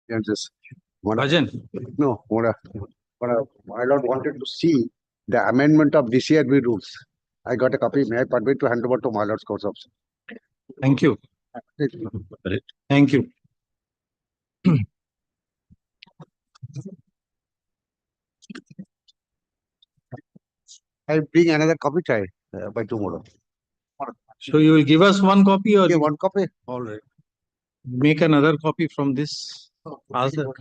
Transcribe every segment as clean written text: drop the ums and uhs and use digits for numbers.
Yeah, just Bhajan, no. My lord wanted to see the amendment of DCRB rules. I got a copy. May I permit to hand over to my lord's course officer? thank you. Thank you. I bring another copy by tomorrow. So you will give us one copy or Okay, one copy. All right. make another copy from this? Also,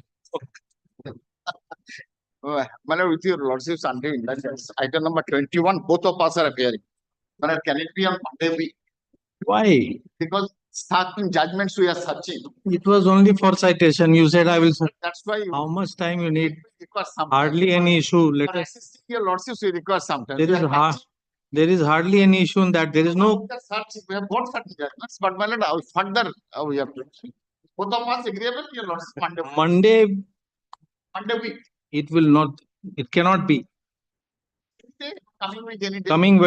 My lord, with your lordship's under indulgence, item number 21, both of us are appearing. My lord, can it be on Monday week? why? Because certain judgments we are searching. It was only for citation. You said I will. That's why you How much time you need? require some. Hardly any issue. Let For us. assisting your lordships, we require some time. There is hardly any issue in that. There is no. We have got certain judgments, but my lord, further we have to. Both of us agreeable, your lordship, Monday, Monday week. it will not. It cannot be. Coming week, any day. Coming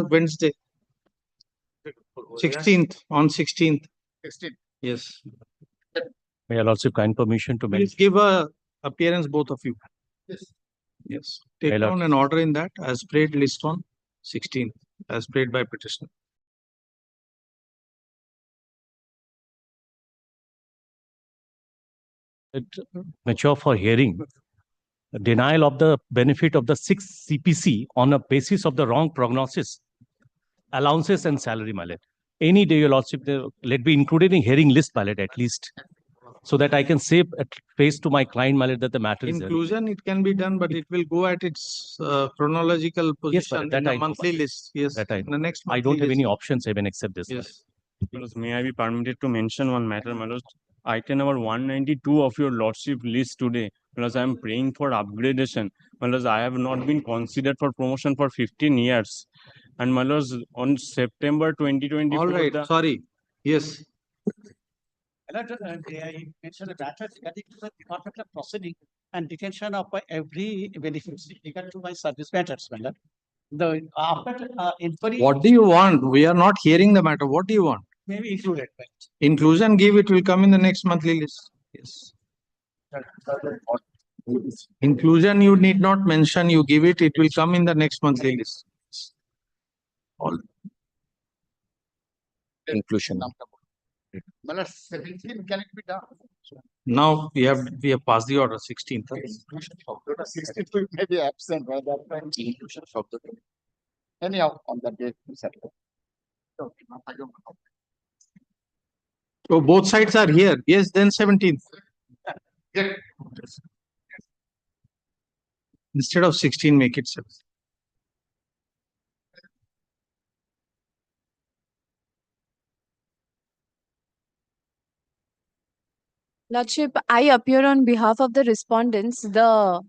Wednesday. 16th, on 16th. 16. Yes. May I also kind permission to make Please give a appearance, both of you. Yes. Yes. Take My lord. down an order in that as prayed list on 16th, as prayed by petitioner. it mature for hearing. Denial of the benefit of the 6th CPC on a basis of the wrong prognosis, allowances and salary, my lord. Any day, your lordship, let be included in hearing list, my lord, at least, so that I can say at face to my client, my lord, that the matter is Inclusion, it can be done, but it will go at its chronological position that in the I know, monthly list. Yes, that I in the next I monthly don't have list. any options even except this. Yes. May I be permitted to mention one matter, my lord? Item number 192 of your lordship list today, because I am praying for upgradation. My lords, I have not been considered for promotion for 15 years. And my lords, on September 2024, All right. Sorry. Yes. I mentioned the data regarding to the Department of Proceeding and detention of every benefit regard to my service matters, madam. The after inquiry. What do you want? We are not hearing the matter. What do you want? Maybe included, but Inclusion, give it will come in the next monthly list. Yes. Inclusion, you need not mention. You give it, it will come in the next monthly list. All. Inclusion. My lord, 17, can it be done? Now we have passed the order 16th. 16th we may be absent by that time. Inclusion of the. Anyhow, on that day, we settle. I don't know. So both sides are here. Yes, then 17th. Yeah. Instead of 16, make it 7. Lordship, I appear on behalf of the respondents. The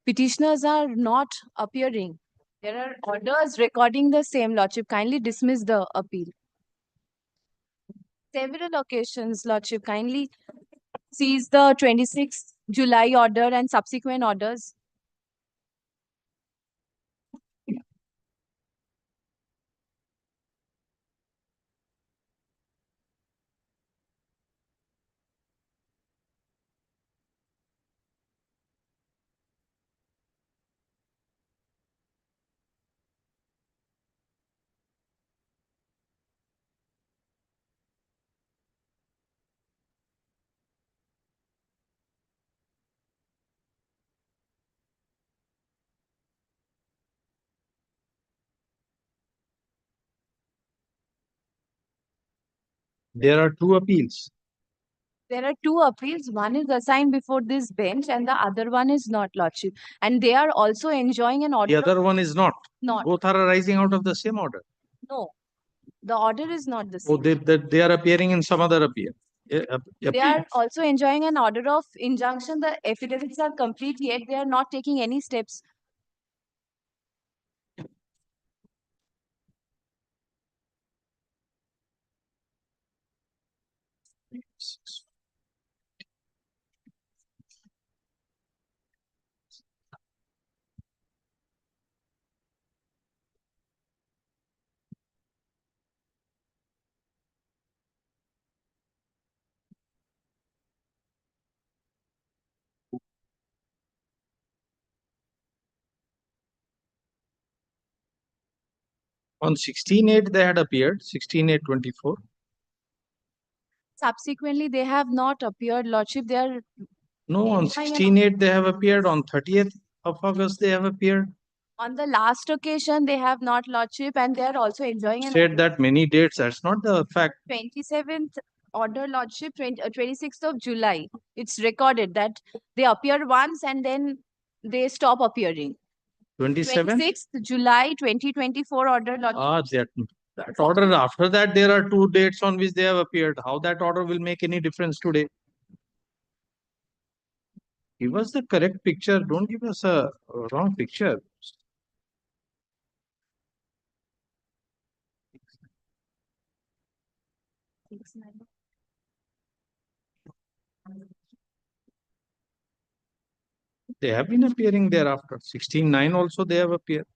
petitioners are not appearing. There are orders recording the same, Lordship. Kindly dismiss the appeal. Several occasions, Lordship. Kindly seize the 26th July order and subsequent orders. There are 2 appeals. There are 2 appeals. One is assigned before this bench and the other one is not, Lordship. And they are also enjoying an order. The other one is not. Not. Both are arising out of the same order. No. The order is not the same. Oh, they are appearing in some other appeal. They are also enjoying an order of injunction. The affidavits are complete, yet they are not taking any steps. On 16/8 they had appeared, 16/8/24. Subsequently, they have not appeared, Lordship. They are No, on Enjoying an- 16/8 they have appeared, on 30th of August they have appeared. on the last occasion, they have not, Lordship, and they are also enjoying an Said that many dates, that's not the fact. 27th order, Lordship, 26th of July. It's recorded that they appear once and then they stop appearing. 27th? 26th July 2024 order, Lordship. That order, after that, there are 2 dates on which they have appeared. How that order will make any difference today? Give us the correct picture. Don't give us a wrong picture. They have been appearing thereafter. 16/9 also they have appeared.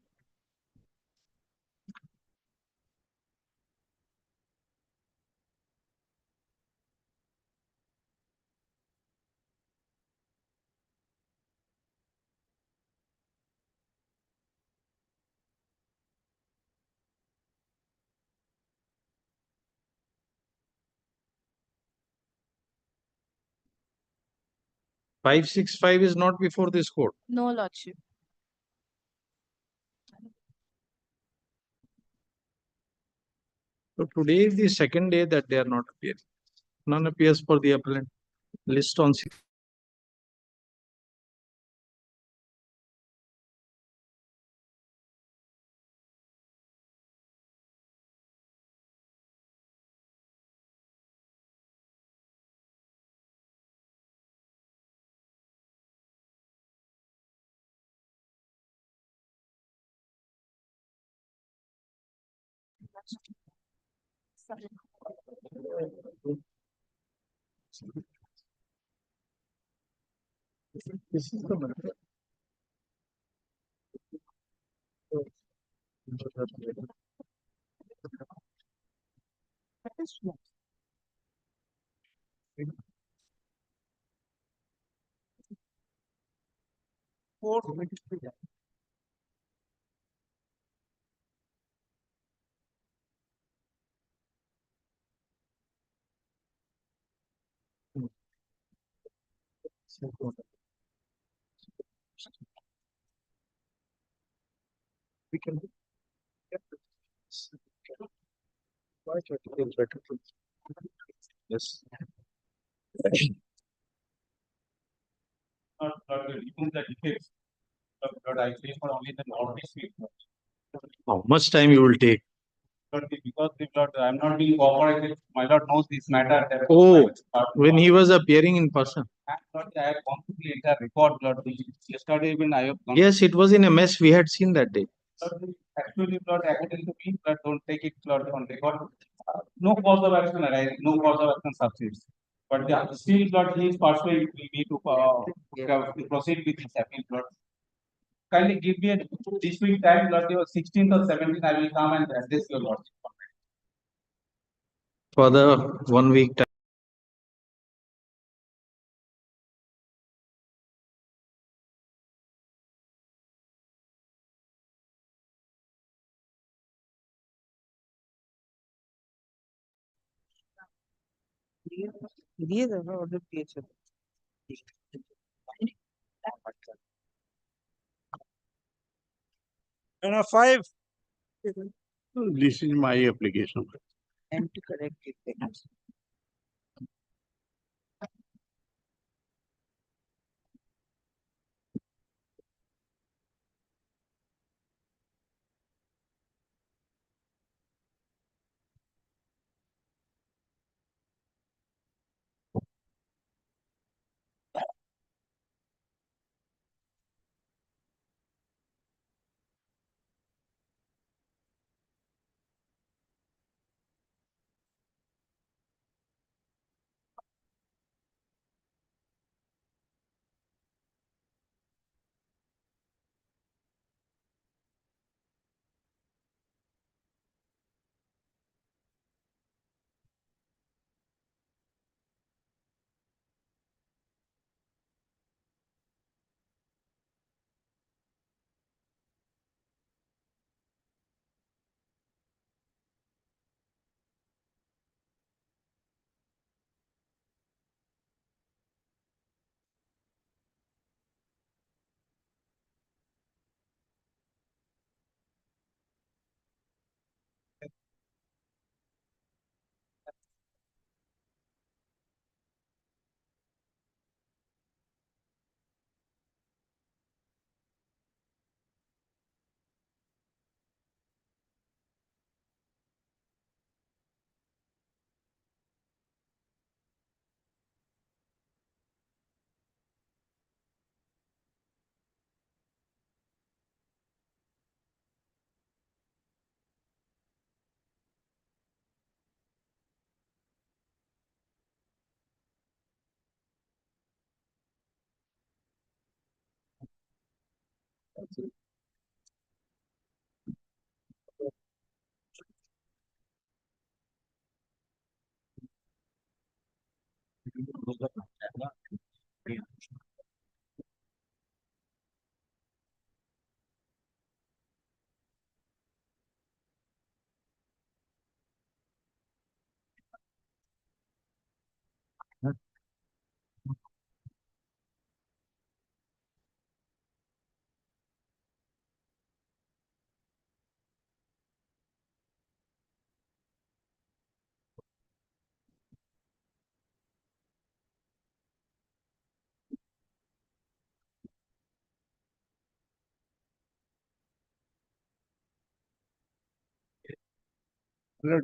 Five, 6, 5 is not before this court. No, Lordship. So today is the second day that they are not appearing. None appears for the appellant. List on 6. This is the matter. We can. Yes. Remove the defects. But I pay for only the notice fee. How much time you will take? But because the blood, I'm not being cooperative, my lord knows this matter. that- Oh, when he was appearing in person. But I have gone through the entire record, blood. Yesterday when I have gone. Yes, it was in a mess. We had seen that day. Actually, blood, according to me, blood, don't take it, blood, on record. No cause of action arise, no cause of action subsists. But the still, blood, he is pursuing me to proceed with his appeal, blood. Kindly give me this week time, blood, your 16th or 17th, I will come and address your lordship. For the 1 week time. দিয়ে দেবে order দিয়েছে Five. This is my application. and to correct it.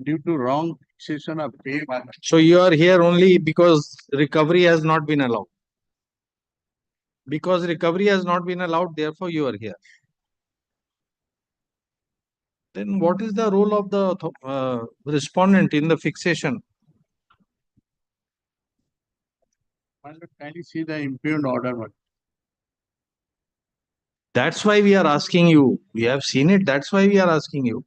Due to wrong fixation of pay. So you are here only because recovery has not been allowed. Because recovery has not been allowed, therefore you are here. Then what is the role of the respondent in the fixation? Can you see the impugned order? That's why we are asking you. We have seen it. That's why we are asking you.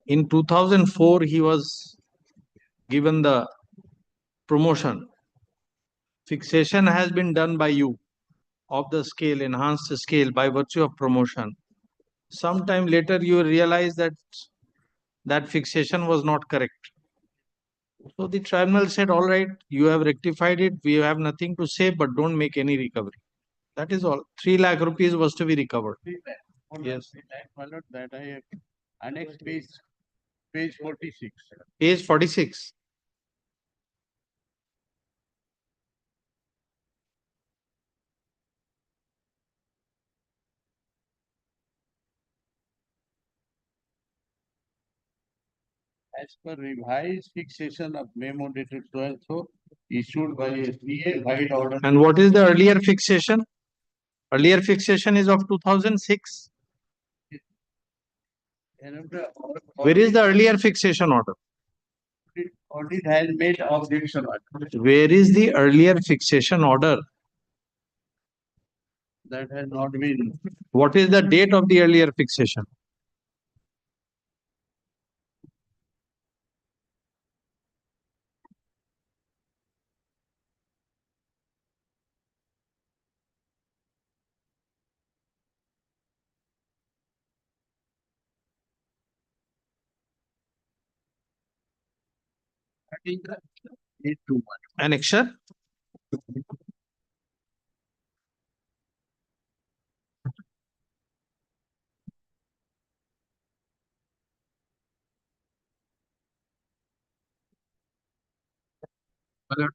In 2004, he was given the promotion. Fixation has been done by you of the scale, enhanced scale by virtue of promotion. Sometime later, you realize that that fixation was not correct. So the tribunal said, all right, you have rectified it. We have nothing to say, but don't make any recovery. That is all. 3 lakh rupees was to be recovered. Yes. That I annex page 46. Page 46. As per revised fixation of memo dated 12th, so issued by SBA by order. And what is the earlier fixation? Earlier fixation is of 2006. Where is the earlier fixation order? Audit has made objection. Where is the earlier fixation order? That has not been. What is the date of the earlier fixation? Annexure?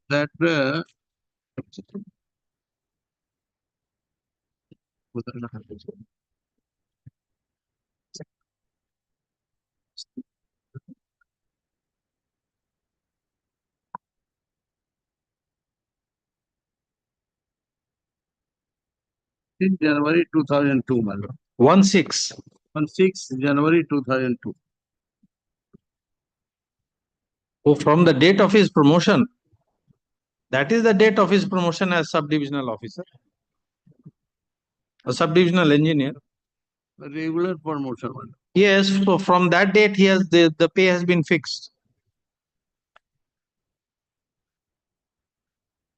That in January 2002, 1/6. on 6 January 2002. Oh, from the date of his promotion. That is the date of his promotion as subdivisional officer. A subdivisional engineer. Regular promotion. Yes, so from that date, he has the pay has been fixed.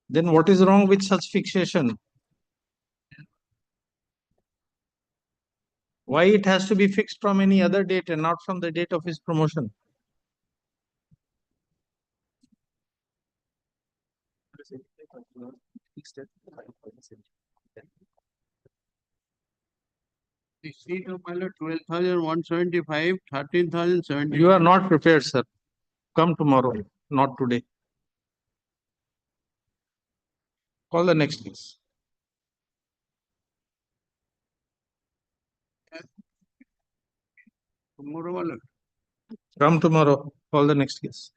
Then what is wrong with such fixation? Why it has to be fixed from any other date and not from the date of his promotion? The seat of pilot 12,175, 13,070. You are not prepared, sir. Come tomorrow, not today. Call the next case. Tomorrow. Come tomorrow, call the next case.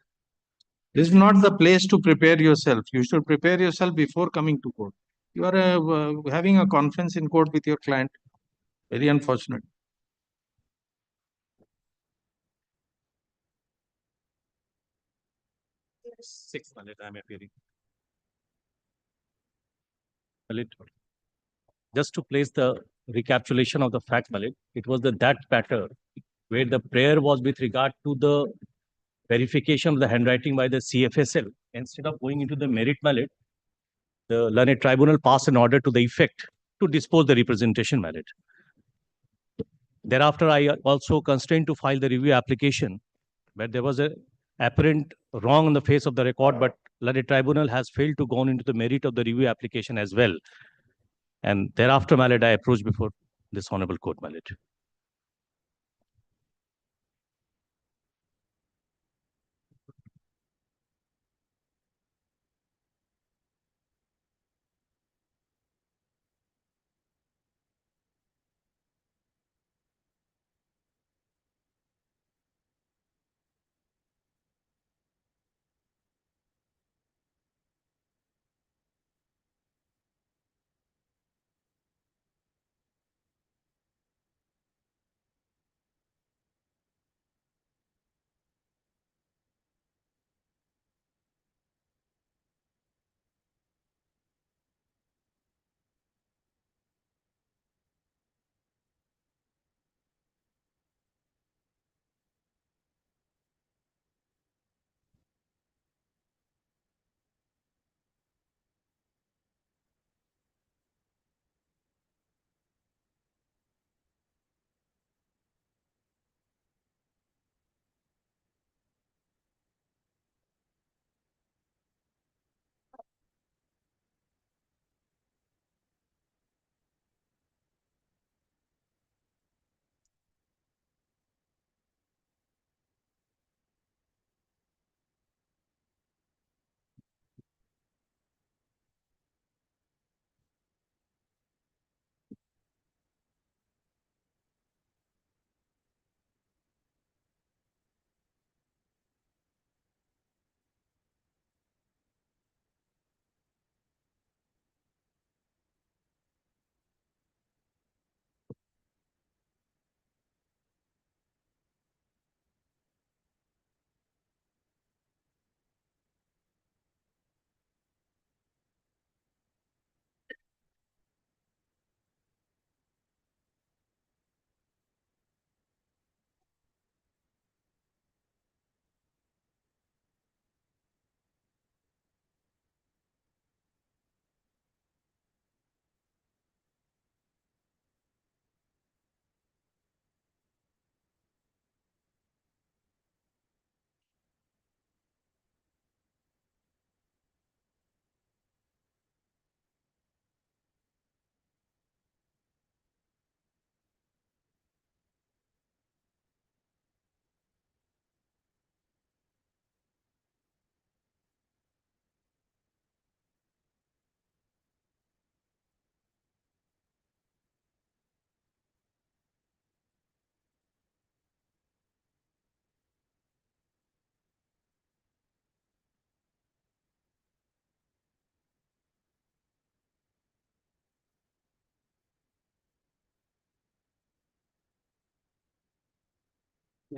This is not the place to prepare yourself. You should prepare yourself before coming to court. You are having a conference in court with your client. Very unfortunate. Six, my lord, I am appearing. My lord, just to place the recapitulation of the fact, Malik. It was that matter where the prayer was with regard to the verification of the handwriting by the CFSL. Instead of going into the merit, Malik, the learned tribunal passed an order to the effect to dispose the representation merit. Thereafter, I also constrained to file the review application, where there was a apparent wrong on the face of the record, but learned tribunal has failed to go into the merit of the review application as well. And thereafter, Malad, I approached before this honorable court, Malad.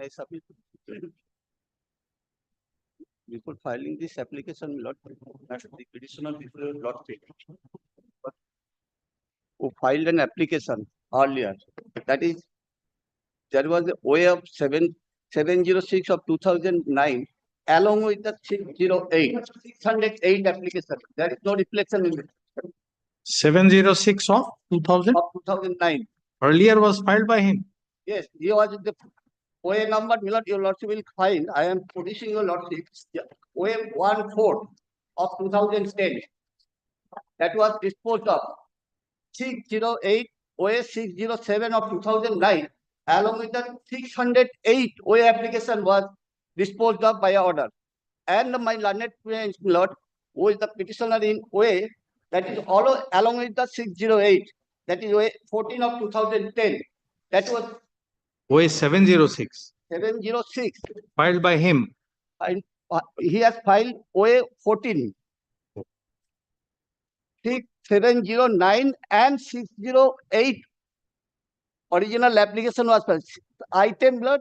I submit before filing this application, Lord, the petitioner before Lord who filed an application earlier. That is, there was a way of 706 of 2009, along with the 608 application. There is no reflection in it 706 of 2000 of 2009. earlier was filed by him. Yes, he was the OA number, your lordship will find. I am producing your lordship. OA 14 of 2010. That was disposed of. 608 OA 607 of 2009, along with the 608 OA application was disposed of by order. And my learned lord, who is the petitioner in OA, that is all along with the 608, that is OA 14 of 2010. That was OA 706 706. filed by him. And he has filed OA 14. 709 and 608 original application was filed. Item blood,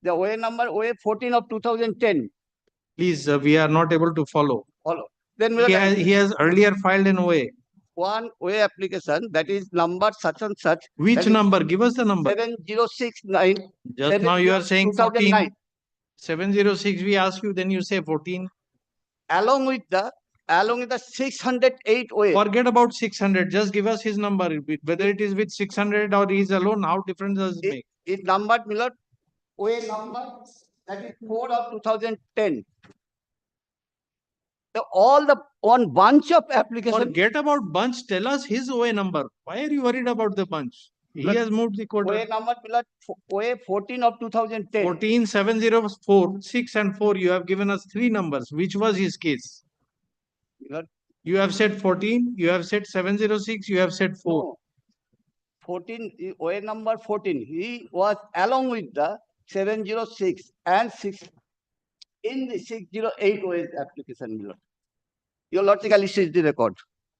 the OA number OA 14 of 2010. Please, we are not able to follow. Follow. Then He has earlier filed an OA. one OA application that is number such and such. Which that is number? Give us the number. 7069. Just now you are saying 14. 2009. 706 we ask you, then you say 14. Along with the 608 OA. Forget about 600. Just give us his number. Whether it is with 600 or he is alone, how difference does it make? It numbered Milord OA number that is 4 of 2010. All the one bunch of applications. Forget about bunch. Tell us his OA number. Why are you worried about the bunch? He has moved the quota. OA number Milord OA 14 of 2010. 14, 704, 6 and 4. You have given us 3 numbers. Which was his case? Milord, You have said 14. You have said 706. You have said 4. no. 14 OA number 14. He was along with the 706 and 6 in the 608 OA application, Milord. Your Lordship, I'll issue the record.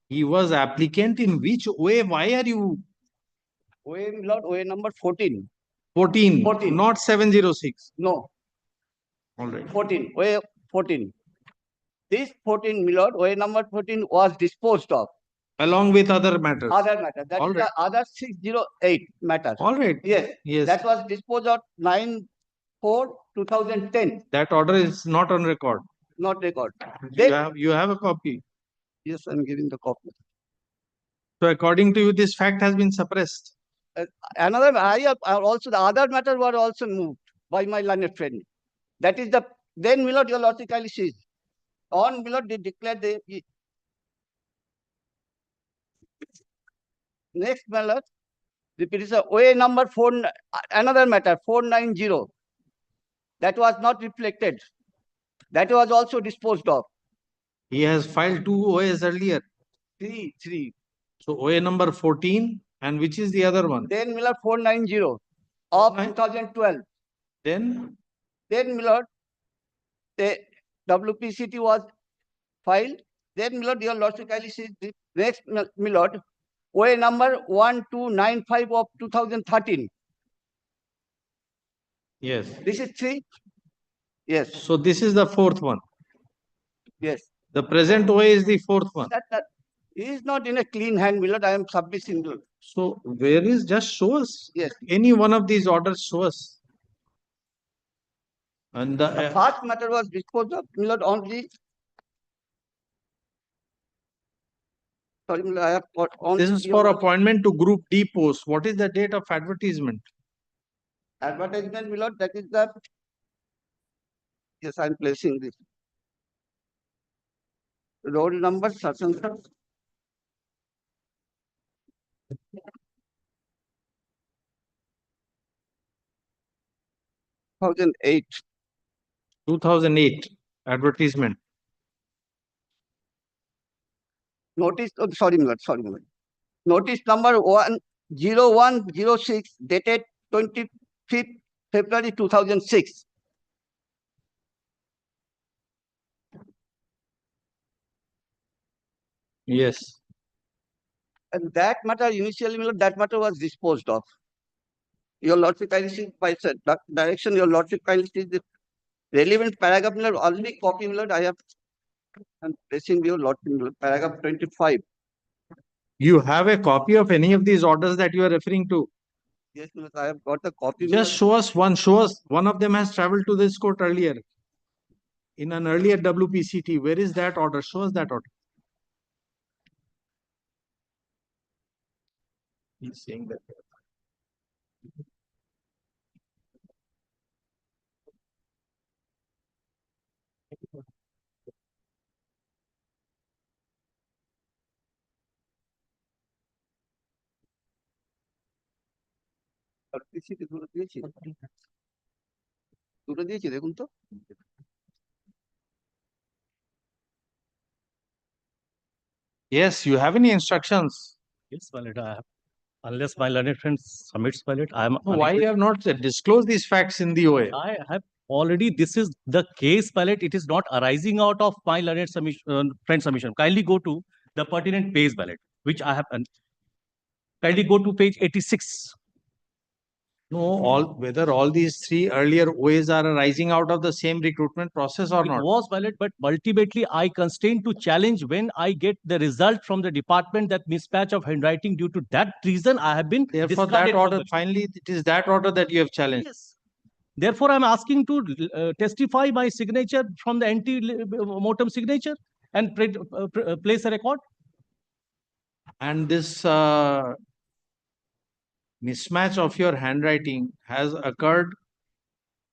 He was applicant in which OA? Why are you OA, Milord, OA number 14. 14, 14. not 706? No, All right. 14. OA 14. This 14, Milord, OA number 14 was disposed of. Along with other matters. Other matter. That All is right. the other 608 matter. All right. Yes. Yes. That was disposed of 9/4/2010. That order is not on record. Not record. You have a copy. Yes, I'm giving the copy. So according to you, this fact has been suppressed. Another, also the other matter were also moved by my learned friend. That is the, then Milord, your Lordship, kindly see. On Milord, they declared the next Milord, the petition OA number 4, another matter 490. That was not reflected. That was also disposed of. He has filed 2 OAs earlier. Three. So OA number 14, and which is the other one? Then Milord 490 of 2012. Then Milord, the WPCT was filed. Then Milord, your Lordship, kindly see the next Milord, OA number 1295 of 2013. yes. This is 3. Yes. So this is the 4th one. Yes. The present OA is the 4th one. That is not in a clean hand, Milord. I am submitting. Milord. So where is, just show us. Yes. Any one of these orders, show us. And The the first matter was disposed of, Milord, only. Sorry, Milord, I have got only. this is for appointment to Group D post. What is the date of advertisement? Advertisement, Milord, that is the. Yes, I am placing this. Roll number, such and such. (2008). 2008 advertisement. Notice, oh, sorry, Milord. Notice number 10106 dated 25th February 2006. Yes. And that matter initially, Milord, that matter was disposed of. Your Lordship, kindly see by direction, your Lordship, kindly see the relevant paragraph, Milord, only copy, Milord, I have. I'm placing your Lordship, Milord, paragraph 25. You have a copy of any of these orders that you are referring to? Yes, Milord, I have got the copy. Just show us one. Show us. One of them has traveled to this court earlier. In an earlier WPCT. Where is that order? Show us that order. He's saying that. দুটো দিয়েছি দেখুন তো। Yes, you have any instructions? Yes, valid. I have. Unless my learned friend submits valid, I am. Why you have not disclosed these facts in the OA? I have already. This is the case valid. It is not arising out of my learned friend submission. Kindly go to the pertinent page valid, which I have. Kindly go to page 86. No, whether all these three earlier OAs are arising out of the same recruitment process or It not. was valid, but ultimately I constrained to challenge when I get the result from the department that mismatch of handwriting. Due to that reason, I have been Therefore, discarded that from order, the- finally, it is that order that you have challenged. Yes. Therefore, I'm asking to testify my signature from the anti-mortem signature and place a record. And this mismatch of your handwriting has occurred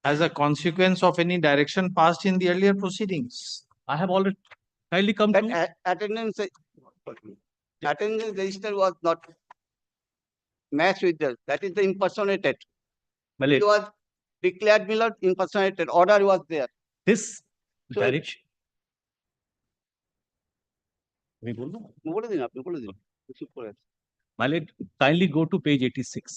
as a consequence of any direction passed in the earlier proceedings. I have already kindly come That to. attendance register was not matched with that is the impersonated. Well, It was declared Miller impersonated. Order was there. this So- direction. বলে দিন আপনি বলে দিন কিছু করে আছে। My lord, kindly go to page 86.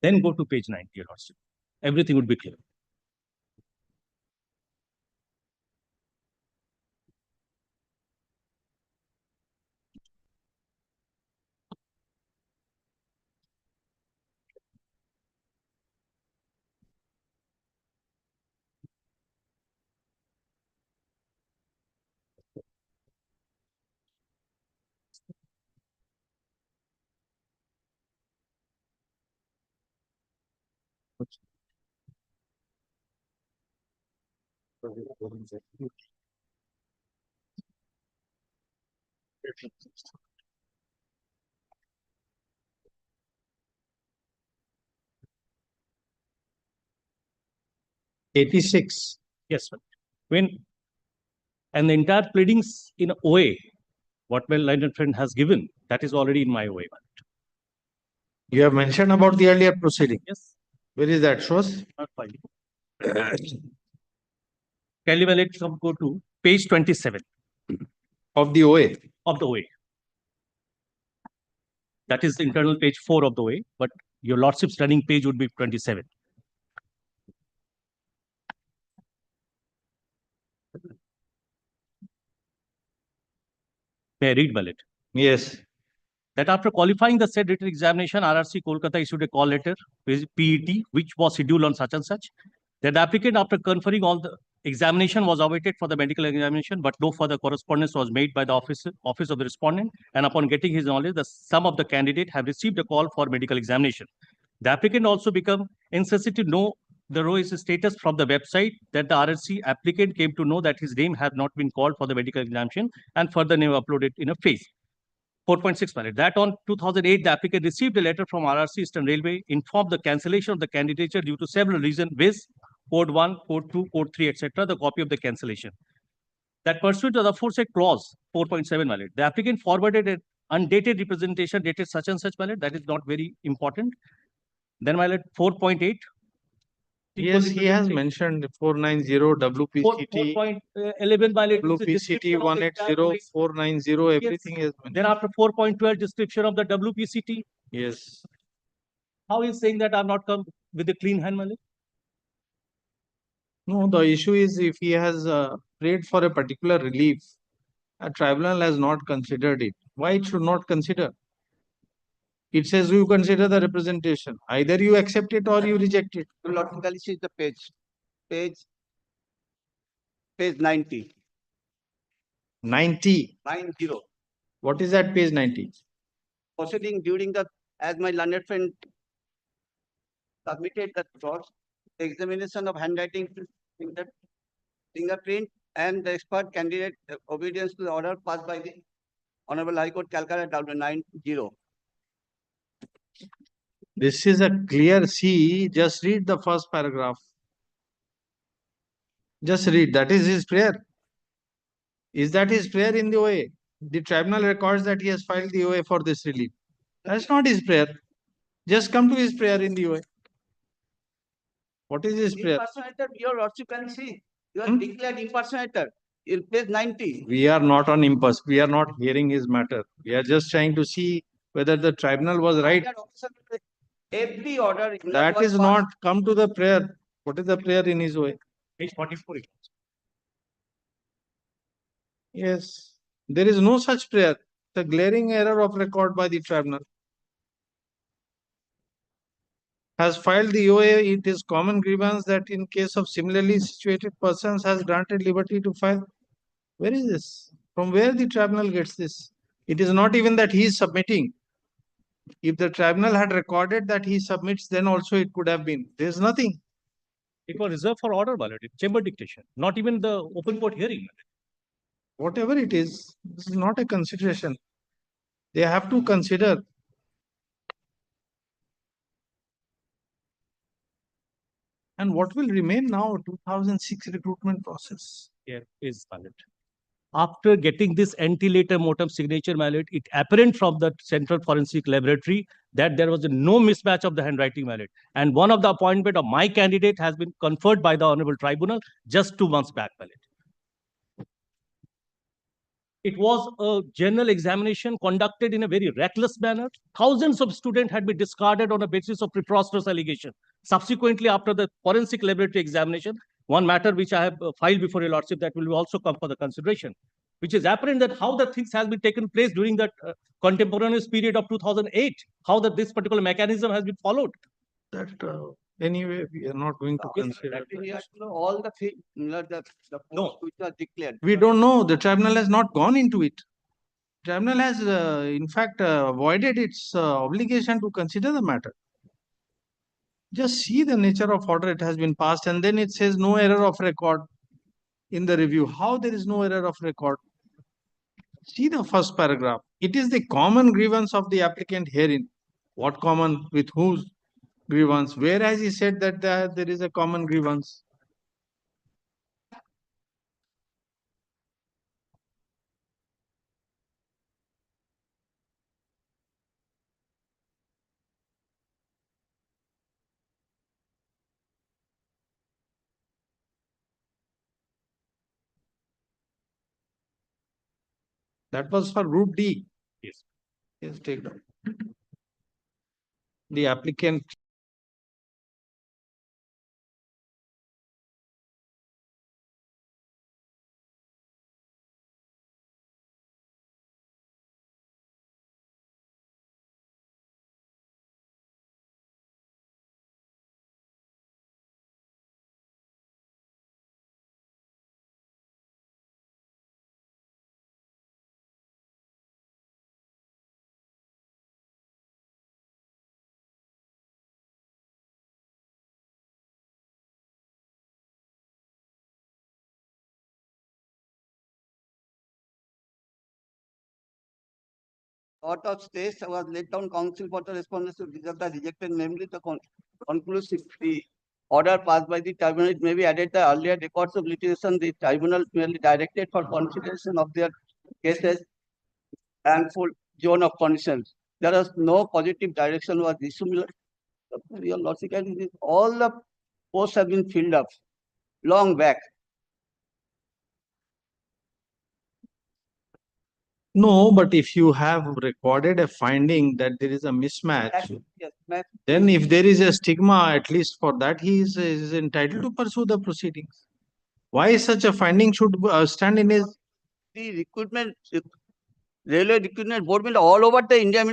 Then go to page 90, Your Lordship. Everything would be clear. '86. Yes, sir. And the entire pleadings in OA, what my learned friend has given, that is already in my OA. You have mentioned about the earlier proceeding. Yes, Where is that? Shows? not fine. Kindly, my let's go to page 27 Of the OA. of the OA. That is the internal page 4 of the OA, but your Lordship's running page would be 27. May I read, Mallet? Yes. That after qualifying the said written examination, RRC Kolkata issued a call letter, PET, which was scheduled on such and such. That the applicant, after conferring all the examination, was awaited for the medical examination, but no further correspondence was made by the office of the respondent. And upon getting his knowledge, some of the candidate have received a call for medical examination. The applicant also become interested to know the ROE's status from the website that the RRC applicant came to know that his name had not been called for the medical examination and further name uploaded in a phase. 4.6 valid. That on 2008, the applicant received a letter from RRC Eastern Railway, informed the cancellation of the candidature due to several reasons, viz. Code 1, Code 2, Code 3, etc., the copy of the cancellation. That pursuant to the aforesaid clause, 4.7 valid, the applicant forwarded an undated representation dated such and such valid. That is not very important. Then valid 4.8. Yes, he has mentioned 490 WPCT, 4.11 valid. WPCT 180, 490, everything is mentioned. Then after 4.12, description of the WPCT. Yes. How is saying that I'm not come with a clean hand, Malik? No, the issue is if he has prayed for a particular relief, a tribunal has not considered it. Why it should not consider? It says you consider the representation. Either you accept it or you reject it. Logically, see the page 90. 90. 90. What is that page 90? Proceeding during the, as my learned friend submitted the draws, the examination of handwriting, fingerprint, and the expert candidate obedience to the order passed by the Honorable High Court Calcutta W90. This is a clear C. Just read the first paragraph. Just read. That is his prayer. Is that his prayer in the OA? The tribunal records that he has filed the OA for this relief. That's not his prayer. Just come to his prayer in the OA. What is his prayer? Impersonator, your lordship can see. You are declared impersonator in page 90. We are not on impulse. We are not hearing his matter. We are just trying to see whether the tribunal was right. Every order. That is not come to the prayer. What is the prayer in his OA? Page 44. Yes, there is no such prayer. The glaring error of record by the tribunal. Has filed the OA, it is common grievance that in case of similarly situated persons has granted liberty to file. Where is this? From where the tribunal gets this? It is not even that he is submitting. If the tribunal had recorded that he submits, then also it could have been. There is nothing. It was reserved for order, my lord, chamber dictation, not even the open court hearing. Whatever it is, this is not a consideration. They have to consider. And what will remain now? 2006 recruitment process. Here is valid. After getting this antenatal mortem signature, my lord, it apparent from the Central Forensic Laboratory that there was no mismatch of the handwriting, my lord. And one of the appointment of my candidate has been conferred by the Honorable Tribunal just 2 months back, my lord. It was a general examination conducted in a very reckless manner. Thousands of students had been discarded on a basis of preposterous allegation. Subsequently, after the forensic laboratory examination, one matter which I have filed before your lordship that will also come for the consideration, which is apparent that how the things has been taken place during that contemporaneous period of 2008, how that this particular mechanism has been followed. That anyway, we are not going to consider. That he has to know all the things, the No. posts which are declared. We don't know. The tribunal has not gone into it. Tribunal has, in fact, avoided its obligation to consider the matter. Just see the nature of order it has been passed, and then it says no error of record in the review. How there is no error of record? See the first paragraph. It is the common grievance of the applicant herein. What common? With whose grievance? Where has he said that there is a common grievance? That was for Group D. Yes. Yes, take down. The applicant Court of States was laid down counsel for the respondents to resolve the rejected, namely the conclusive. The order passed by the tribunal, it may be added the earlier records of litigation, the tribunal merely directed for consideration of their cases and full zone of conditions. There was no positive direction was issued. Your logic is all the posts have been filled up long back. no, but if you have recorded a finding that there is a mismatch, Yes, ma'am. then if there is a stigma, at least for that, he is entitled to pursue the proceedings. Why such a finding should stand in his? The recruitment, railway recruitment board will all over the India,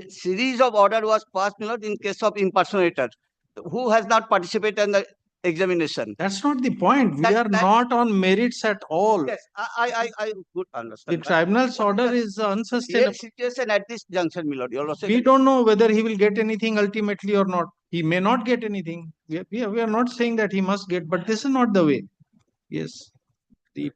series of order was passed in case of impersonator. Who has not participated in the examination? That's not the point. We are That- not on merits at all. Yes, I good The understand. tribunal's what is order the is real unsustainable. situation at this junction, Milord. We don't know whether he will get anything ultimately or not. He may not get anything. We are not saying that he must get, but this is not the way. Yes. The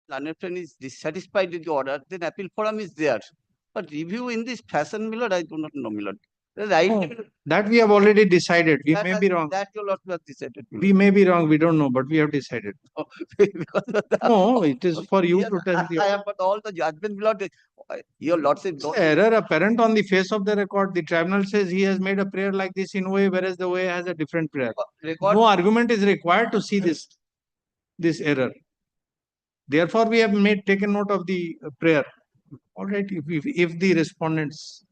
learned friend is dissatisfied with the order, then appeal forum is there. But review in this fashion, my lord, I do not know, my lord. The right. No, that we have already decided. We may be wrong. That your lord has decided. my We may be wrong. We don't know, but we have decided. lord. Because of that. No, it is for you Yes, to tell the I have got all the judgment, my lord. Your lordship. It's error apparent on the face of the record. The tribunal says he has made a prayer like this in OA, whereas the OA has a different prayer. Record. No argument is required to see this error. Therefore, we have taken note of the prayer. All right, if the respondents.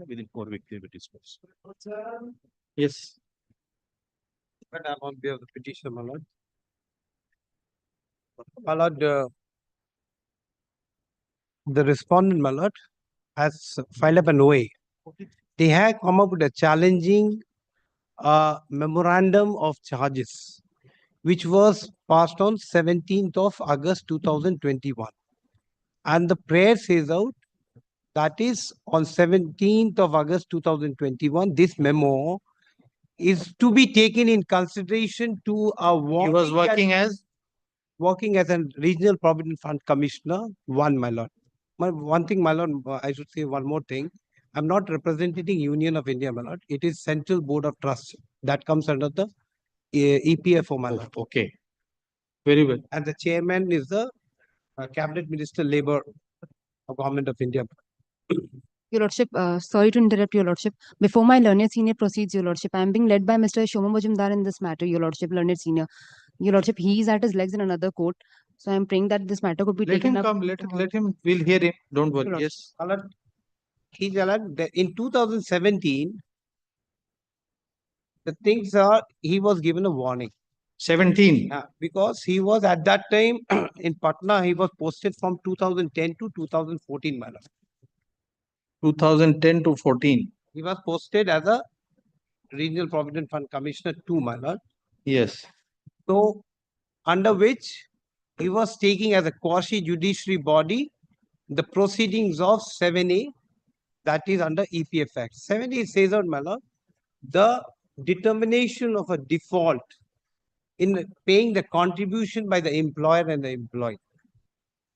Within 4 weeks, they will discuss. Yes. But I'm on behalf of the petitioner, my lord. My lord, the respondent, my lord, has filed up an OA. They have come up with a challenging memorandum of charges, which was passed on 17th of August 2021. And the prayer says out, that is on 17th of August 2021, this memo is to be taken in consideration to a He was working as a regional provident fund commissioner, my lord. One thing, my lord, I should say one more thing. I'm not representing Union of India, my lord. It is Central Board of Trust that comes under the EPFO, my lord. okay. Very well. And the chairman is the Cabinet Minister Labour of Government of India. Your Lordship, sorry to interrupt, Your Lordship. Before my learned senior proceeds, Your Lordship, I am being led by Mr. Shoma Majumdar in this matter, Your Lordship, learned senior. Your Lordship, he is at his legs in another court. So I am praying that this matter could be Let taken him up. come. Let him. We'll hear him. Don't worry. Your Yes. Lordship, he's allowed in 2017, the things are, he was given a warning. 17. Because he was at that time in Patna, he was posted from 2010 to 2014, my lord. 2010 to 14. He was posted as a Regional Provident Fund Commissioner 2, my lord. Yes. So, under which he was taking as a quasi-judiciary body the proceedings of 7A, that is under EPF Act. 7A says out, my lord, the determination of a default in paying the contribution by the employer and the employee,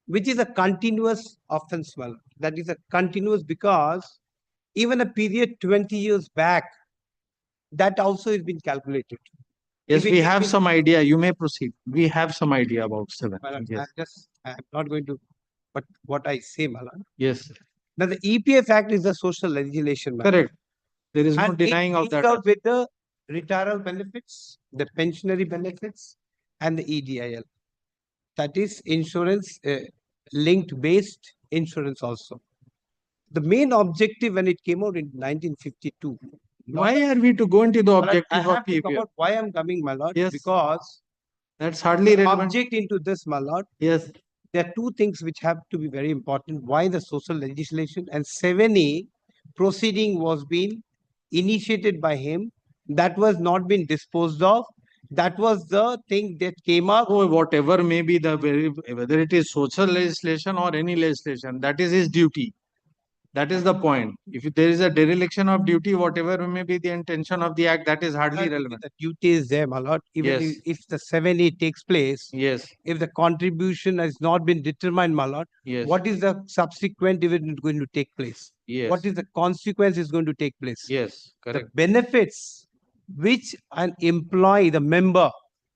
which is a continuous offense, my lord. That is a continuous because even a period 20 years back, that also has been calculated. Yes, If we it have is- some idea. You may proceed. We have some idea about 7. My lord, Yes. I'm not going to, but what I say, my lord. Yes. Now, the EPF Act is a social legislation. my lord. Correct. There is no And denying it of deals that. out with the retirement benefits, the pensionary benefits, and the EDIL. That is insurance linked based insurance also. The main objective when it came out in 1952. Why are we to go into the My lord, I objective of have to come PPF? out why I'm coming, my lord. Yes. Because That's hardly relevant. object into this, my lord. Yes. There are two things which have to be very important. Why the social legislation and 7A proceeding was being initiated by him. That was not been disposed of. That was the thing that came up. So whatever may be whether it is social legislation or any legislation, that is his duty. That is the point. If there is a dereliction of duty, whatever may be the intention of the act, that is hardly relevant. The duty is there, my lord. Even Yes. if the 7A takes place, Yes. if the contribution has not been determined, my lord, Yes. what is the subsequent event going to take place? Yes. What is the consequence is going to take place? Yes. The Correct. benefits which an employee, the member,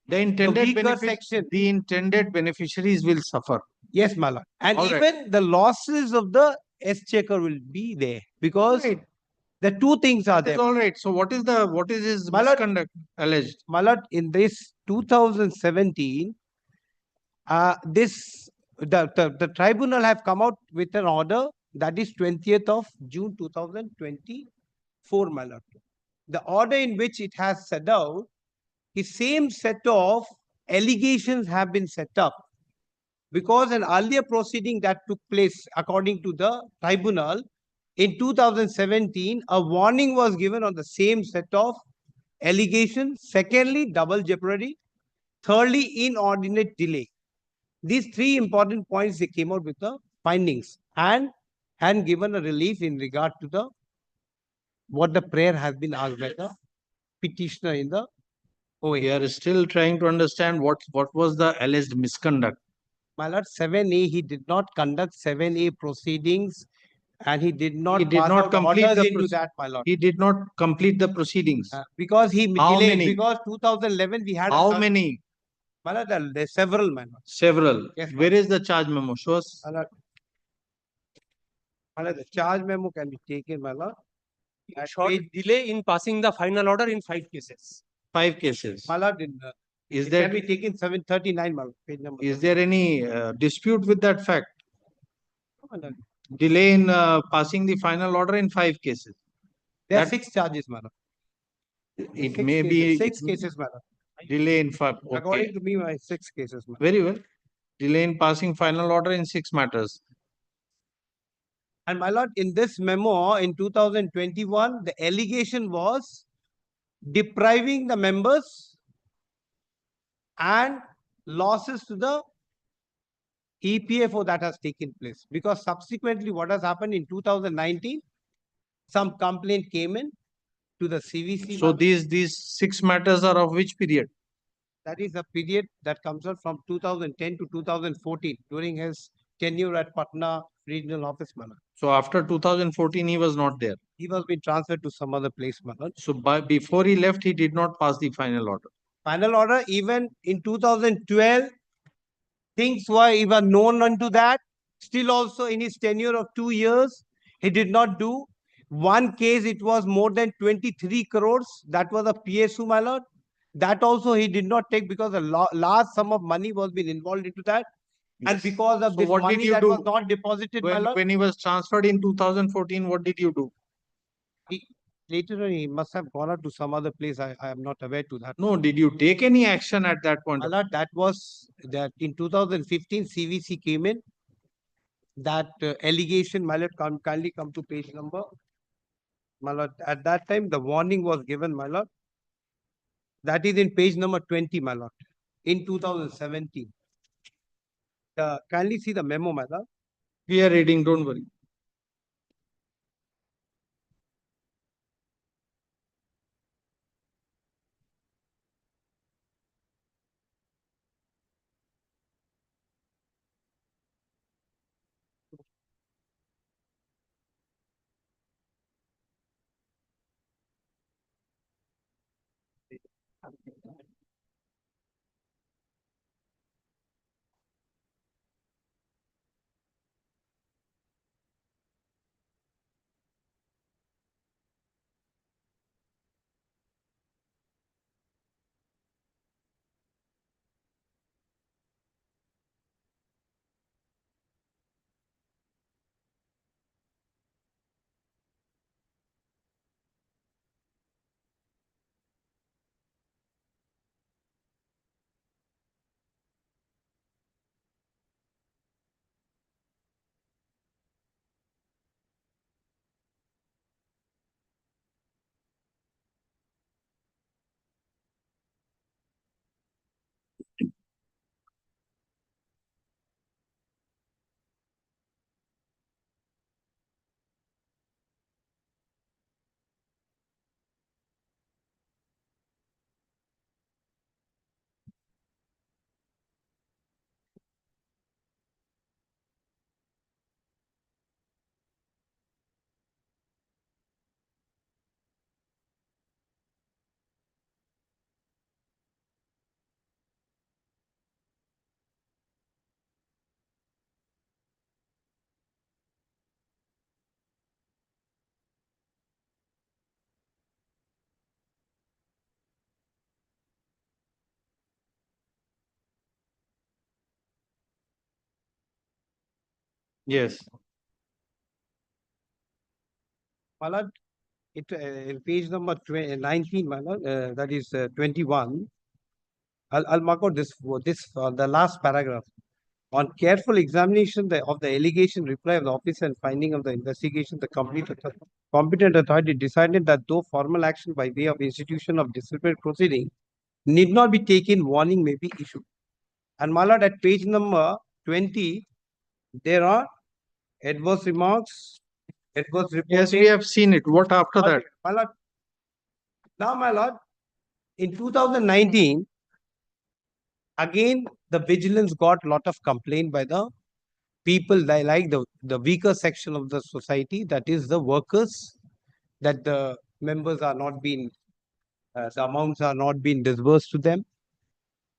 The the intended weaker section. the intended beneficiaries will suffer. Yes, my lord. And All right. even the losses of the exchequer will be there because Right. the two things are That is there. all right. So what is his My lord- misconduct alleged? My lord, in this 2017, the tribunal have come out with an order that is 20th of June 2024, my lord. The order in which it has set out the same set of allegations have been set up because an earlier proceeding that took place according to the tribunal in 2017, a warning was given on the same set of allegations. Secondly, double jeopardy. Thirdly, inordinate delay. These three important points they came out with the findings and given a relief in regard to the what the prayer has been asked by the petitioner in the OA. We are still trying to understand what was the alleged misconduct. My lord, 7A, he did not conduct 7A proceedings and he did not pass out orders into that, my lord. He did not complete the proceedings. Because he How delayed, many? because 2011 we had How many? My lord, there are several, my lord. Several. Yes, my Where is the charge memo? Show us. My lord. My lord, the charge memo can be taken, my lord. Short delay in passing the final order in 5 cases. 5 cases. My lord, Is it there can be taken 739, my lord, page number. is there any dispute with that fact? My lord. Delay in passing the final order in 5 cases. There are That- 6 charges, my lord. It Six may cases, be 6 cases, my lord. delay in 5. Okay. According to me, my 6 cases, my lord. Very well. Delay in passing final order in 6 matters. And my lord, in this memo in 2021, the allegation was depriving the members and losses to the EPFO that has taken place. Because subsequently, what has happened in 2019, some complaint came in to the CVC. So these 6 matters are of which period? That is a period that comes out from 2010 to 2014 during his tenure at Patna Regional Office, my lord. So after 2014, he was not there. He was being transferred to some other place, my lord. So before he left, he did not pass the final order. Final order, even in 2012, things were even known unto that. Still also in his tenure of 2 years, he did not do. One case, it was more than 23 crores. That was a PSU, my lord. That also he did not take because a large sum of money was being involved into that. And Yes. because of So this what did money you that do? was not deposited, my lord. When he was transferred in 2014, what did you do? Later on, he must have gone out to some other place. I am not aware to that. No, did you take any action at that point? My lord, that was that in 2015, CVC came in. That allegation, my lord, kindly come to page number. My lord, at that time, the warning was given, my lord. That is in page number 20, my lord, in 2017. Kindly see the memo, my lord. We are reading, don't worry. Yes. My lord, in page number 19, my lord, that is 21. I'll mark out this the last paragraph. On careful examination of the allegation, reply of the officer and finding of the investigation, the competent authority decided that though formal action by way of institution of disciplinary proceeding need not be taken, warning may be issued. And my lord, at page number 20, there are adverse remarks, adverse reporting. Yes, we have seen it. What after that? My lord, now, my lord, in 2019, again, the vigilance got lot of complaint by the people like the weaker section of the society, that is the workers, that the members are not being, the amounts are not being disbursed to them.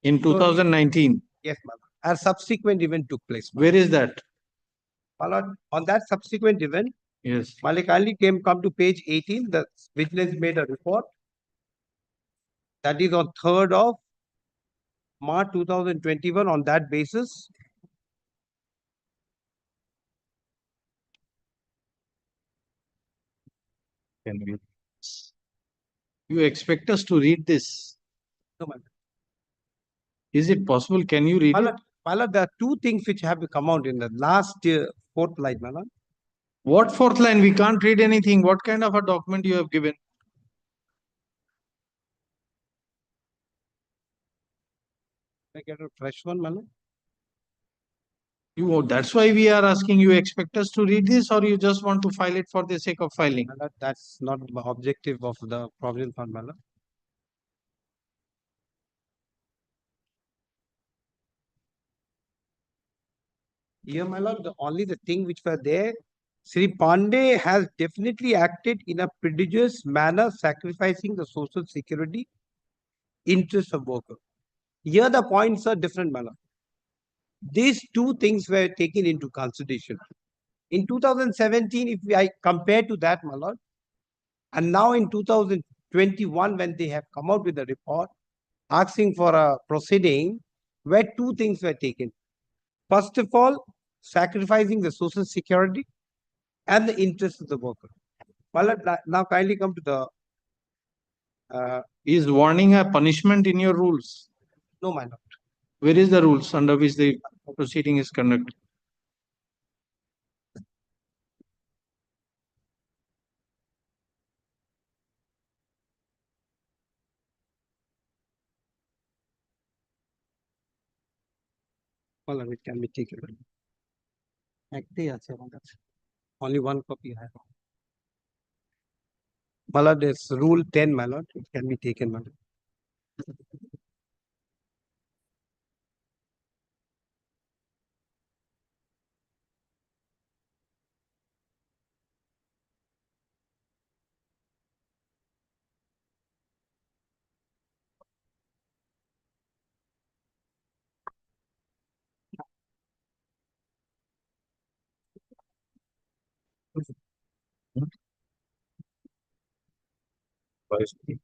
In 2019? Yes, my lord. A subsequent event took place. Where is that? My lord, on that subsequent event, yes, Malik Ali come to page 18, the vigilance made a report. That is on 3rd of March 2021. On that basis, can we? You expect us to read this? no, my lord. Is it possible? Can you read it? My lord, there are two things which have come out in the last 4th line, my lord. What 4th line? We can't read anything. What kind of a document you have given? Can I get a fresh one, my lord? That's why we are asking you, expect us to read this, or you just want to file it for the sake of filing? My lord, that's not the objective of the provision fund, my lord. Here, my lord, only the thing which were there, Sri Pandey has definitely acted in a prodigious manner, sacrificing the social security interests of worker. Here, the points are different, my lord. These two things were taken into consideration. In 2017, if I compare to that, my lord, and now in 2021, when they have come out with a report asking for a proceeding, where two things were taken. First of all, sacrificing the social security and the interest of the worker. Well, now kindly come to the. Is warning a punishment in your rules? No, my lord. Where is the rules under which the proceeding is conducted? Well, it can be taken. Only one copy I have. My lord, there's rule 10, my lord. It can be taken, my lord.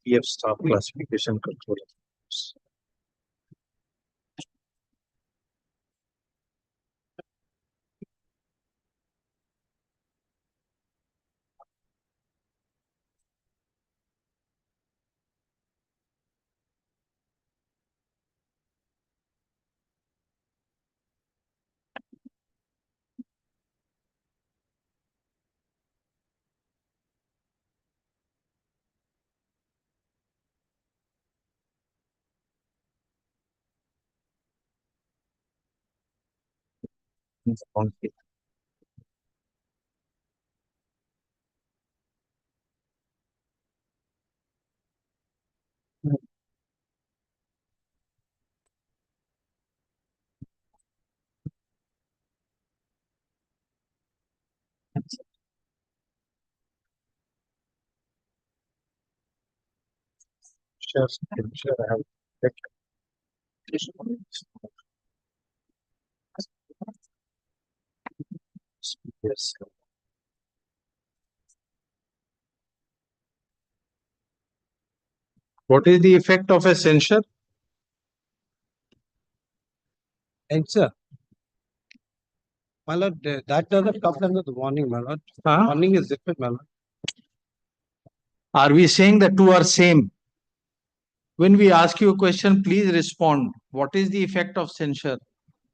PF staff classification control. Sure, I have checked. Yes. What is the effect of a censure? Censure. My lord, that doesn't come under the warning, my lord. Huh? Warning is different, my lord. Are we saying the two are same? When we ask you a question, please respond. What is the effect of censure?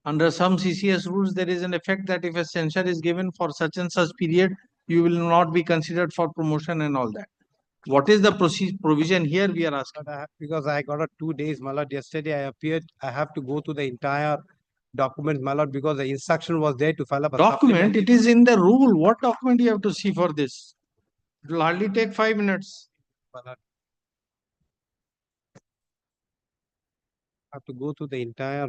Under some CCS rules, there is an effect that if a censure is given for such and such period, you will not be considered for promotion and all that. What is the provision here we are asking? But because I got a 2 days, my lord. Yesterday I appeared. I have to go through the entire document, my lord, because the instruction was there to file up a Document, supplementary. it is in the rule. What document you have to see for this? It will hardly take 5 minutes. My lord. I have to go through the entire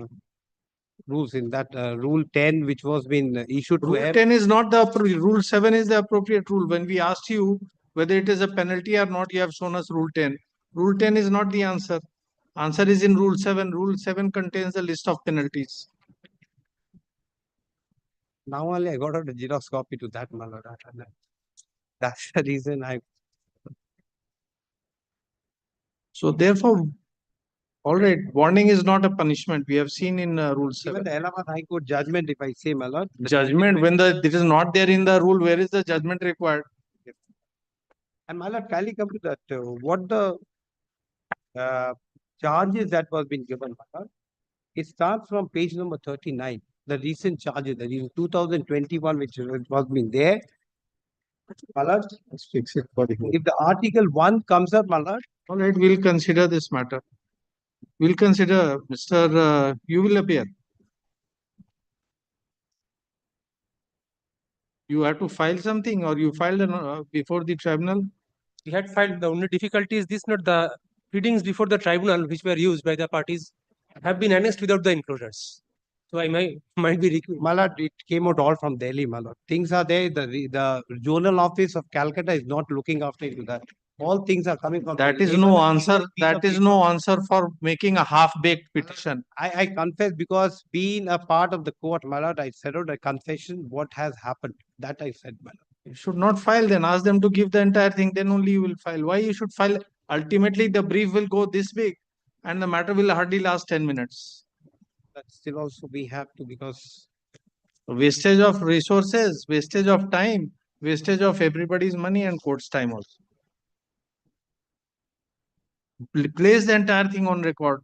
rules in that rule 10, which was been issued to Rule 10 is not the rule 7 is the appropriate rule. When we asked you whether it is a penalty or not, you have shown us rule 10. Rule 10 is not the answer. Answer is in rule 7. Rule 7 contains the list of penalties. Now only I got out a Xerox copy to that, my lord. That's the reason I. So therefore, all right, warning is not a punishment. We have seen in rule 7. Even the Allahabad High Court judgment, if I say, my lord. the Judgment, when it is not there in the rule, where is the judgment required? And my lord, kindly come to that. What the charges that was been given, my lord? It starts from page number 39. The recent charges, that is 2021, which was been there. My lord, Let's fix it for the. if the article 1 comes up, my lord, All right, we'll consider this matter. We'll consider, Mr. You will appear. You have to file something or you filed before the tribunal? We had filed. The only difficulty is this: not the pleadings before the tribunal, which were used by the parties, have been annexed without the enclosures. So I might be required. my lord, it came out all from Delhi, my lord. Things are there. The zonal office of Calcutta is not looking after into that. All things are coming from. That Delhi. is Even no the answer. piece That of is paper. no answer for making a half-baked petition. I confess, because being a part of the court, my lord, I said out a confession what has happened. That I said, my lord. You should not file, then ask them to give the entire thing, then only you will file. Why you should file? Ultimately, the brief will go this big and the matter will hardly last 10 minutes. But still also we have to, because Wastage of resources, wastage of time, wastage of everybody's money and court's time also. Place the entire thing on record.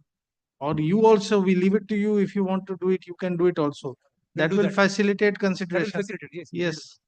Or you also, we leave it to you. If you want to do it, you can do it also. That do will that. facilitate That will consideration. facilitate, yes. Yes.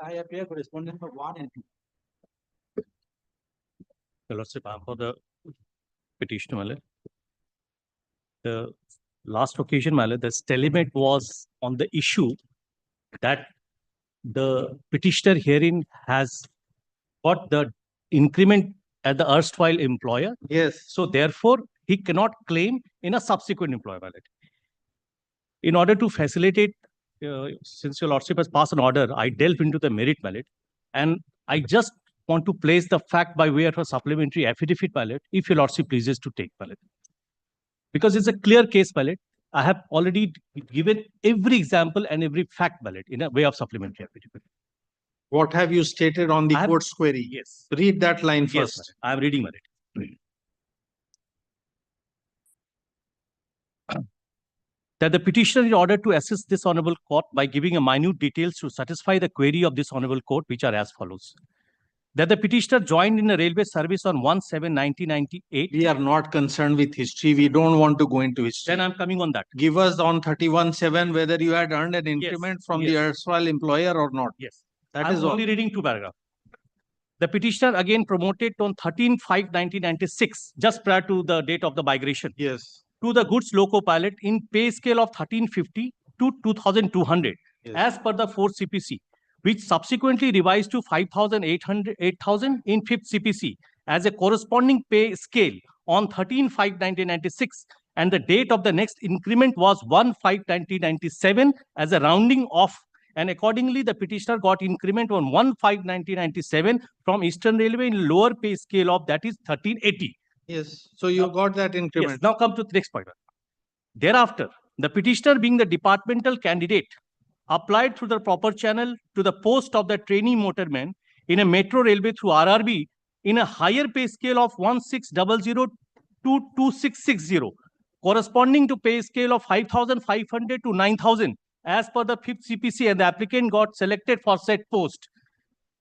I appear correspondent for 1 and 2. Your Lordship, I am for the petitioner, my lord. The last occasion, my lord, the stalemate was on the issue that the petitioner herein has got the increment at the erstwhile employer. Yes. So therefore, he cannot claim in a subsequent employer, my lord. In order to facilitate, since your Lordship has passed an order, I delve into the merit, my lord, and I just want to place the fact by way of a supplementary affidavit, my lord, if your Lordship pleases to take, my lord. Because it's a clear case, my lord. I have already given every example and every fact, my lord, in a way of supplementary affidavit. What have you stated on the I have- court's query? Yes. Read that line Yes, first. I am reading, my lord. That the petitioner is ordered to assist this honorable court by giving a minute details to satisfy the query of this honorable court, which are as follows. That the petitioner joined in a railway service on 1/7/1998. We are not concerned with history. We don't want to go into history. Then I'm coming on that. Give us on 31/7 whether you had earned an increment from the yes. erstwhile employer or not. Yes. That I'm is all. only reading two paragraphs. The petitioner again promoted on 13/5/1996, just prior to the date of the migration, Yes. to the goods loco pilot in pay scale of 1350 to 2200, Yes. as per the 4th CPC, which subsequently revised to 8,000 in 5th CPC as a corresponding pay scale on 13/5/1996, and the date of the next increment was 1/5/1997 as a rounding off, and accordingly the petitioner got increment on 1/5/1997 from Eastern Railway in lower pay scale of, that is, 1380. Yes. So you Now- got that Yes, increment. now come to the next point. Thereafter, the petitioner, being the departmental candidate, applied through the proper channel to the post of the trainee motorman in a metro railway through RRB in a higher pay scale of 1600 to 2660, corresponding to pay scale of 5,500 to 9,000 as per the 5th CPC, and the applicant got selected for said post.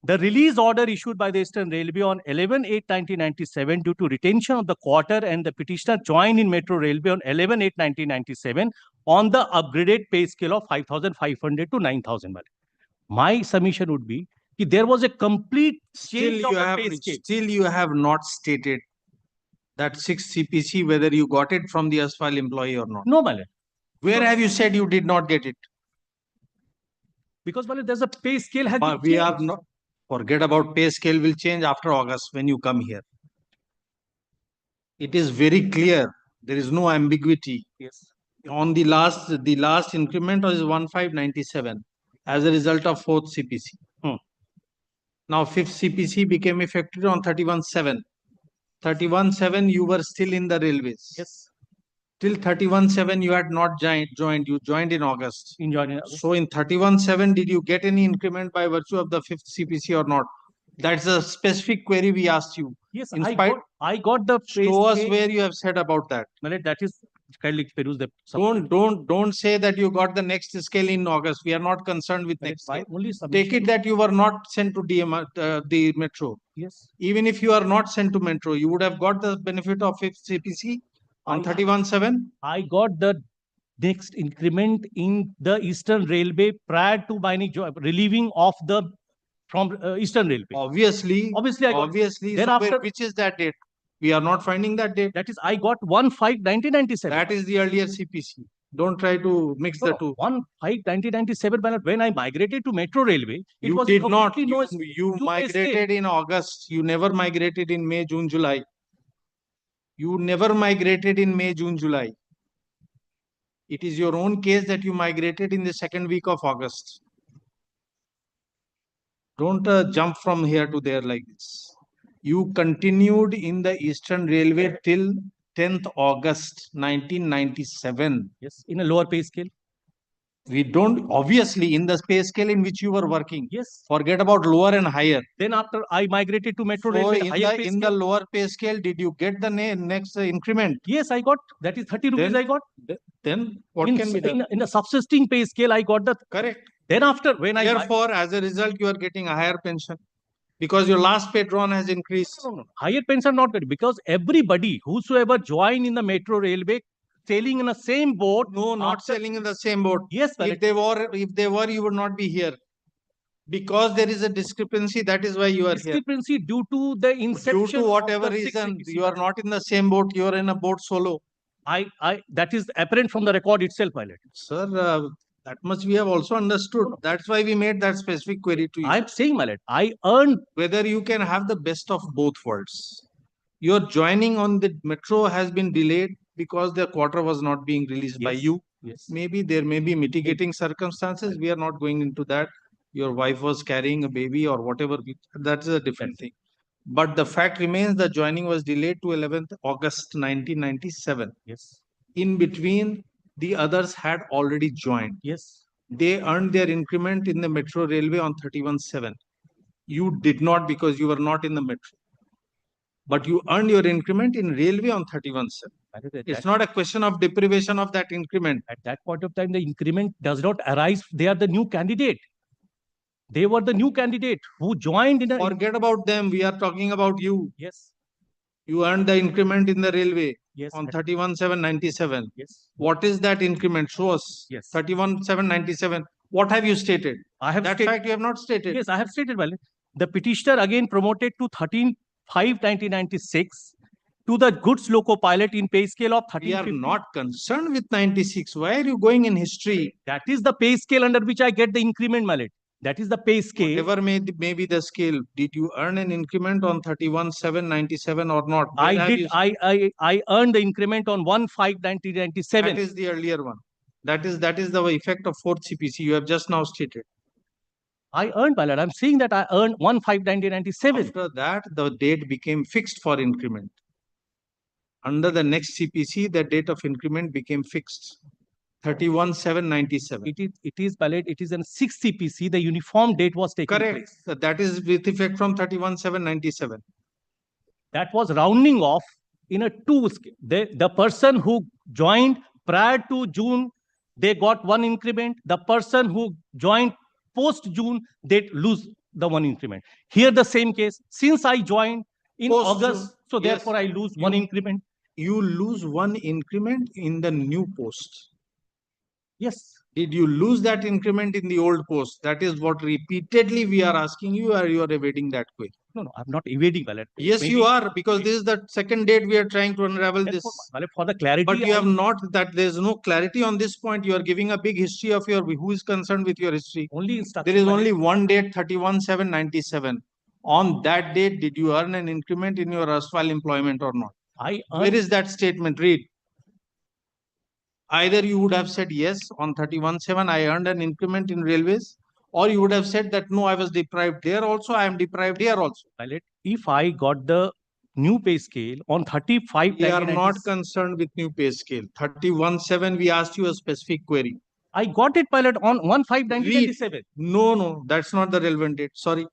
The release order issued by the Eastern Railway on 11/8/1997 due to retention of the quarter, and the petitioner joined in Metro Railway on 11/8/1997 on the upgraded pay scale of 5,500 to 9,000. My submission would be that there was a complete change of the pay scale. Still you have not stated that 6th CPC whether you got it from the erstwhile employee or not. No, my lord. Where have you said you did not get it? Because, my lord, there's a pay scale has been We are changed. not. Forget about pay scale will change after August when you come here. It is very clear. There is no ambiguity. Yes. On the last increment is 1/5/97 as a result of 4th CPC. Now 5th CPC became effective on 31/7. 31/7 you were still in the railways. Yes. Till 31/7 you had not joined. You joined in August. In joining August. So in 31/7 did you get any increment by virtue of the 5th CPC or not? That's a specific query we asked you. Yes, In I spite- got the pay Show us scale. where you have said about that. My lord, that is kindly peruse the. Don't say that you got the next scale in August. We are not concerned with My lord, next my scale. only Take submission. it that you were not sent to the metro. Yes. Even if you are not sent to metro, you would have got the benefit of 5th CPC on I- 31/7. I got the next increment in the Eastern Railway prior to my relieving of the from Eastern Railway. Obviously, Obviously, I got. obviously. Then So after- which is that date? We are not finding that date. That is, I got 1/5/1997. That is the earlier CPC. Don't try to mix the two. 1/5/1997. When I migrated to Metro Railway, it You was did not. completely You no pay migrated in August. You never migrated in May, June, July. You never migrated in May, June, July. It is your own case that you migrated in the second week of August. Don't jump from here to there like this. You continued in the Eastern Railway till 10th August 1997. Yes, in a lower pay scale. We don't, obviously, in the pay scale in which you were working. Yes. Forget about lower and higher. Then after I migrated to Metro So Railway, in higher pay the scale. lower pay scale, did you get the next increment? Yes, I got. That is 30 rupees. Then- I got. Then what in, can be done? in a subsisting pay scale, I got the. Correct. Then after when I. Therefore, as a result, you are getting a higher pension because your last pay drawn has increased. No. Higher pension not getting, because everybody whosoever joined in the Metro Railway sailing in the same boat. No, not after- sailing in the same boat. Yes, If they were, you would not be here. Because there is a discrepancy, that is why you are here. discrepancy due to the inception. Due to whatever reason, you are not in the same boat, you are in a boat solo. That is apparent from the record itself, my lord. Sir, that much we have also understood. That's why we made that specific query to you. I'm saying, my lord, I earned. Whether you can have the best of both worlds. Your joining on the metro has been delayed because the quarter was not being released by Yes. you. Yes. Maybe there may be mitigating circumstances. We are not going into that. Your wife was carrying a baby or whatever. That's a different thing. But the fact remains the joining was delayed to 11th August 1997. Yes. In between, the others had already joined. Yes. They earned their increment in the Metro Railway on 31/7. You did not because you were not in the metro. But you earned your increment in railway on 31/7. It's not a question of deprivation of that increment. At that point of time, the increment does not arise. They are the new candidate. They were the new candidate who joined in a. Forget about them. We are talking about you. Yes. You earned the increment in the railway Yes. on 31/7/97. Yes. What is that increment? Show us. Yes. 31/7/97. What have you stated? I have That fact you have not stated. Yes, I have stated well. The petitioner again promoted to 13/5/1996 to the goods loco pilot in pay scale of We are 1350. not concerned with 96. Why are you going in history? That is the pay scale under which I get the increment, mallet. That is the pay scale. Whatever may be the scale, did you earn an increment on 31/7/97 or not? Where have you- I earned the increment on 1/5/1997. That is the earlier one. That is the effect of 4th CPC. You have just now stated. I earned, mallet. I'm saying that I earned 1/5/1997. After that, the date became fixed for increment. Under the next CPC, the date of increment became fixed. 31/7/97. It is valid. It is in 6th CPC. The uniform date was taken. Correct. So that is with effect from 31/7/97. That was rounding off in a 2 scale. The person who joined prior to June, they got 1 increment. The person who joined post June, they lose the 1 increment. Here the same case. Since I joined in Post-June, August, so yes. therefore I lose 1 increment. You lose 1 increment in the new post. Yes. Did you lose that increment in the old post? That is what repeatedly we are asking you, or you are evading that query? No, I'm not evading, Valet. Yes, you are, because this is the second date we are trying to unravel this. For the clarity. But you have not, that there is no clarity on this point. You are giving a big history of your, who is concerned with your history. Only instruction. There is only one date, 31/7/97. On that date, did you earn an increment in your erstwhile employment or not? Where is that statement? Read. Either you would have said yes, on 31/7 I earned an increment in railways, or you would have said that no, I was deprived there also, I am deprived here also. If I got the new pay scale on 35, we are not concerned with new pay scale. 31/7 we asked you a specific query. I got it, pilot, on 1/5/1997. No, that's not the relevant date. Sorry.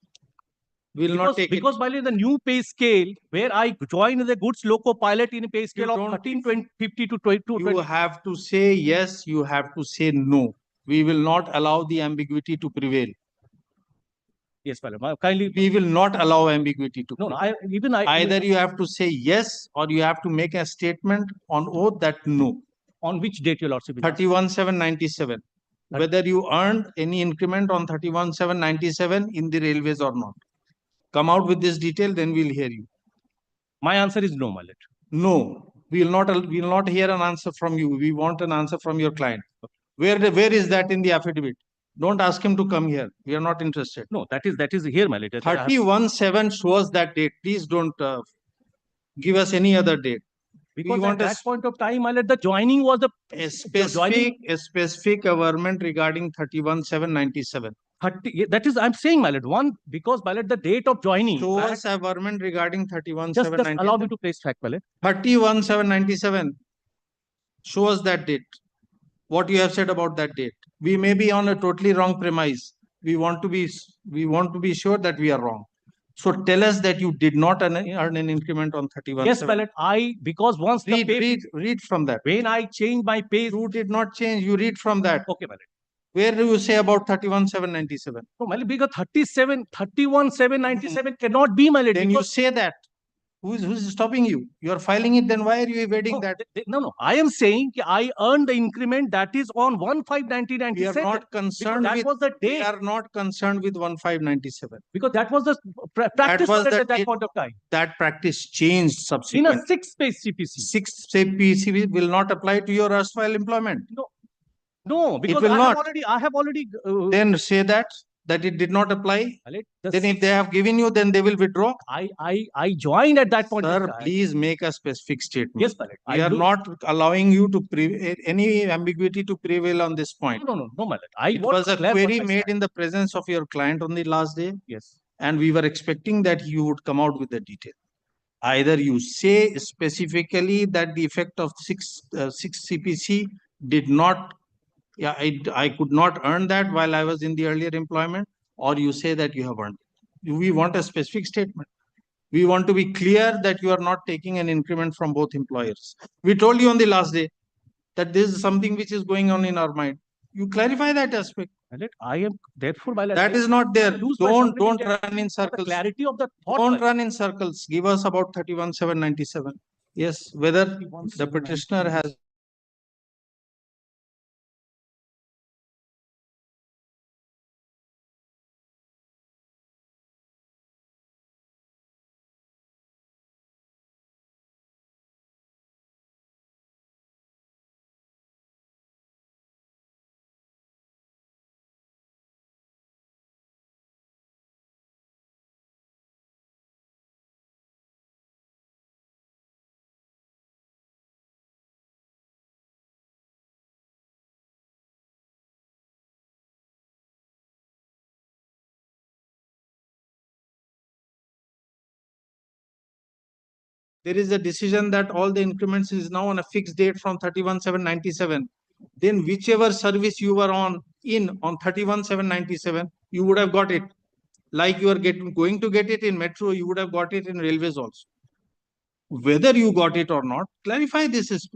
Will not take because by the new pay scale where I joined the goods loco pilot in a pay scale of 13/50 to 22. You have to say yes, you have to say no. We will not allow the ambiguity to prevail. Yes, pilot. Kindly. We will not allow ambiguity to prevail. Either you have to say yes, or you have to make a statement on oath that no. On which date, your lordship? 31/7/97. Whether you earned any increment on 31/7/97 in the railways or not. Come out with this detail, then we'll hear you. My answer is no, Mallet. No, we will not hear an answer from you. We want an answer from your client. Where is that in the affidavit? Don't ask him to come here. We are not interested. No, that is here, Mallet. 31/7 shows that date. Please don't give us any other date. Because at that point of time, Mallet, the joining was a specific government regarding 31/7/97. That is, I'm saying, Mallet, because Mallet, the date of joining. Show us a government regarding 31/7/97. Just allow me to place fact, Mallet. 31/7/97. Show us that date. What you have said about that date. We may be on a totally wrong premise. We want to be sure that we are wrong. So tell us that you did not earn an increment on 31/7. Yes, Mallet. because once read from that. When I changed my pay. You did not change. You read from that. Okay, Mallet. Where do you say about 31/7/97? No, Mallet, because 31/7/97 cannot be, Mallet. Then you say that. Who's stopping you? You are filing it, then why are you evading that? No. I am saying I earned the increment that is on 1/5/1997. We are not concerned that with was the date. We are not concerned with 1/5/97. Because that was the practice at that point of time. That practice changed subsequently. In a 6-page CPC. 6 CPC will not apply to your erstwhile employment. No, because will not. I have already. Then say that it did not apply. Then if they have given you, then they will withdraw. I joined at that point. Sir, please make a specific statement. Yes, Mallet. We are not allowing you to any ambiguity to prevail on this point. No, Mallet. It was a query made in the presence of your client on the last day. Yes. And we were expecting that you would come out with the detail. Either you say specifically that the effect of 6 CPC did not, I could not earn that while I was in the earlier employment, or you say that you have earned it. We want a specific statement. We want to be clear that you are not taking an increment from both employers. We told you on the last day that this is something which is going on in our mind. You clarify that aspect. My lord, I am therefore, my lord, That is not there. lose my Don't sovereign run in for the circles. clarity of the thought. Don't run in circles. Give us about 31,797. Yes, whether the petitioner has there is a decision that all the increments is now on a fixed date from 31,797, then whichever service you were on 31,797, you would have got it. Like you are going to get it in metro, you would have got it in railways also. Whether you got it or not, clarify this is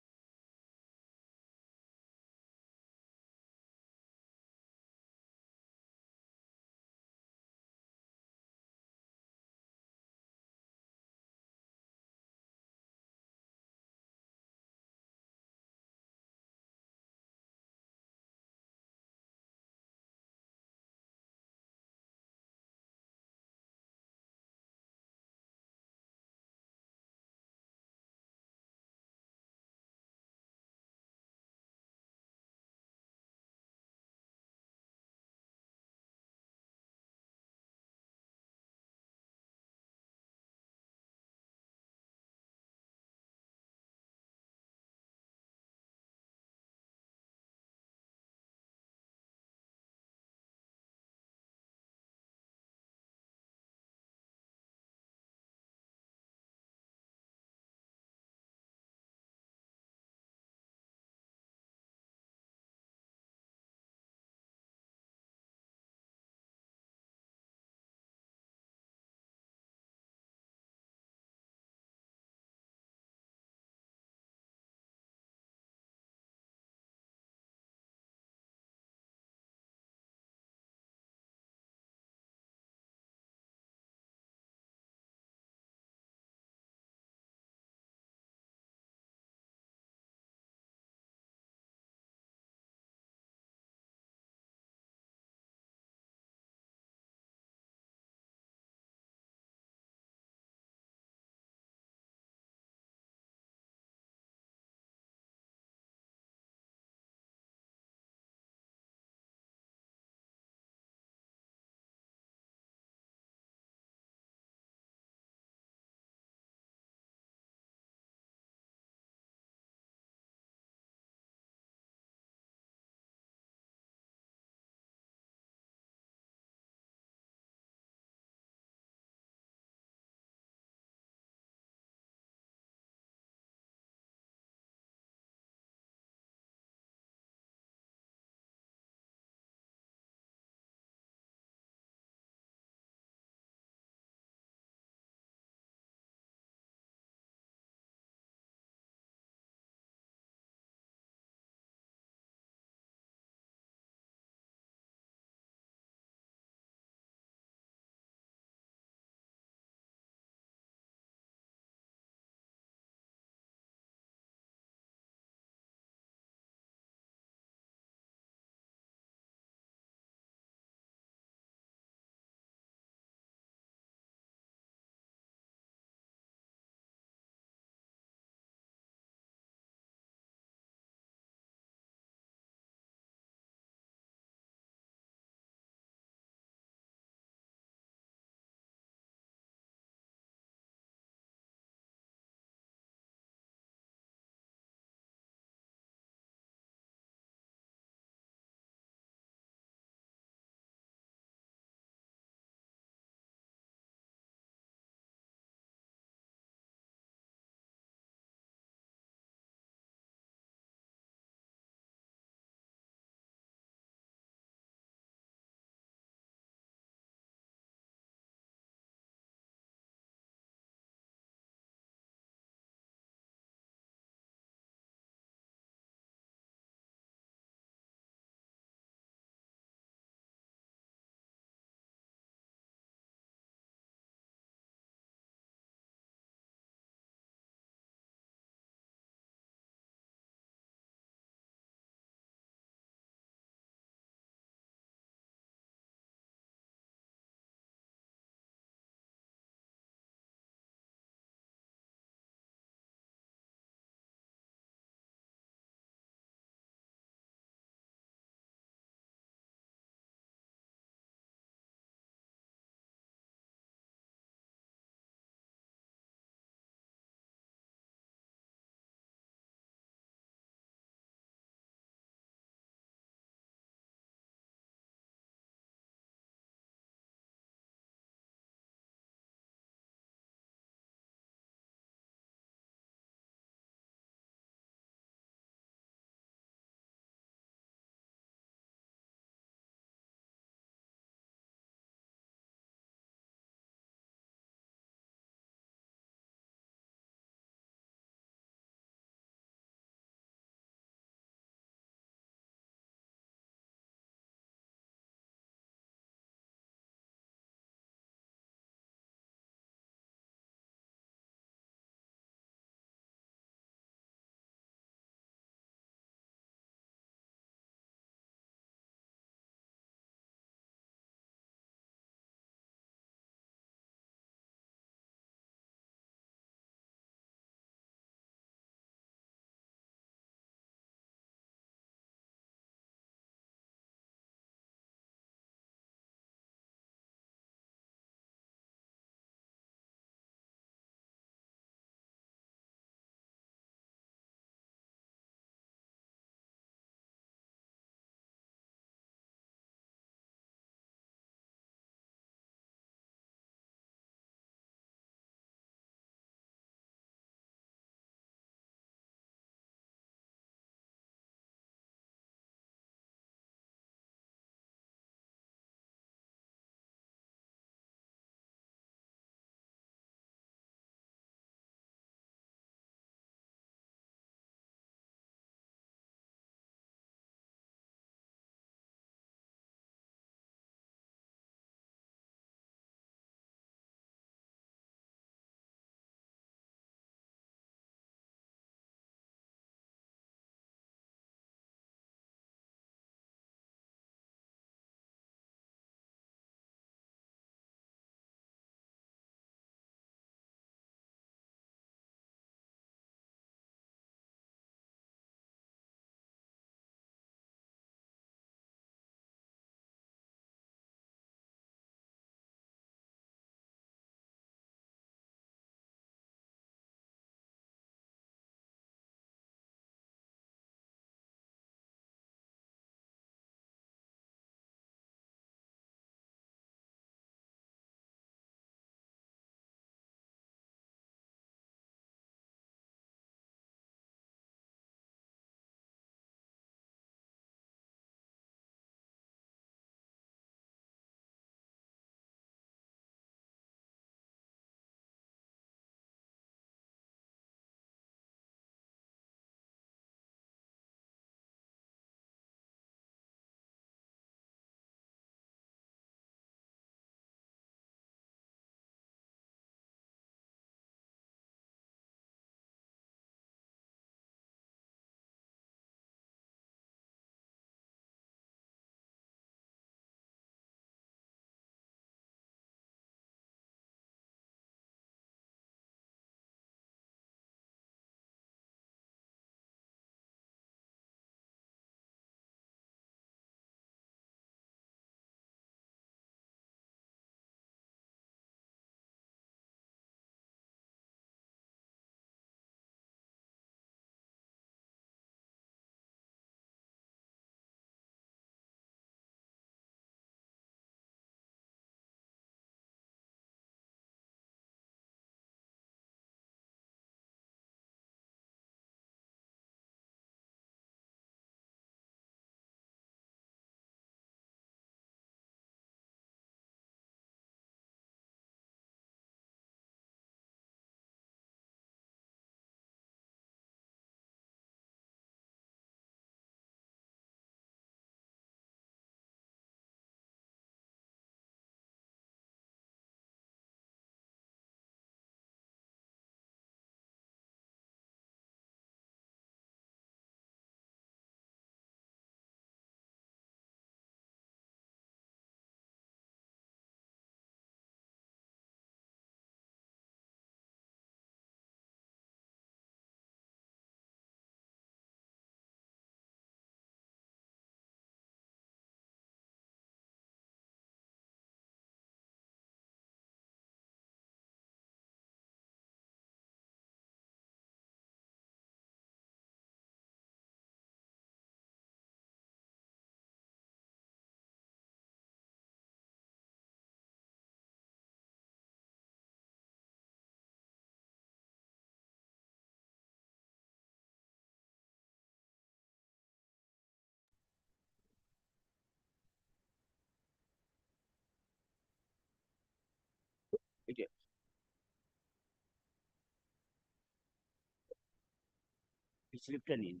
It's written in.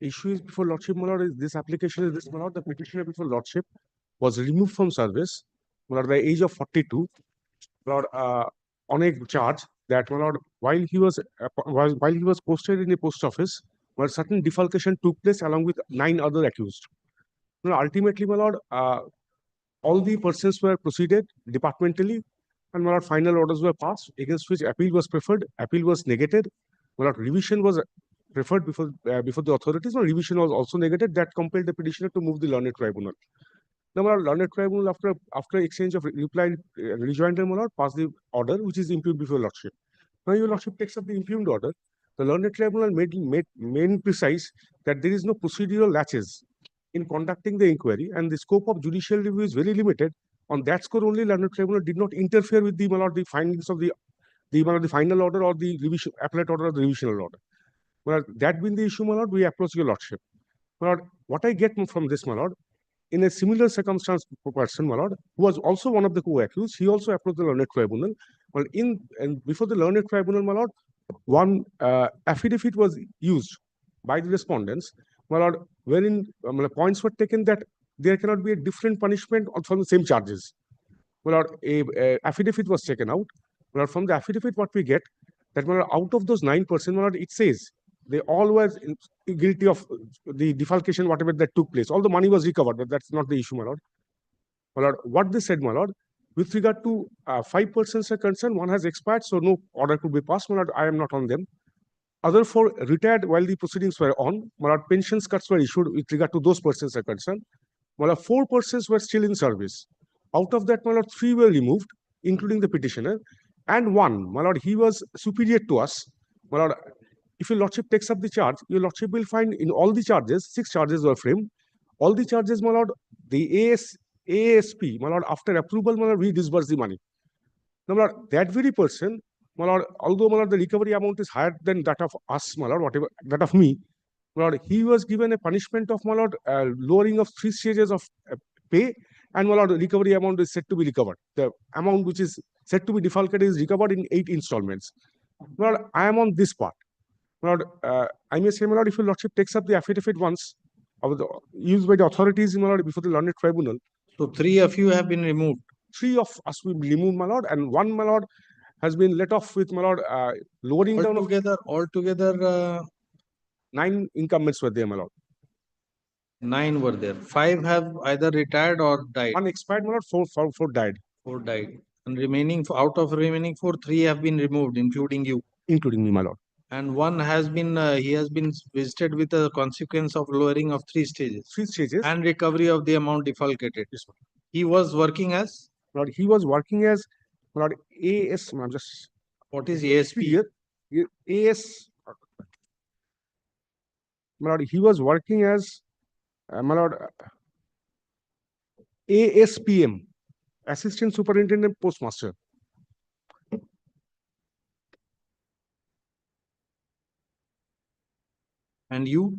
Issue is before Lordship, my lord, is this application is this, my lord, the petitioner before Lordship was removed from service, my lord, by the age of 42, my lord, on a charge that, my lord, while he was posted in a post office, my lord, certain defalcation took place along with 9 other accused. My lord, ultimately, my lord, all the persons were proceeded departmentally, and my lord, final orders were passed against which appeal was preferred. Appeal was negated. My lord, revision was preferred before the authorities, or revision was also negated. That compelled the petitioner to move the learned tribunal. Now, my lord, learned tribunal, after exchange of reply rejoinder, my lord, passed the order which is impugned before Lordship. Now, your Lordship takes up the impugned order. The learned tribunal made precise that there is no procedural latches in conducting the inquiry, and the scope of judicial review is very limited. On that score only, learned tribunal did not interfere with the, my lord, the findings of the final order or the revision appellate order or the revisional order. Well, that being the issue, my lord, we approach your Lordship. My lord, what I get from this, my lord, in a similar circumstance person, my lord, who was also one of the co-accused, he also approached the learned tribunal. Well, before the learned tribunal, my lord, one affidavit was used by the respondents, my lord, wherein points were taken that there cannot be a different punishment from the same charges. My lord, a affidavit was taken out. My lord, from the affidavit, what we get, that, my lord, out of those 9%, my lord, it says they all were guilty of the defalcation, whatever that took place. All the money was recovered, but that's not the issue, my lord. My lord, what they said, my lord, with regard to 5 persons are concerned, one has expired, so no order could be passed. My lord, I am not on them. Other 4 retired while the proceedings were on. My lord, pensions cuts were issued with regard to those persons are concerned. My lord, 4 persons were still in service. Out of that, my lord, 3 were removed, including the petitioner, and 1, my lord, he was superior to us. My lord, if your Lordship takes up the charge, your Lordship will find in all the charges, 6 charges were framed. All the charges, my lord, the ASP, my lord, after approval, my lord, we disburse the money. Now, my lord, that very person, my lord, although, my lord, the recovery amount is higher than that of us, my lord, whatever, that of me, my lord, he was given a punishment of, my lord, lowering of 3 stages of pay, and, my lord, the recovery amount is said to be recovered. The amount which is said to be defalcated is recovered in 8 installments. My lord, I am on this part. My lord, I may say, my lord, if your Lordship takes up the affidavit once used by the authorities, my lord, before the learned tribunal. So 3 of you have been removed. 3 of us will be removed, my lord, and 1, my lord, has been let off with, my lord, lowering down of Altogether, 9 incumbents were there, my lord. 9 were there. 5 have either retired or died. 1 expired, my lord, 4 died. 4 died. And out of remaining 4, 3 have been removed, including you. Including me, my lord. And 1 has been, he has been visited with a consequence of lowering of 3 stages. 3 stages. And recovery of the amount defalcated. Yes, sir. He was working as? Lord, he was working as, my lord, AS, I'm just. What is ASP? Here, AS, my lord, he was working as, my lord, ASPM, Assistant Superintendent Postmaster. And you?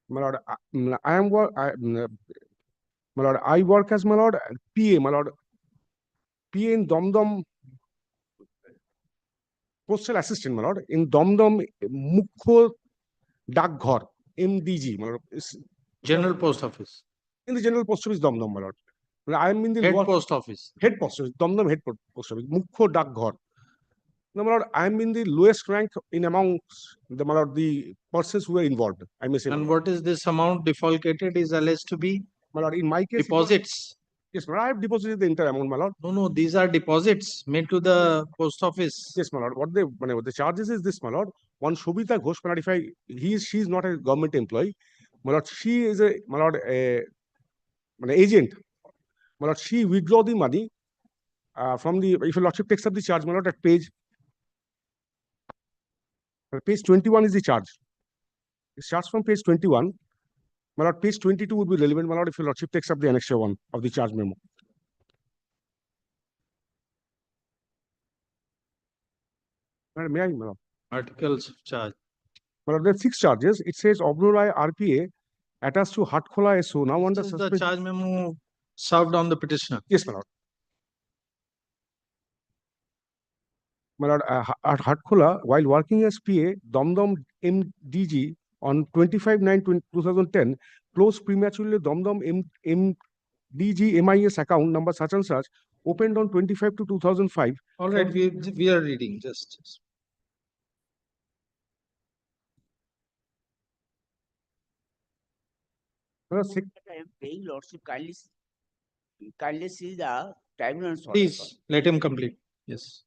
My lord, my lord, I work as, my lord, PA, my lord, PA in Domdom, Postal Assistant, my lord, in Domdom Mukho Dakghar, MDG, my lord. General Post Office. In the General Post Office, Domdom, my lord. I am in the Head Post Office. Head Post Office, Domdom Head Post Office, Mukho Dakghar. No, my lord, I am in the lowest rank in amongst the, my lord, the persons who were involved. I may say. And what is this amount defalcated is alleged to be? My lord, in my case, deposits. Yes, my lord, I have deposited the entire amount, my lord. No, these are deposits made to the post office. Yes, my lord. What the charges is this, my lord. One Shobita Ghosh, my lord, she is not a government employee. My lord, she is my lord, an agent. My lord, she withdraw the money from the, if your lordship takes up the charge, my lord, at page 21 is the charge. It starts from page 21. My lord, page 22 would be relevant, my lord, if your lordship takes up the annexure 1 of the charge memo. May I, my lord? Articles of charge. My lord, there are 6 charges. It says Oberoi RPA attached to Hatkhola SO now under This is the suspension. charge memo served on the petitioner. Yes, my lord. My lord, at Hatkhola, while working as PA, Domdom MDG on 25/9/2010 closed prematurely Domdom MDG MIS account number such and such opened on 25 to 2005. All right, we are reading just. I am paying lordship, kindly see the tribunal. Please let him complete. Yes.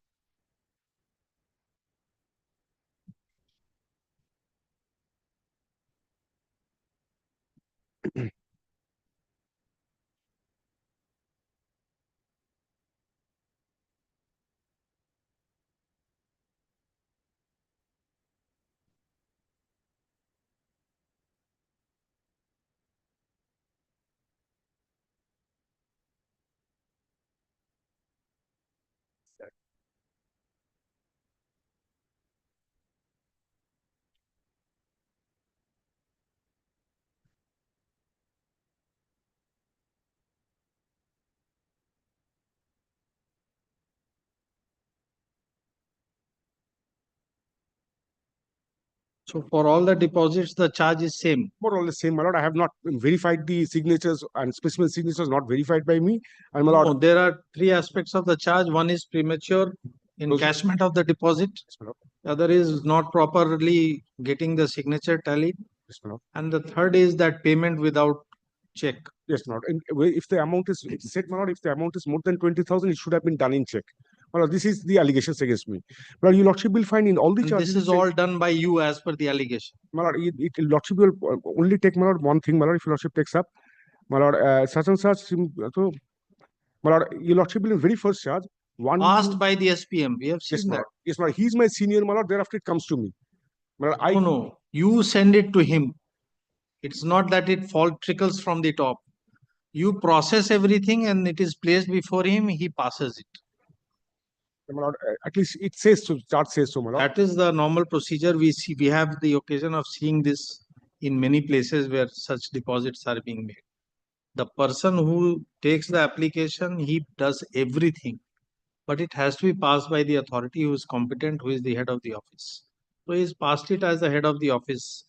So for all the deposits, the charge is same. More or less same, my lord. I have not verified the signatures and specimen signatures not verified by me. And my lord, No, there are three aspects of the charge. One is premature encashment of the deposit. The other is not properly getting the signature tallied. yes, my lord. And the third is that payment without check. Yes, my lord. And if the amount is said, my lord, if the amount is more than 20,000, it should have been done in check. My lord, this is the allegations against me. But your lordship will find in all the And charges. this is all done by you as per the allegation. My lord, lordship will only take, my lord, one thing, my lord, if your lordship takes up, my lord, such and such. So, my lord, your lordship will in very first charge. One Asked by the SPM. We have yes, seen my that. lord. Yes, my lord. He's my senior, my lord. Thereafter it comes to me. My lord, No, you send it to him. It's not that it trickles from the top. You process everything and it is placed before him, he passes it. My lord, at least it says so, chart says so, my lord. That is the normal procedure. We see, we have the occasion of seeing this in many places where such deposits are being made. The person who takes the application, he does everything, but it has to be passed by the authority who is competent, who is the head of the office. So he's passed it as the head of the office.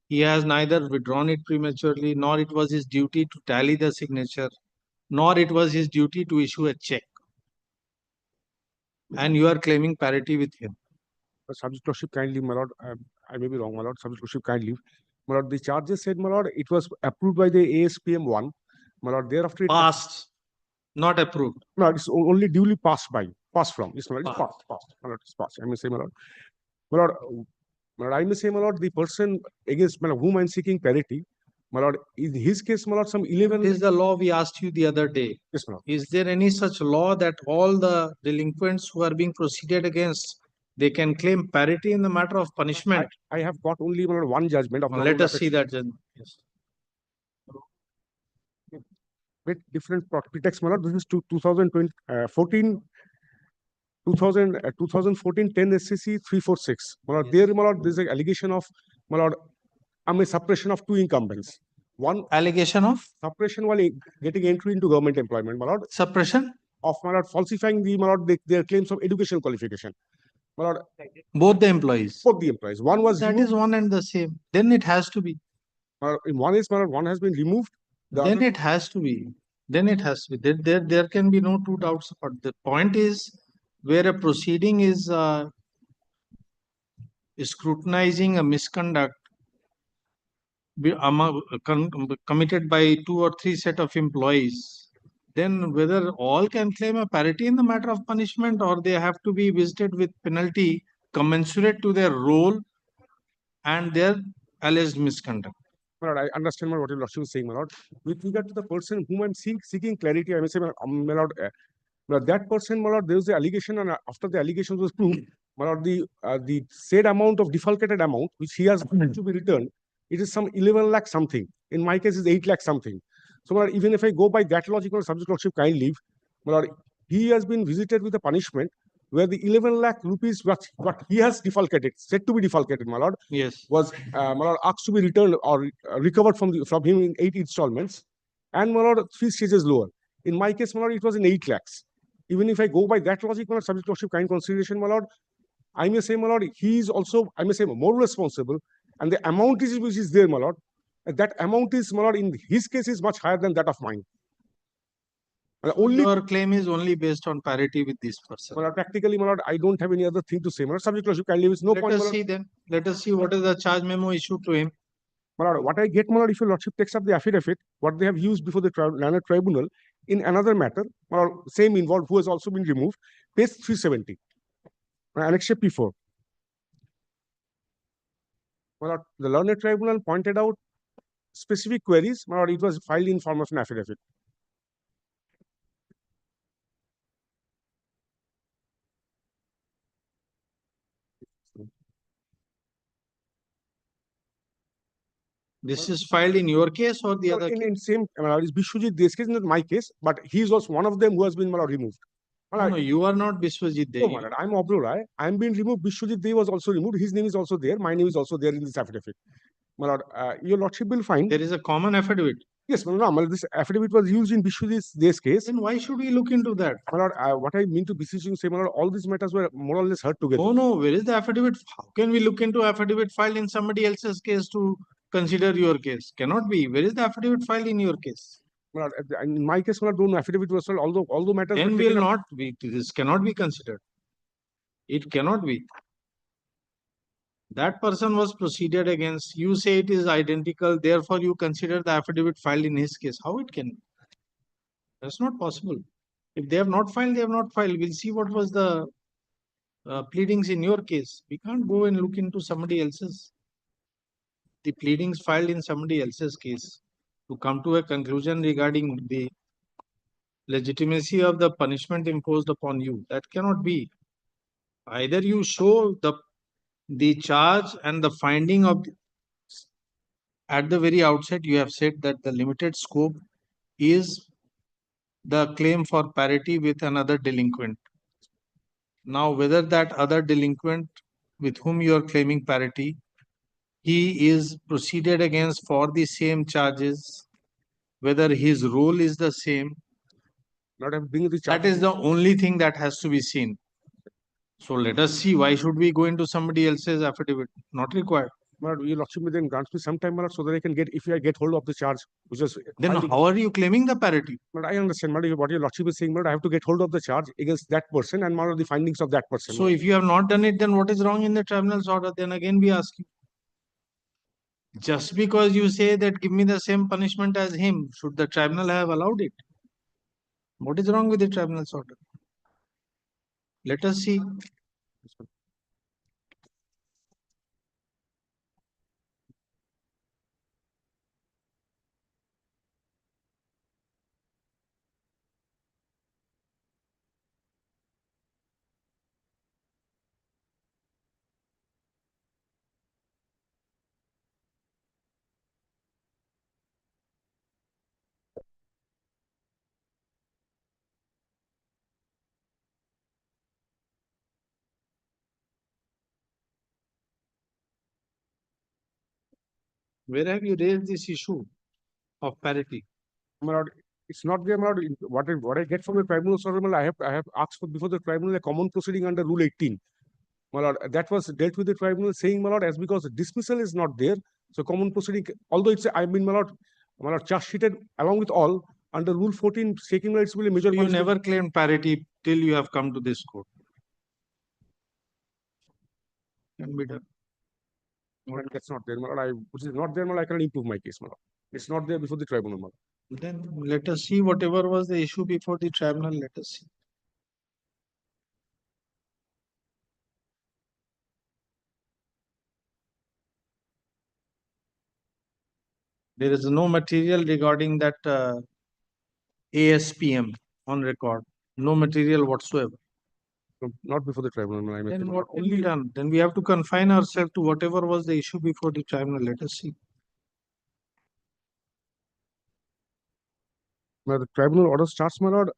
He has neither withdrawn it prematurely, nor it was his duty to tally the signature, nor it was his duty to issue a check. And you are claiming parity with him. Subject lordship kindly, my lord. I may be wrong, my lord. Subject lordship kindly. My lord, the charges said, my lord, it was approved by the ASPM 1. My lord, thereafter it passed, not approved. No, it's only duly passed from. Yes, my lord, it's passed. My lord, it's passed. I may say, my lord. My lord, I may say, my lord, the person against my lord, whom I'm seeking parity, my lord, in his case, my lord, some 11. This is the law we asked you the other day. Yes, my lord. Is there any such law that all the delinquents who are being proceeded against, they can claim parity in the matter of punishment? I have got only, my lord, one judgment of. Let us see that judgment. Yes. With different pretext, my lord. This is 2014. 2014 10 SCC 346. My lord, there, my lord, there's an allegation of, my lord, suppression of two incumbents. One allegation of suppression while getting entry into government employment, my lord. Suppression of, my lord, falsifying the, my lord, their claims of educational qualification. My lord, both the employees. Both the employees. One was that is one and the same. Then it has to be. In one is, my lord, one has been removed. Then it has to be. Then it has to be. There can be no two doubts about it. The point is where a proceeding is scrutinizing a misconduct committed by 2 or 3 set of employees, then whether all can claim a parity in the matter of punishment or they have to be visited with penalty commensurate to their role and their alleged misconduct. My lord, I understand what your lordship is saying, my lord. With regard to the person whom I'm seeking clarity, I may say, my lord, that person, my lord, there was the allegation, and after the allegation was proved, my lord, the said amount of defalcated amount which he has to be returned, it is some 11 lakh something. In my case, is 8 lakh something. So, my lord, even if I go by that logic, my subject lordship kind leave, my lord, he has been visited with a punishment where the 11 lakh rupees what he has defalcated, said to be defalcated, my lord, Yes. was my lord, asked to be returned or recovered from him in 8 installments, and my lord, 3 stages lower. In my case, my lord, it was in 8 lakhs. Even if I go by that logic, my lord, subject to lordship kind consideration, my lord, I may say, my lord, he is also, I may say, more responsible, and the amount which is there, my lord, that amount is, my lord, in his case is much higher than that of mine. Your claim is only based on parity with this person. Well, practically, my lord, I don't have any other thing to say. My lord, subject to lordship kindly, there is no Let point. us see then. Let us see what is the charge memo issued to him. My lord, what I get, my lord, if your lordship takes up the affidavit, what they have used before the learned tribunal in another matter, my lord, same involved, who has also been removed, page 370, annexure P4. My lord, the learned tribunal pointed out specific queries. My lord, it was filed in form of an affidavit. This is filed in your case or the other case? In same, it's Bishwajit De's case, not my case, but he is also one of them who has been removed. No, you are not Bishwajit De. No, my lord, I'm Obro Rai. I'm being removed. Bishwajit De was also removed. His name is also there. My name is also there in this affidavit. My lord, your lordship will find. There is a common affidavit. Yes, my lord, this affidavit was used in Bishwajit De's case. Then why should we look into that? My lord, what I mean to beseech you, say, my lord, all these matters were more or less heard together. Oh no, where is the affidavit? How can we look into affidavit filed in somebody else's case to consider your case? Cannot be. Where is the affidavit filed in your case? My lord, in my case, my lord, no affidavit was filed, although matters. Then will not be. This cannot be considered. It cannot be. That person was proceeded against. You say it is identical. Therefore, you consider the affidavit filed in his case. How it can? That's not possible. If they have not filed, they have not filed. We'll see what was the pleadings in your case. We can't go and look into somebody else's. The pleadings filed in somebody else's case to come to a conclusion regarding the legitimacy of the punishment imposed upon you. That cannot be. Either you show the charge and the finding of at the very outset you have said that the limited scope is the claim for parity with another delinquent. Now, whether that other delinquent with whom you are claiming parity, he is proceeded against for the same charges, whether his role is the same, that is the only thing that has to be seen. So let us see, why should we go into somebody else's affidavit? Not required. But your lordship then grants me some time, my lord, so that I can get, if I get hold of the charge, which is. Then how are you claiming the parity? But I understand, but what your lordship is saying, but I have to get hold of the charge against that person and more of the findings of that person. So if you have not done it, then what is wrong in the tribunal's order? Then again we ask you. Just because you say that give me the same punishment as him, should the tribunal have allowed it? What is wrong with the tribunal's order? Let us see. Where have you raised this issue of parity? My lord, it's not there, my lord. What I get from the tribunal, sir, my lord, I have asked for before the tribunal a common proceeding under Rule 18. My lord, that was dealt with the tribunal saying, my lord, as because the dismissal is not there, so common proceeding, although it's, I mean, my lord, charge sheeted along with all under Rule 14, taking rights will be a major. You never claimed parity till you have come to this court. Can be done. Well, that's not there, my lord. Which is not there, my lord, I can improve my case, my lord. It's not there before the tribunal, my lord. Then let us see whatever was the issue before the tribunal. Let us see. There is no material regarding that ASPM on record. No material whatsoever. Not before the tribunal. Then what will be done? Then we have to confine ourselves to whatever was the issue before the tribunal. Let us see. Now the tribunal order starts, my lord.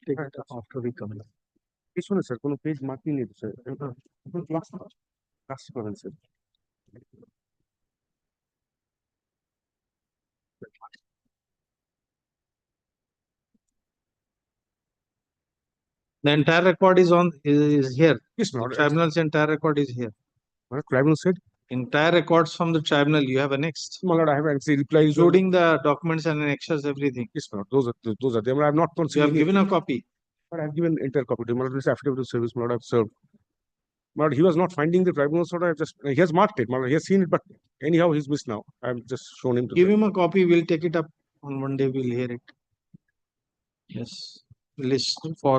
Take it after we come. This one, sir, কোনো page marking নেই, sir. Class করেন, sir. The entire record is here. Yes, The Lord. tribunal's entire record is here. What tribunal said? Entire records from the tribunal you have annexed, My lord, I have actually replied. including the documents and annexures, everything. Yes, Lord. Those are them. I have not You considered. have given a copy. But I have given entire copy to him. My lord, this affidavit of service, my lord, I have served. My lord, he was not finding the tribunal, so I have just, he has marked it, my lord, he has seen it, but anyhow, he's missed now. I have just shown him to Give him a copy. We'll take it up on one day. We'll hear it. Yes. List for.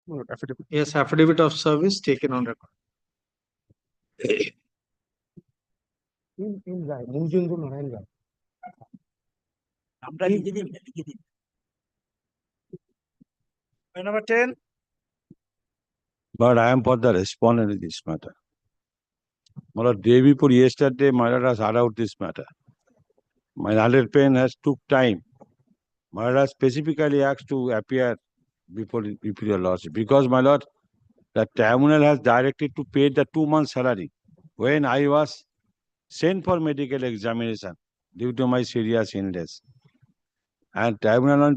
my lord, affidavit. Yes, affidavit of service taken on record. In Rai, Munjendra Narayan Rai. Number 10. But I am for the respondent in this matter. My lord, day before yesterday, my lord has heard out this matter. My lord pen has took time. My lord has specifically asked to appear before your lordship because my lord, the tribunal has directed to pay the 2 months salary when I was sent for medical examination due to my serious illness. And tribunal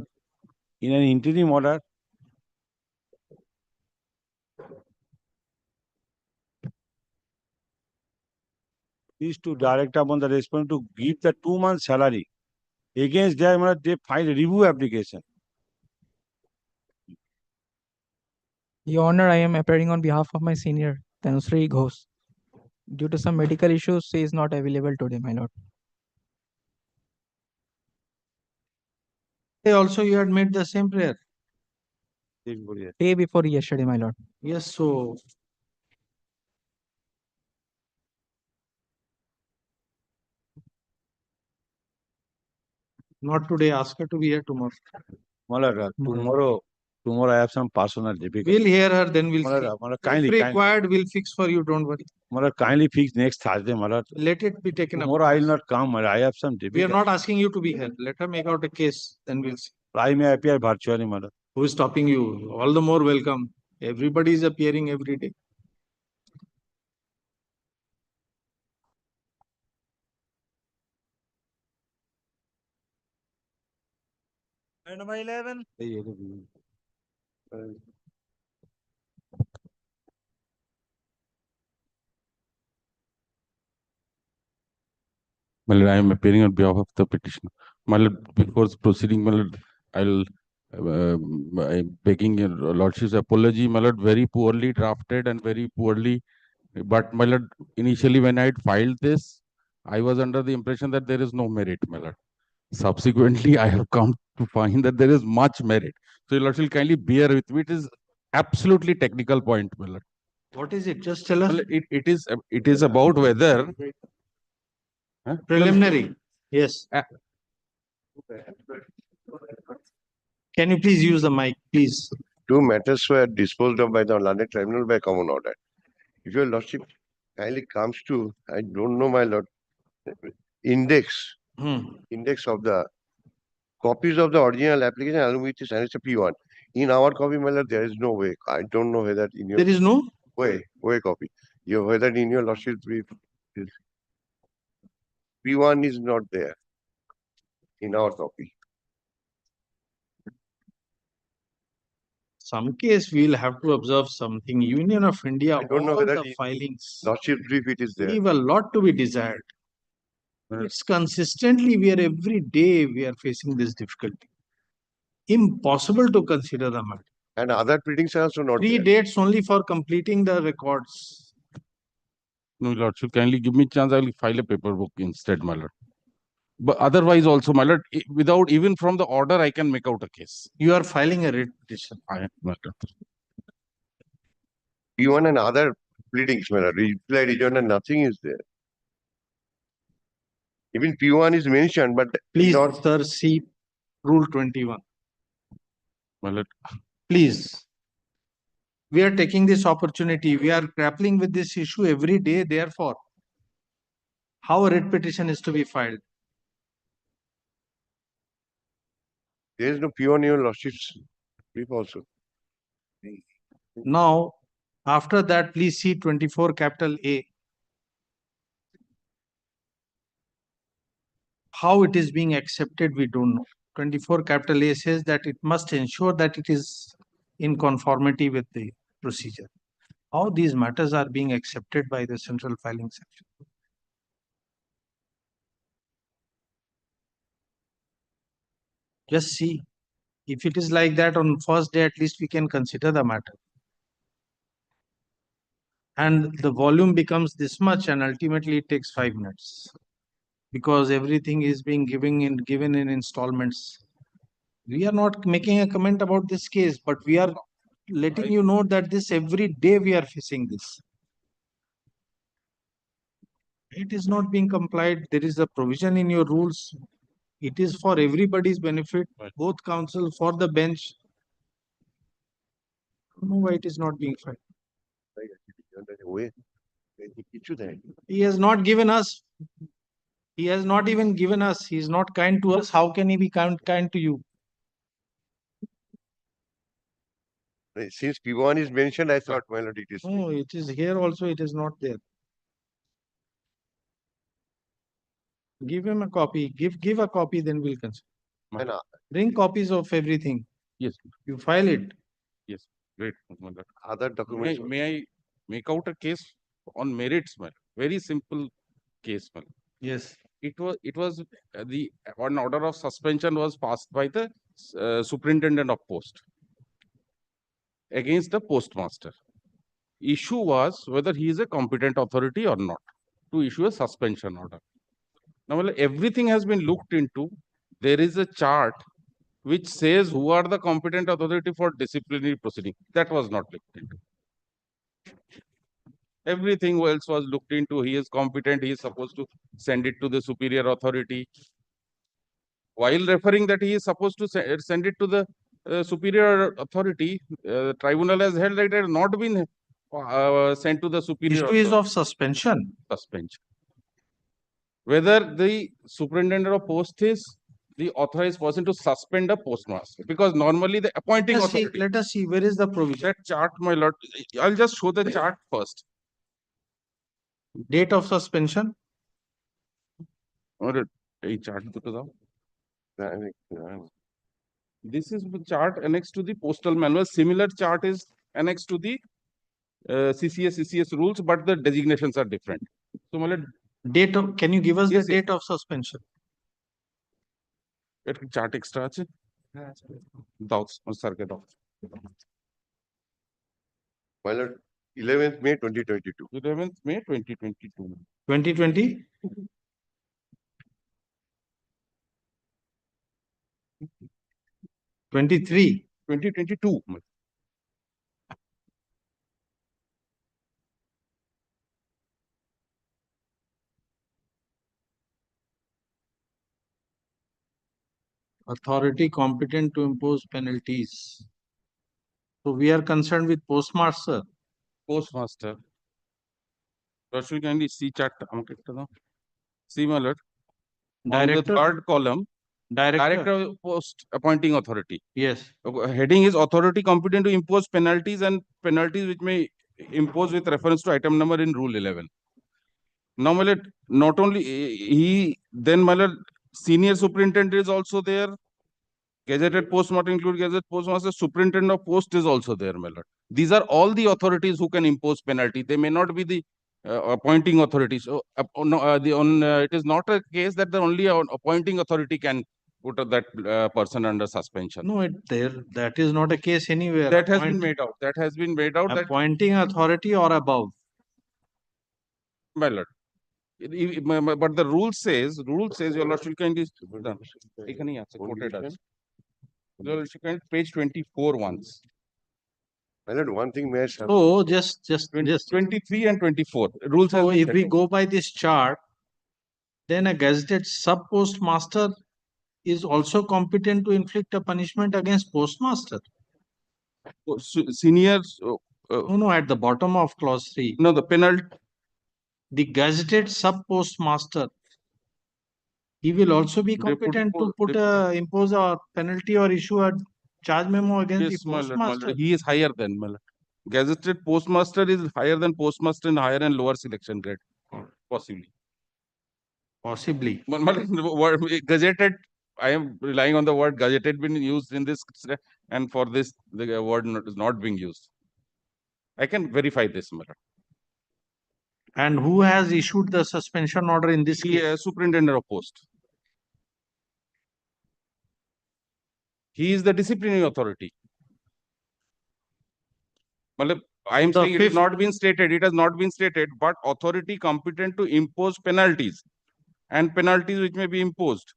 in an interim order is to direct upon the respondent to give the 2 months salary. Against them, they file a review application. Your Honor, I am appearing on behalf of my senior, Tanusri Ghosh. Due to some medical issues, she is not available today, my lord. Also, you had made the same prayer. Day before yesterday, my lord. Yes, so not today. Ask her to be here tomorrow. My lord, tomorrow I have some personal difficulty. We'll hear her, then we'll My see. lord, If kindly, required, we'll fix for you. Don't worry. my lord, kindly fix next Thursday, my lord. Let it be taken up. Tomorrow I will not come, my lord. I have some We are difficulty. not asking you to be here. Let her make out a case, then we'll see. I may appear virtually, my lord. Who is stopping you? All the more welcome. Everybody is appearing every day. Number 11. My lord, I am appearing on behalf of the petitioner. My lord, before proceeding, my lord, I'll I'm begging your lordship's apology. My lord, very poorly drafted and very poorly. But my lord, initially when I had filed this, I was under the impression that there is no merit, my lord. Subsequently, I have come to find that there is much merit. So your lordship kindly bear with me. It is absolutely technical point, my lord. What is it? Just tell us. Well, it is about whether Preliminary. Yes. Can you please use the mic, please? Two matters were disposed of by the London Tribunal by common order. If your lordship kindly comes to, I don't know, my lord, index of the copies of the original application along with this annexure P1. In our copy, my lord, there is no way. I don't know whether in your There is no way copy. Whether in your lordship P1 is not there in our copy. Some case we'll have to observe something. Union of India, I don't know all whether the in filings lordship brief it is there. leave a lot to be desired. It's consistently every day we are facing this difficulty. Impossible to consider the matter. And other pleadings are also not 3 there. dates only for completing the records. No, lordship, kindly give me chance. I will file a paper book instead, my lord. But otherwise also, my lord, without even from the order, I can make out a case. You are filing a writ petition. I am, my lord. P1 and other pleadings, my lord, reply rejoinder, nothing is there. Even P1 is mentioned, but Please, not. sir, see Rule 21. My lord, Please. We are taking this opportunity. We are grappling with this issue every day. Therefore, how a writ petition is to be filed. There is no P1 in your lordship's brief also. Now, after that, please see 24 capital A. How it is being accepted, we don't know. 24 capital A says that it must ensure that it is in conformity with the procedure. How these matters are being accepted by the central filing section. Just see. If it is like that on first day, at least we can consider the matter. And the volume becomes this much and ultimately it takes 5 minutes. Because everything is being given in installments. We are not making a comment about this case, but we are letting you know that this every day we are facing this. It is not being complied. There is a provision in your rules. It is for everybody's benefit, both counsel, for the bench. I don't know why it is not being filed. He has not given us. He has not even given us. He is not kind to us. How can he be kind to you? Since P1 is mentioned, I thought, my lord, it is. No, it is here also. It is not there. Give him a copy. Give a copy, then we'll consider. Bring copies of everything. Yes. You file it. Yes. Great. My lord. Other documents. May I make out a case on merits, my lord? Very simple case, my lord. Yes. It was the one order of suspension was passed by the superintendent of post against the postmaster. Issue was whether he is a competent authority or not to issue a suspension order. Now, everything has been looked into. There is a chart which says who are the competent authority for disciplinary proceeding. That was not looked into. Everything else was looked into. He is competent. He is supposed to send it to the superior authority. While referring that he is supposed to send it to the superior authority, tribunal has held that it has not been sent to the superior Issue is of suspension. Suspension. Whether the superintendent of post is the authorized person to suspend a postmaster, because normally the appointing authority. Let us see where is the provision. That chart, my lord. I'll just show the chart first. Date of suspension. Or a chart. This is the chart annexed to the postal manual. Similar chart is annexed to the CCS rules, but the designations are different. So, my lord, date of, can you give us the date of suspension? Chart extra. My lord, 11th May 2022. 11th May 2022. 2020? 23. 2022. Authority competent to impose penalties. So we are concerned with postmaster. Postmaster. Should kindly see chart. See, my lord. Director. On the third column, Director Post Appointing Authority. Yes. Heading is authority competent to impose penalties and penalties which may impose with reference to item number in Rule 11. Now, my lord, not only he, then my lord, senior superintendent is also there. Gazetted postmaster include gazette postmaster, superintendent of post is also there, my lord. These are all the authorities who can impose penalty. They may not be the appointing authority. So, it is not a case that the only appointing authority can put that person under suspension. No, that is not a case anywhere. That has been made out. That has been made out. Appointing authority or above. My lord. But the rule says your lordship kindly done. এখানেই আছে, quoted আছে। Your lordship kindly page 24 once. My lord, one thing may I say? So just 23 and 24 rules. So if we go by this chart, then a gazetted sub postmaster is also competent to inflict a punishment against postmaster. Seniors. No, at the bottom of clause 3. No, the penalty. The gazetted sub postmaster, he will also be competent to impose a penalty or issue a charge memo against the postmaster. He is higher than my lord. Gazetted postmaster is higher than postmaster in higher and lower selection grade, possibly. Possibly. Word gazetted. I am relying on the word gazetted being used in this, and for this the word is not being used. I can verify this, my lord. And who has issued the suspension order in this case? Superintendent of post. He is the disciplinary authority. I am saying it has not been stated. It has not been stated, but authority competent to impose penalties and penalties which may be imposed.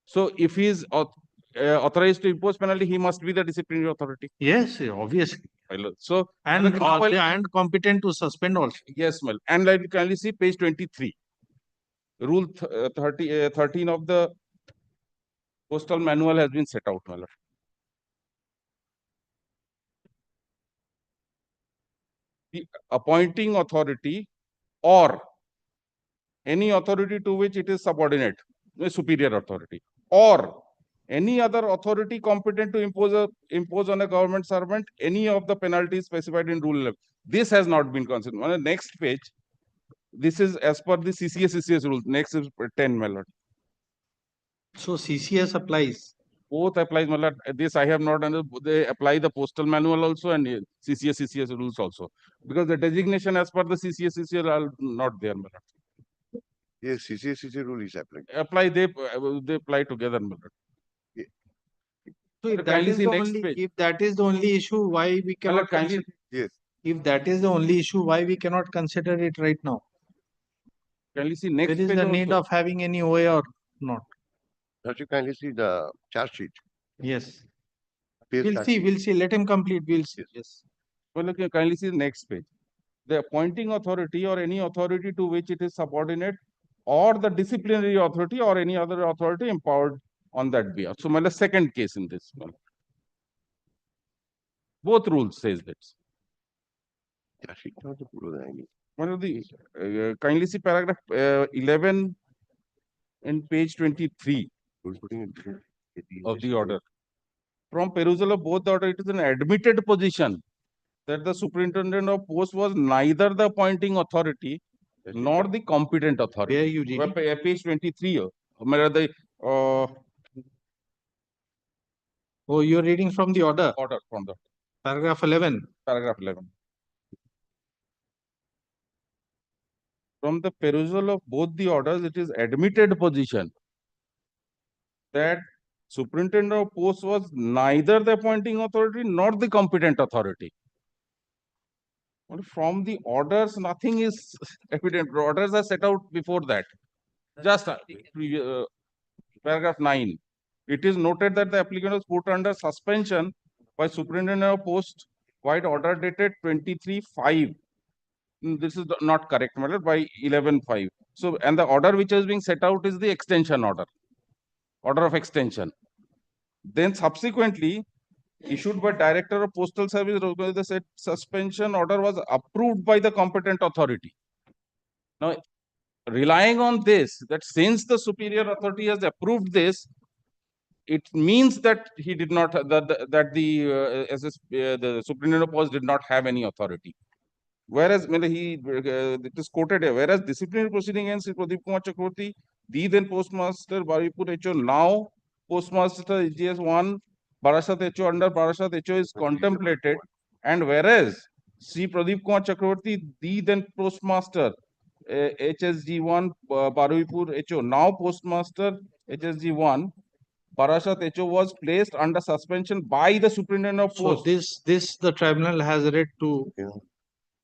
So if he is authorized to impose penalty, he must be the disciplinary authority. Yes, obviously. So and competent to suspend also. Yes, well, and like you kindly see page 23. Rule 13 of the postal manual has been set out, my lord. The appointing authority or any authority to which it is subordinate, a superior authority, or any other authority competent to impose on a government servant any of the penalties specified in rule 11. This has not been considered. On the next page, this is as per the CCS rules. Next is 10, my lord. So CCS applies. Both applies, my lord. This I have not understood. They apply the postal manual also and CCS rules also, because the designation as per the CCS are not there, my lord. Yes, CCS rule is applied. They apply together, my lord. So if that is the only issue, why we cannot consider? Yes. If that is the only issue, why we cannot consider it right now? Can you see next There is page the need also? of having any OA or not? Don't you kindly see the charge sheet? Yes. Page We'll chart see. sheet. We'll see. Let him complete. We'll see. Yes. Well, look, you kindly see the next page. The appointing authority or any authority to which it is subordinate, or the disciplinary authority or any other authority empowered on that behalf. So, my second case in this one. Both rules says that. One of the kindly see paragraph 11 in page 23 of the order. From perusal of both the order, it is an admitted position that the superintendent of post was neither the appointing authority nor the competent authority. Where you reading? Page 23. Oh, you're reading from the order. Order from the paragraph 11. Paragraph 11. From the perusal of both the orders, it is admitted position that superintendent of post was neither the appointing authority nor the competent authority. Well, from the orders, nothing is evident. Orders are set out before that. Just paragraph 9. It is noted that the applicant was put under suspension by superintendent of post quite order dated 23/5. This is not correct, matter by 11/5. So, and the order which is being set out is the extension order of extension. Then subsequently issued by director of postal service, the said suspension order was approved by the competent authority. Now, relying on this, that since the superior authority has approved this, it means that he did not that the superintendent of post did not have any authority. Whereas it is quoted here, whereas disciplinary proceeding against Pradeep Kumar Chakraborty, the then postmaster Baripur HO, now postmaster AGS 1 Barasat HO under Barasat HO is contemplated, and whereas Sri Pradeep Kumar Chakraborty, the then postmaster HSG 1 Baripur HO, now postmaster HSG 1 Barasat HO was placed under suspension by the superintendent of post. So this the tribunal has read to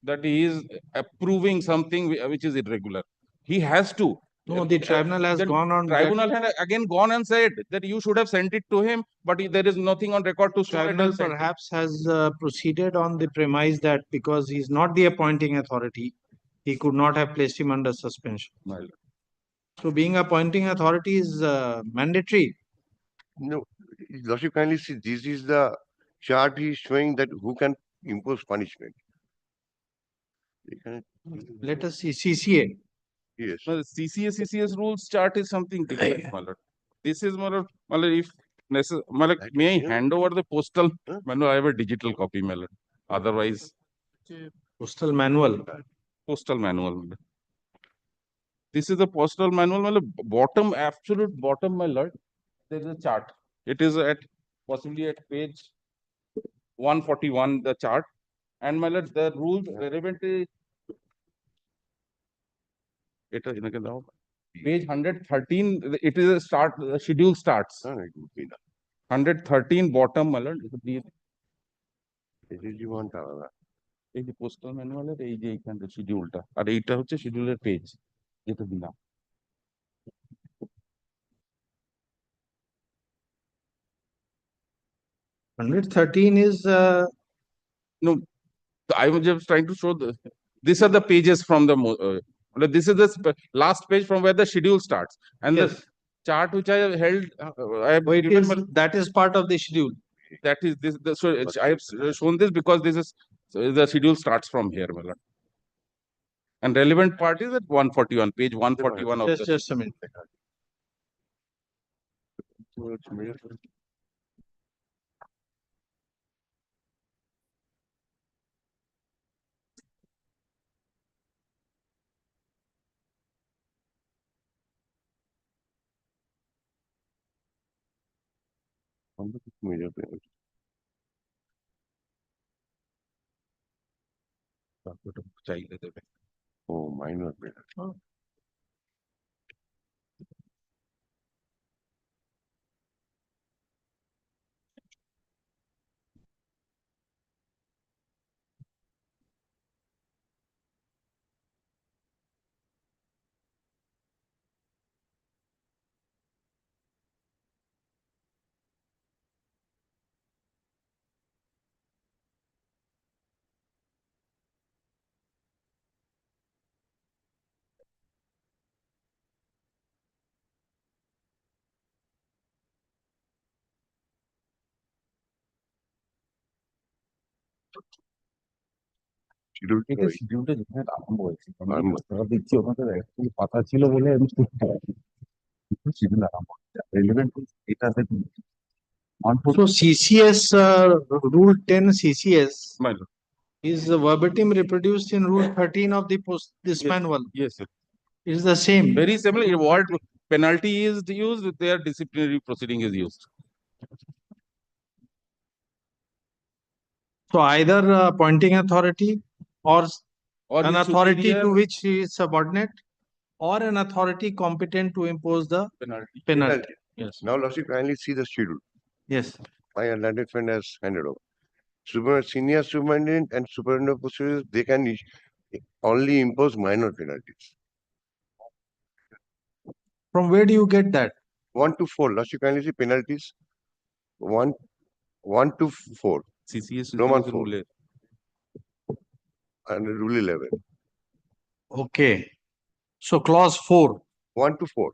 that he is approving something which is irregular. He has to. No, the tribunal has The gone on. Tribunal had again gone and said that you should have sent it to him, but there is nothing on record to show that Tribunal he sent it. perhaps has proceeded on the premise that because he is not the appointing authority, he could not have placed him under suspension. Well, So being appointing authority is mandatory. No, His Lordship kindly see, this is the chart he is showing that who can impose punishment. They can- Let us see CCA. Yes. No, the CCS rules chart is something different, my lord. This is more, my lord, if necessary, my lord, may I hand over the postal? My lord, I have a digital copy, my lord. Otherwise, Postal manual. postal manual. My lord. This is the postal manual, my lord. Bottom, absolute bottom, my lord. There is a chart. It is at possibly at page 141, the chart. And my lord, the rules relevant is page 113, it is a start, the schedule starts. 113 bottom, my lord. এই যে postal ম্যানুয়ালের এই যে এইখানটা শিডিউলটা আর এইটা হচ্ছে শিডিউলের page যেটা দিলাম। 113 is no, I was just trying to show these are the pages from the this is the last page from where the schedule starts, and yes. the chart which I have held I have that is part of the schedule. That is this so I have shown this because this is the schedule starts from here, my lord. And relevant part is at 141, page 141 of the Just a minute. চাইলে দেবে। Oh, minor penalty. Oh. এটা শিডিউলটা যেখানে আরম্ভ হয়েছে তারা দেখছি ওনাদের একটু পাতা ছিল বলে আমি শিডিউল আরম্ভ রেলিভেন্ট এটা So CCS rule 10 CCS is verbatim reproduced in rule 13 of the this manual. Yes, sir. It is the same. Very similar. What penalty is used, their disciplinary proceeding is used. So either appointing authority or an his authority to superior- which he is subordinate or an authority competent to impose the penalty. Yes. Now, Lordship, kindly see the schedule. Yes. My landed friend has handed over. Senior superintendent and superintendent procedures, they can only impose minor penalties. From where do you get that? 1 to 4. Lordship, kindly see penalties. 1 to 4. CCS Roman 4. rule. And rule 11. Okay. So clause 4. 1 to 4.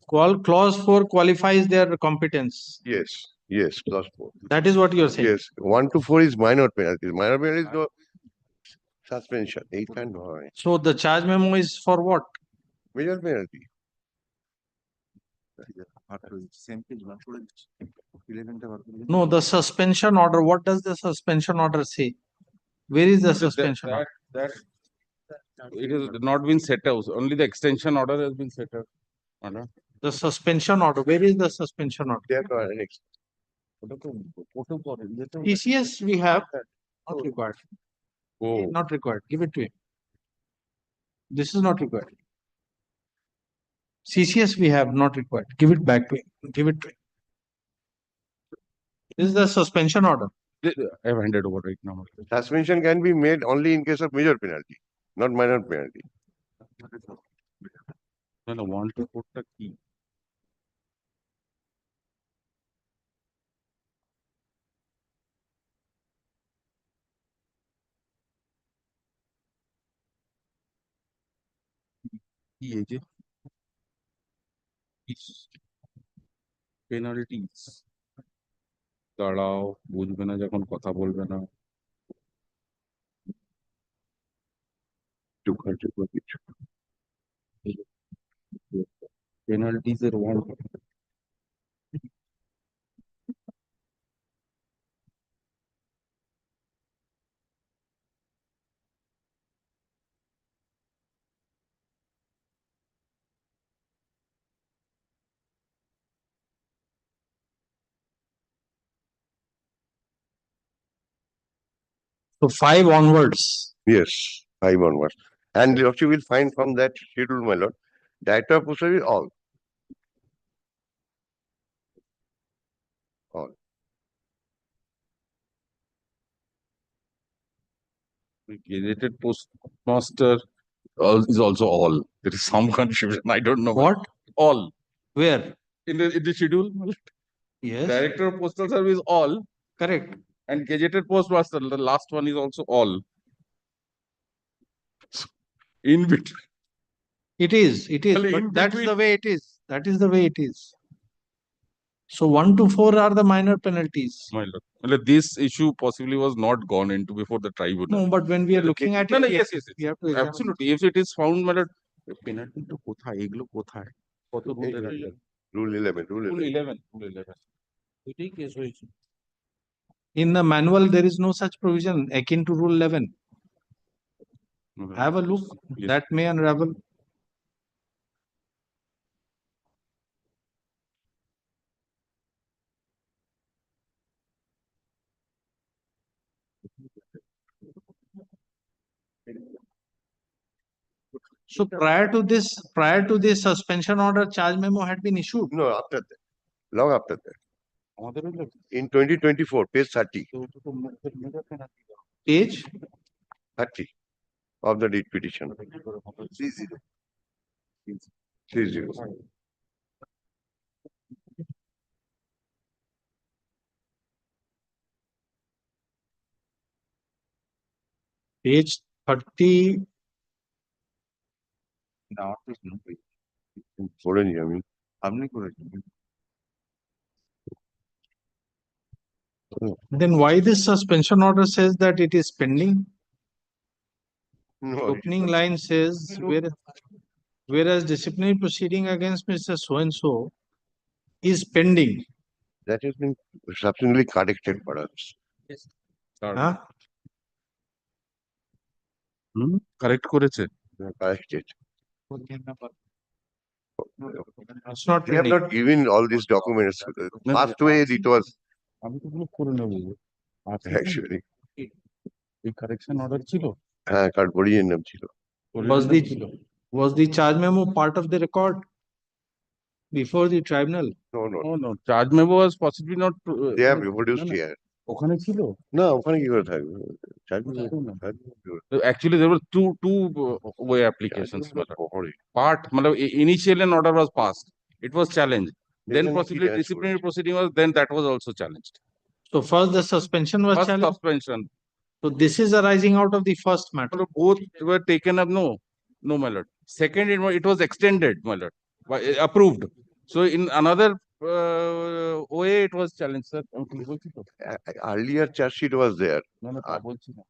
Clause 4 qualifies their competence. Yes. Yes, clause 4. That is what you are saying. Yes. 1 to 4 is minor penalties. Minor penalties no suspension. 8 and 9. So the charge memo is for what? Major penalty. No, the suspension order. What does the suspension order say? Where is the suspension order? That it has not been set out. Only the extension order has been set out. The suspension order. Where is the suspension order? TCS we have not required. Oh. Not required. Give it to him. This is not required. CCS we have not required. Give it back to him. Give it to him. This is the suspension order. I have handed over right now. Suspension can be made only in case of major penalty, not minor penalty. না না 1 to 4 টা কি কি এই যে penalties দাঁড়াও বুঝবে না যখন কথা বলবে না পেনাল্টিস এর 1 So 5 onwards. Yes, 5 onwards. And what you will find from that schedule, my lord, director of procedure all. All. gazetted postmaster is also all. There is some confusion. I don't know What? All Where? in the schedule. Yes. Director of Postal Service all, Correct. and gazetted postmaster. The last one is also all. In between. It is. Well, But in that's between- the way it is. That is the way it is. So 1 to 4 are the minor penalties. My lord. Well, this issue possibly was not gone into before the tribunal. No, but when we are looking at No, it, no, we yes, have- yes, we yes. have to examine. Absolutely. If it is found, my lord, penalty to কোথায় এগুলো কোথায় কত এই rule যে, Rule 11, rule 11. Rule 11 এটাই case হয়েছে In the manual, there is no such provision akin to Rule 11. Have a look. Yes. That may unravel. So prior to this suspension order, charge memo had been issued. No, after that. Long after that. আমাদের হলো In 2024, page 30, Page 30 of the deed petition. 30. 30. page 30. না আমার তো পড়েনি আমি। আপনি করেছেন Then why this suspension order says that it is pending? No, Opening line says, whereas disciplinary proceeding against Mr. So-and-so is pending. that has been subsequently corrected for us. Huh? Correct করেছে Corrected. It's not They have pending. not given all these documents. Past way it was আমি তো গুলো করে নেবো আছে তো? actually. এই correction order ছিল হ্যাঁ, কার্ড বড়িয়ে নাম ছিল। Was the charge memo part of the record before the tribunal? No, no. No, no. Charge memo was possibly not. They have reproduced here. ওখানে ছিল না, ওখানে কি করে থাকবে? Charge memo- Actually, there were two way applications. Part, initial an order was passed. It was challenged. Then Then possibly he has disciplinary proceeding was. Then that was also challenged. So first the suspension was First challenged. suspension. So this is arising out of the first matter. Both were taken up. No, my lord. Second, it was extended, my lord. Approved. So in another way, it was challenged, sir. Earlier charge sheet was there. No, তা বলছি না।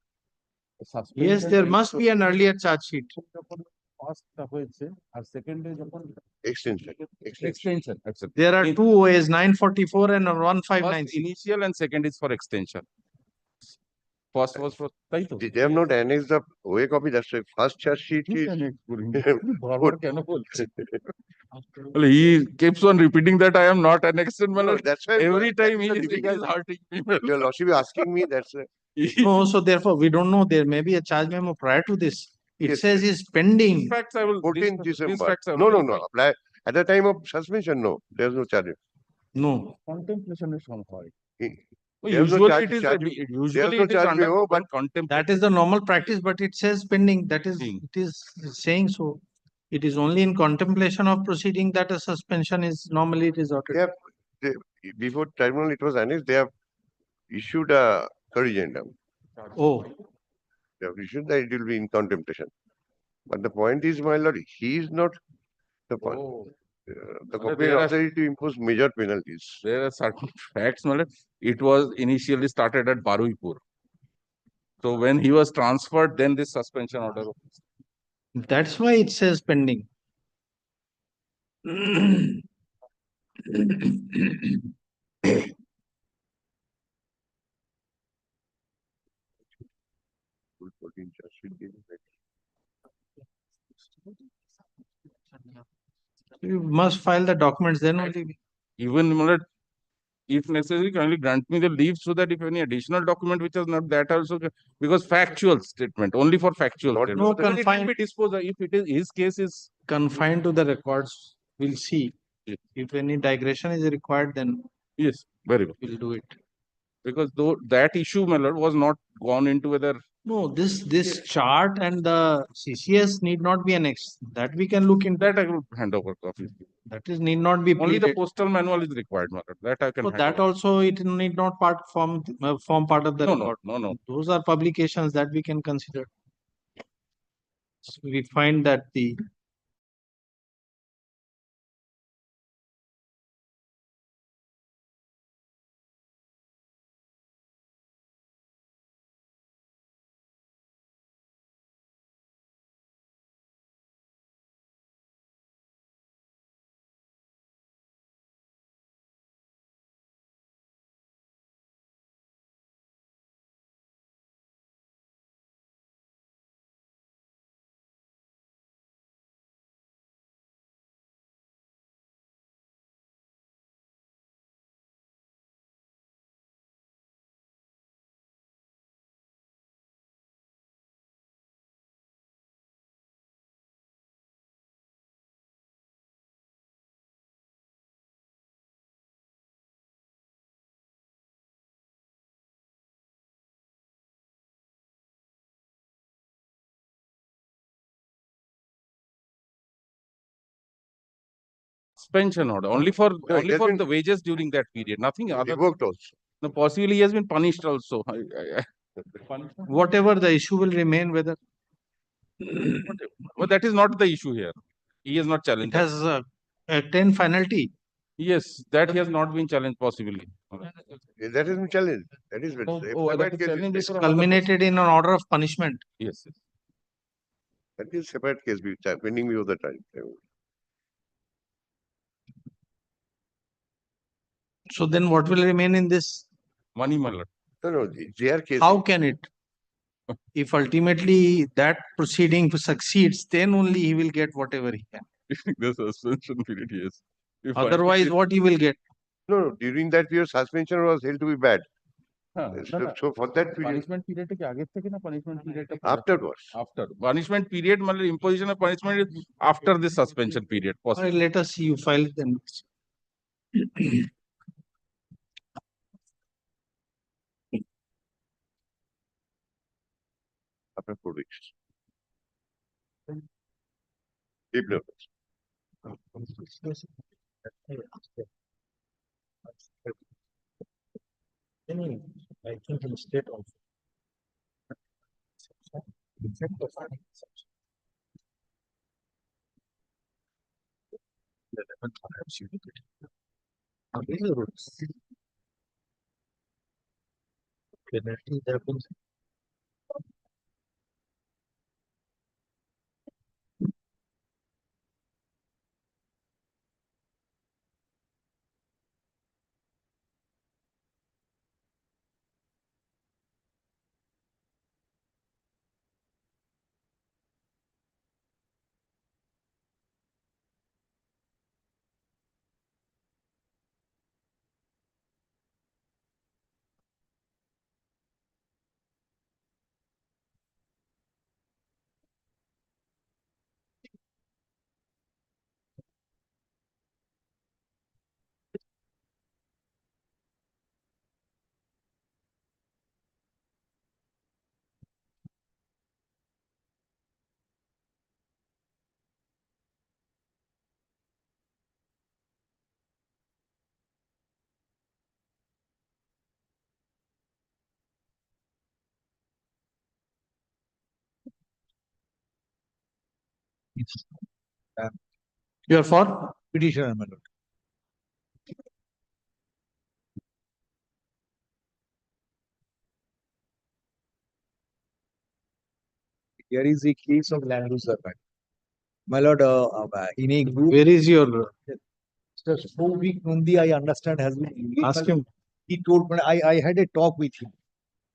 Yes, there must be an earlier charge sheet. First হয়েছে আর সেকেন্ডে যখন Extension. extension. There are two OAs, 944 and 159. First initial and second is for extension. First was for তাই তো They have not annexed the OA copy, that's why first charge sheet is. বারবার কেন বলছে he keeps on repeating that I am not annexed, my No, lord. that's why. Every time he that's is the difficult- hurting me. Your lordship is asking me, that's why. No, so therefore we don't know. There may be a charge memo prior to this. It Yes, says is pending. These facts I will. 14th these December. facts I will No, verify. apply. At the time of suspension, no, there's no charge. No. Contemplation is on হয় There's no usually charge- it is charge- usually no it is charge under memo, but contempt. That is the normal practice, but it says pending. That is, Pending. it is saying so. It is only in contemplation of proceeding that a suspension is normally resorted. Before tribunal it was annexed, they have issued a corrigendum. Oh. They have issued that it will be in contemplation. But the point is, my lord, he is not the point. The company authority to impose major penalties. There are certain facts, my lord. It was initially started at Baruipur. So when he was transferred, then this suspension order was. That's why it says pending. You must file the documents, then only. Even, my lord, if necessary, kindly grant me the leave so that if any additional document which is not that also, because factual statement, only for factual statement. No, Then it will confined. be disposed of. If it is his case is Confined to the records, we'll see. If any digression is required, then yes, very good. we'll do it. Because though that issue, my lord, was not gone into whether. No, this chart and the CCS need not be annexed. That we can look into. That I will hand over copies. That is need not be Only the pleaded. postal manual is required, my lord. That I can So hand that over. also it need not form part of the No, record. no. Those are publications that we can consider. So we find that the Suspension order only for No, it has been the wages during that period. Nothing other. revoked also. No, possibly he has been punished also. whatever the issue will remain, whether But that is not the issue here. He has not it challenged. has a 10 penalty. Yes, that he has not been challenged possibly. That has been challenged. That is separate case. It's culminated in an order of punishment. Yes. That is separate case pending before the time. So then what will remain in this? Money, my lord. No, their case. How can it? If ultimately that proceeding succeeds, then only he will get whatever he can. The suspension period, yes. If Otherwise, what he will get? No, during that period, suspension was held to be bad. So for that period, punishment period ke aage the na punishment period afterwards. After punishment period, matlab imposition of punishment is after this suspension period. All right, let us see. You file it then. After 4 weeks. Deep levels. I think in state also. Penalty happens. You are for? Petitioner, my lord. Here is a case of land use survey. My lord, in a group. Where is your? Just 4 week Nundi, I understand, has been engaged. Ask him. He told me, I had a talk with him.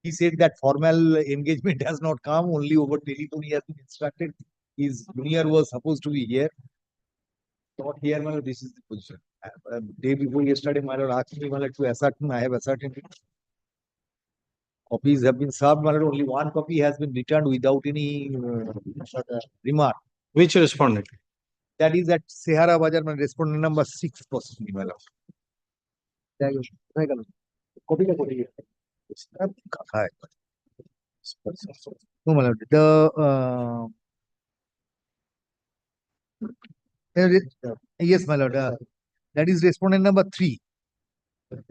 He said that formal engagement has not come, only over telephone he has been instructed. His junior was supposed to be here. Not here, my lord, this is the position. Day before yesterday, my lord asked me, my lord, to ascertain, I have ascertained it. Copies have been served, my lord, only one copy has been returned without any remark. Which respondent? That is at Sehara Bajar, my respondent number 6 possibly, my lord. Copy का copy. No, my lord. Yes, my lord. That is respondent number 3. The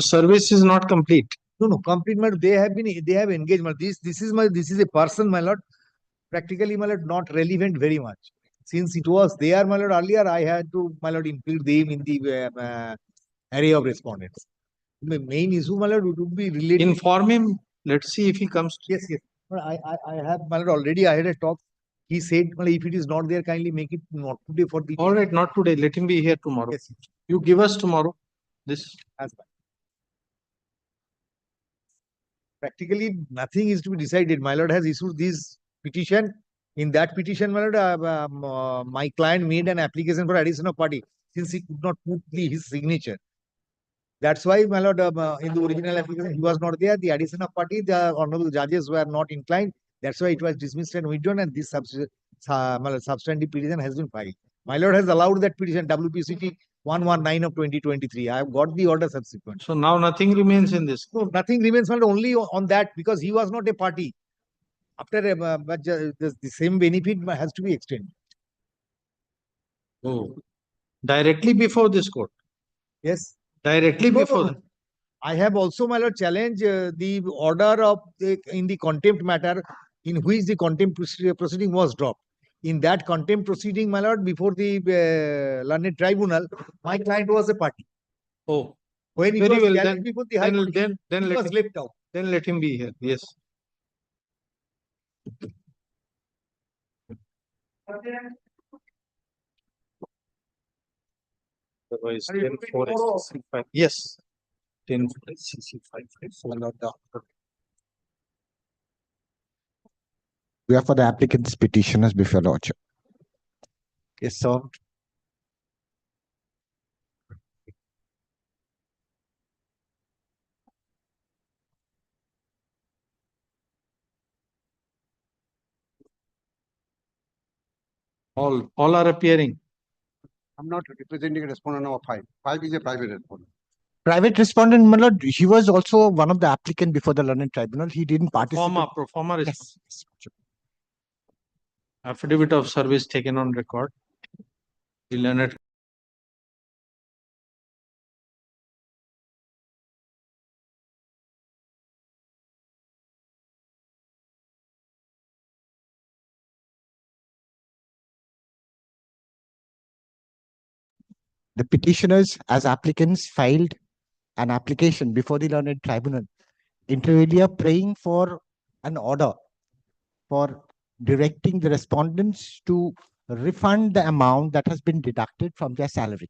service is not complete. No, complete, my lord. They have engaged, my lord. This is a person, my lord. Practically, my lord, not relevant very much. Since it was there, my lord, earlier, I had to, my lord, include them in the array of respondents. The main issue, my lord, would be related. Inform him. Let's see if he comes. Yes. I have, my lord, already I had a talk. He said, well, if it is not there, kindly make it not today for the. All right, not today. Let him be here tomorrow. Yes. You give us tomorrow. This. As well. Practically, nothing is to be decided. My lord has issued this petition. In that petition, my lord, my client made an application for addition of party since he could not put his signature. That's why, my lord, in the original application, he was not there. The addition of party, the honorable judges were not inclined. That's why it was dismissed and withdrawn, and this substantive petition has been filed. My lord has allowed that petition, WPCT 119 of 2023. I have got the order subsequent. So now nothing remains in this. No, nothing remains, my lord, only on that because he was not a party. After the same benefit has to be extended. Oh, directly before this court. Yes. Directly before. No. I have also, my lord, challenged the order of in the contempt matter in which the contempt proceeding was dropped. In that contempt proceeding, my lord, before the learned tribunal, my client was a party. Oh, when very well. Then, before the High Court, then he let was him, left out. Then let him be here. Yes. Otherwise, 10-4 SCC5. Yes. 10-4 SCC5. We are for the applicant's petitioners before lordship. Yes, sir. All are appearing. I'm not representing respondent number 5. 5 is a private respondent. Private respondent, my lord, he was also one of the applicant before the learned tribunal. He didn't participate. Pro forma Yes. Affidavit of service taken on record. The learned. The petitioners as applicants filed an application before the learned tribunal, inter alia praying for an order for directing the respondents to refund the amount that has been deducted from their salary.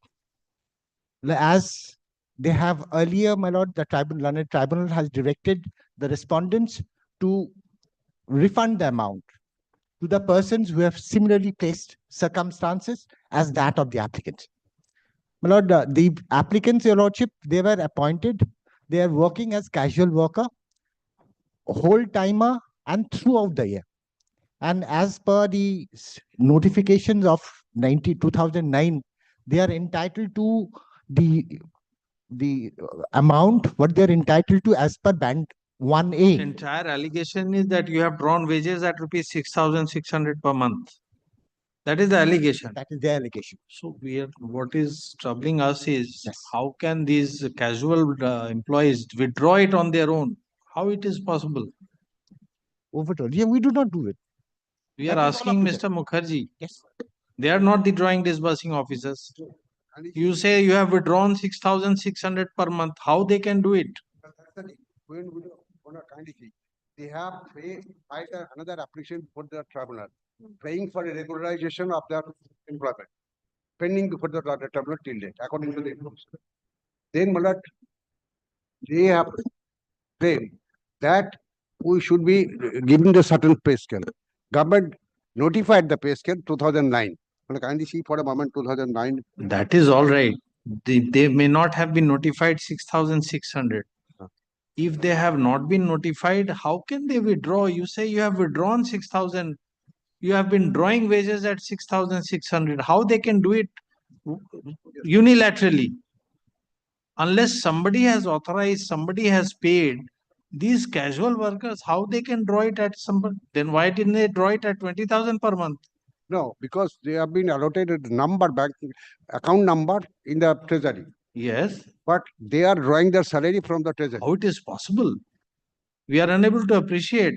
As they have earlier, my lord, the learned tribunal has directed the respondents to refund the amount to the persons who have similarly placed circumstances as that of the applicants. My lord, the applicants, your lordship, they were appointed. They are working as casual worker, whole timer, and throughout the year. And as per the notifications of 2009, they are entitled to the the amount what they're entitled to as per band 1A. Entire allegation is that you have drawn wages at rupees 6,600 per month. That is the allegation. That is the allegation. So what is troubling us is how can these casual employees withdraw it on their own? How it is possible? Overall, yeah, we do not do it. We are That is all asking up to Mr. Mukherjee. Yes. They are not the drawing disbursing officers. You say you have withdrawn 6,600 per month. How they can do it? When we on a kind of thing, they have filed another application for the tribunal, praying for a regularization of their employment, pending before the tribunal till date, according to the information. Then, Malat, they have claimed that we should be giving the certain pay scale. Government notified the pay scale 2009. Kindly see for a moment 2009. That is all right. They may not have been notified 6,600. If they have not been notified, how can they withdraw? You say you have withdrawn 6,000. You have been drawing wages at 6,600. How they can do it unilaterally? Unless somebody has authorized, somebody has paid, these casual workers, how they can draw it at somebody? Then why didn't they draw it at 20,000 per month? No, because they have been allocated number bank account number in the treasury. Yes. But they are drawing their salary from the treasury. How it is possible? We are unable to appreciate.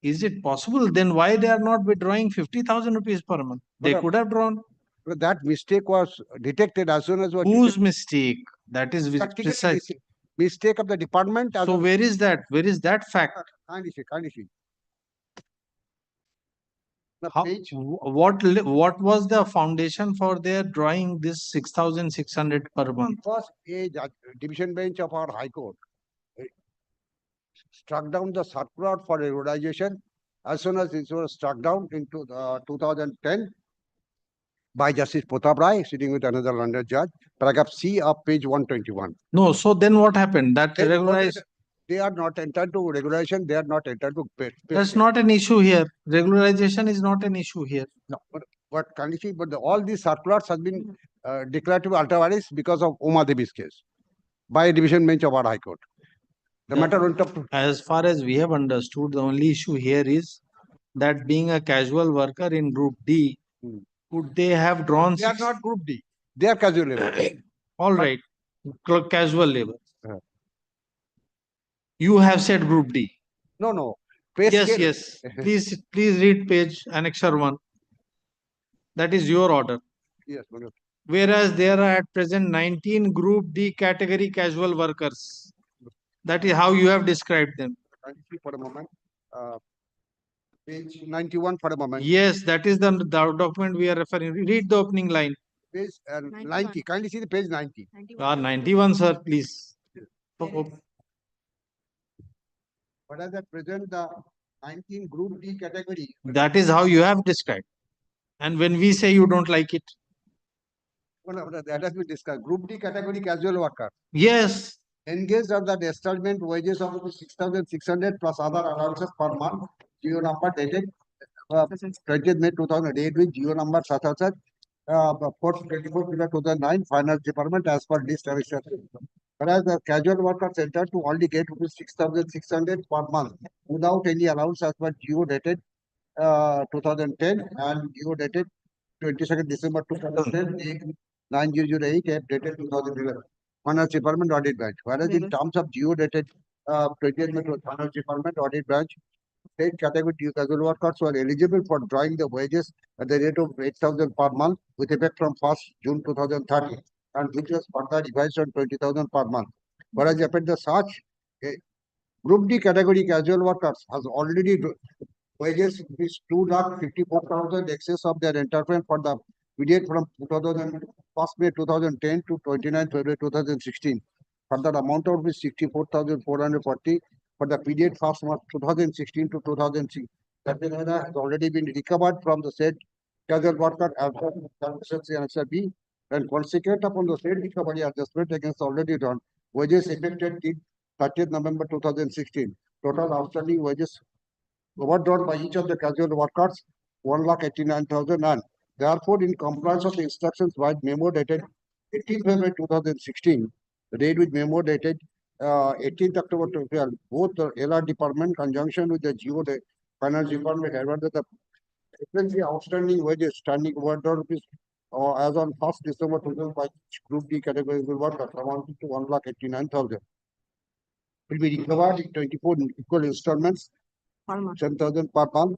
Is it possible? Then why they are not withdrawing 50,000 rupees per month? They could have drawn. But that mistake was detected as soon as was Whose mistake? That is precise. Mistake of the department. So where is that? Where is that fact? Kindly see. How, what was the foundation for their drawing this 6,600 per month? Because a division bench of our High Court struck down the circular for regularization as soon as it was struck down in 2010 by Justice Pratap Rai, sitting with another London judge, paragraph C of page 121. No, so then what happened? That regularized. They are not entitled to regularization. They are not entitled to pay. That's not an issue here. Regularization is not an issue here. No, but Kanishi, but all these circulars have been declared to be ultra vires because of Uma Devi's case by a division bench of our High Court. The matter went up to. As far as we have understood, the only issue here is that being a casual worker in Group D, could they have drawn? They are not Group D. They are casual labor. All right, casual labor. You have said Group D. No. Yes. Please read page Annexure 1. That is your order. Yes. Whereas there are at present 19 Group D category casual workers. That is how you have described them. For a moment. Page 91 for a moment. Yes, that is the document we are referring. Read the opening line. Page 90. Kindly see the page 90. 91, sir, please. But as at present, the 19 Group D category. That is how you have described. And when we say you don't like it. Well, that has been discussed. Group D category casual worker. Yes. Engaged at the establishment wages of 6,600 plus other allowances per month. GO number dated 20th May 2008 with GO number 2009 Finance Department as per list revision. Whereas the casual workers entered to only get 6,600 per month without any allowance as per GO dated 2010 and GO dated 22nd December 2010 9008 dated 2011. Finance Department Audit Branch. Whereas in terms of GO dated 20th May Finance Department Audit Branch, state category casual workers were eligible for drawing the wages at the rate of 8,000 per month with effect from 1st June 2030 and which was further revised on 20,000 per month. Whereas upon the such Group D category casual workers has already wages is 2,54,000 excess of their enterprise for the period from 1st May 2010 to 29th February 2016. Further amount of is 64,440 for the period 1st March 2016 to 2006. That has already been recovered from the said casual worker as per Answer B and consequent upon the said recovery adjustment against already done wages effected till 30th November 2016. Total outstanding wages overdrawn by each of the casual workers 1,89,000 and therefore in compliance of the instructions by memo dated 18th February 2016, read with memo dated 18th October 2012, both the LR department conjunction with the GO finance department advised that the frequency outstanding wages standing over rupees as on 1st December 2005 group D category will work amounting to 1,89,000. Will be recovered in 24 equal installments, 10,000 per month,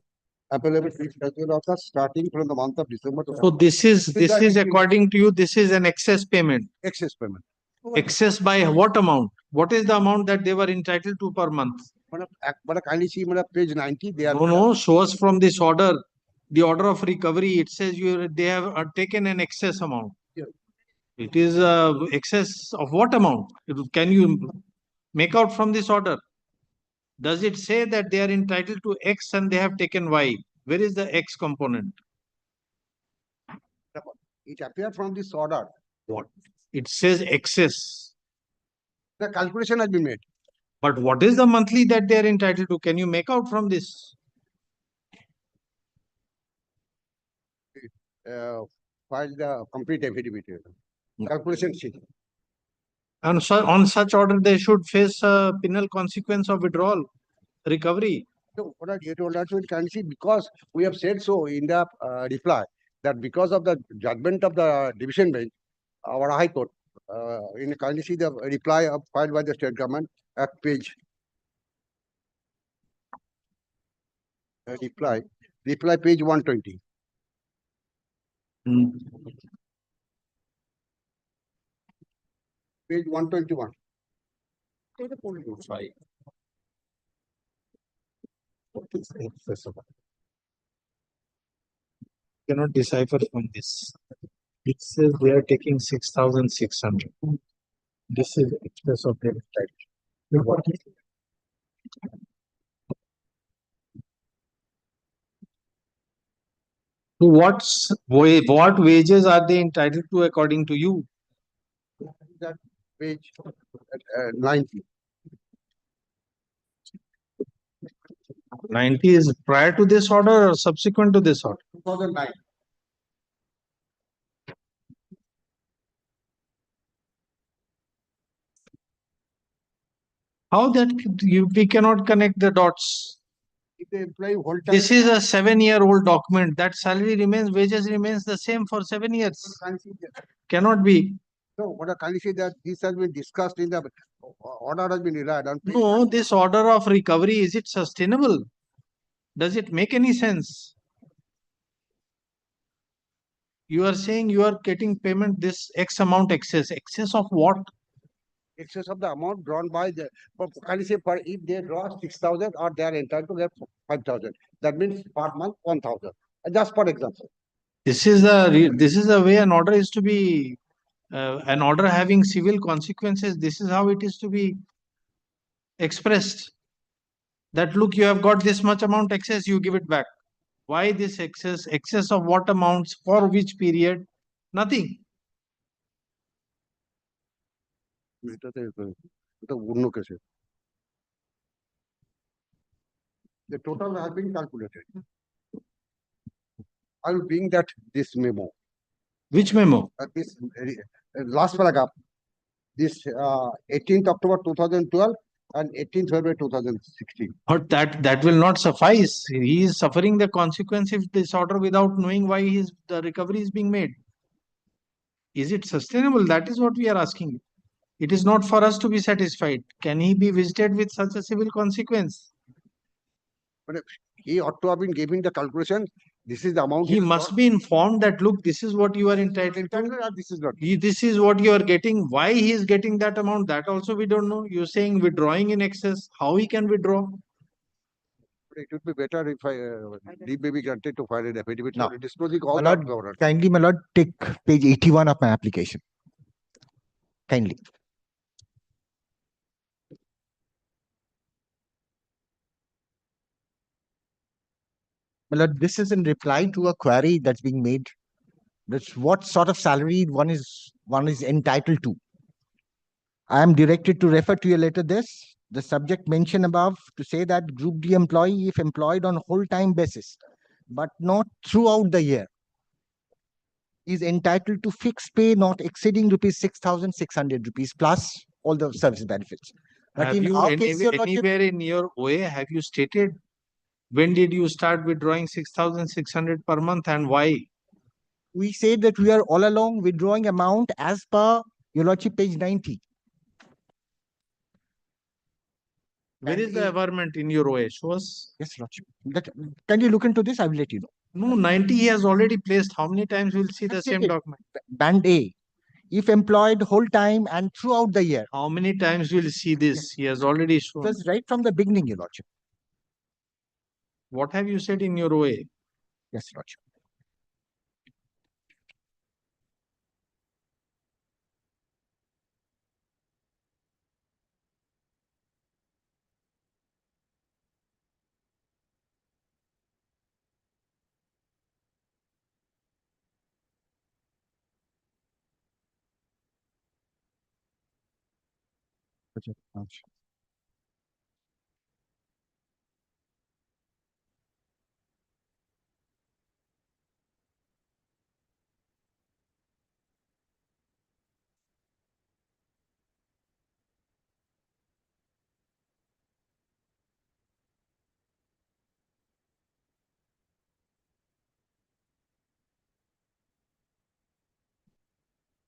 available to each casual worker starting from the month of December. So this is according to you, this is an excess payment. Excess payment. Excess by what amount? What is the amount that they were entitled to per month? But kindly see page 90. They are No, show us from this order, the order of recovery. It says they have taken an excess amount. Yeah. It is excess of what amount? Can you make out from this order? Does it say that they are entitled to X and they have taken Y? Where is the X component? It appears from this order. What? It says excess. The calculation has been made. But what is the monthly that they are entitled to? Can you make out from this? File the complete affidavit. Calculation sheet. And so on such order, they should face a penal consequence of withdrawal, recovery. So what I told us, we can see because we have said so in the reply that because of the judgment of the division bench, our High Court, in kindly see the reply filed by the state government at page reply page 120. Page 121. What is excess of? Cannot decipher from this. It says they are taking 6,600. This is excess of their entitlement. So what wages are they entitled to according to you? That page 90. 90 is prior to this order or subsequent to this order? 2009. How that we cannot connect the dots? If the employee whole time. This is a 7-year-old document. That salary remains, wages remains the same for 7 years. Cannot be. So what I can see that this has been discussed in the order has been relied on. No, this order of recovery, is it sustainable? Does it make any sense? You are saying you are getting payment this X amount excess. Excess of what? Excess of the amount drawn by the, can you say per if they draw 6,000 or they are entitled to get 5,000. That means per month 1,000. Just for example. This is the way an order is to be, an order having civil consequences. This is how it is to be expressed. That look, you have got this much amount excess, you give it back. Why this excess? Excess of what amounts? For which period? Nothing. The total has been calculated. I will bring that this memo. Which memo? This last paragraph. This 18th October 2012 and 18th February 2016. But that will not suffice. He is suffering the consequence of this order without knowing why the recovery is being made. Is it sustainable? That is what we are asking you. It is not for us to be satisfied. Can he be visited with such a civil consequence? But he ought to have been giving the calculation. This is the amount. He must be informed that, look, this is what you are entitled to. This is not. This is what you are getting. Why he is getting that amount, that also we don't know. You're saying withdrawing in excess. How he can withdraw? It would be better if leave may be granted to file an affidavit. No. Disclosing all My the lord, kindly, my lord, take page 81 of my application. Kindly. My lord, this is in reply to a query that's being made. That's what sort of salary one is entitled to. I am directed to refer to you later this. The subject mentioned above to say that Group D employee, if employed on whole time basis, but not throughout the year, is entitled to fixed pay not exceeding rupees 6,600 rupees plus all the service benefits. But Have in you our case, Your Lordship, anywhere in your OA, have you stated when did you start withdrawing 6,600 per month and why? we say that we are all along withdrawing amount as per Your Lordship, page 90. Where is the averment in your OA? Show us. Yes, Lordship. Can you look into this? I will let you know. No, 90 he has already placed. How many times we'll see the That's same it. document? Band A, if employed whole time and throughout the year. How many times we'll see this? Yes. He has already It shown. was right from the beginning, Your Lordship. What have you said in your OA? Yes, Lordship.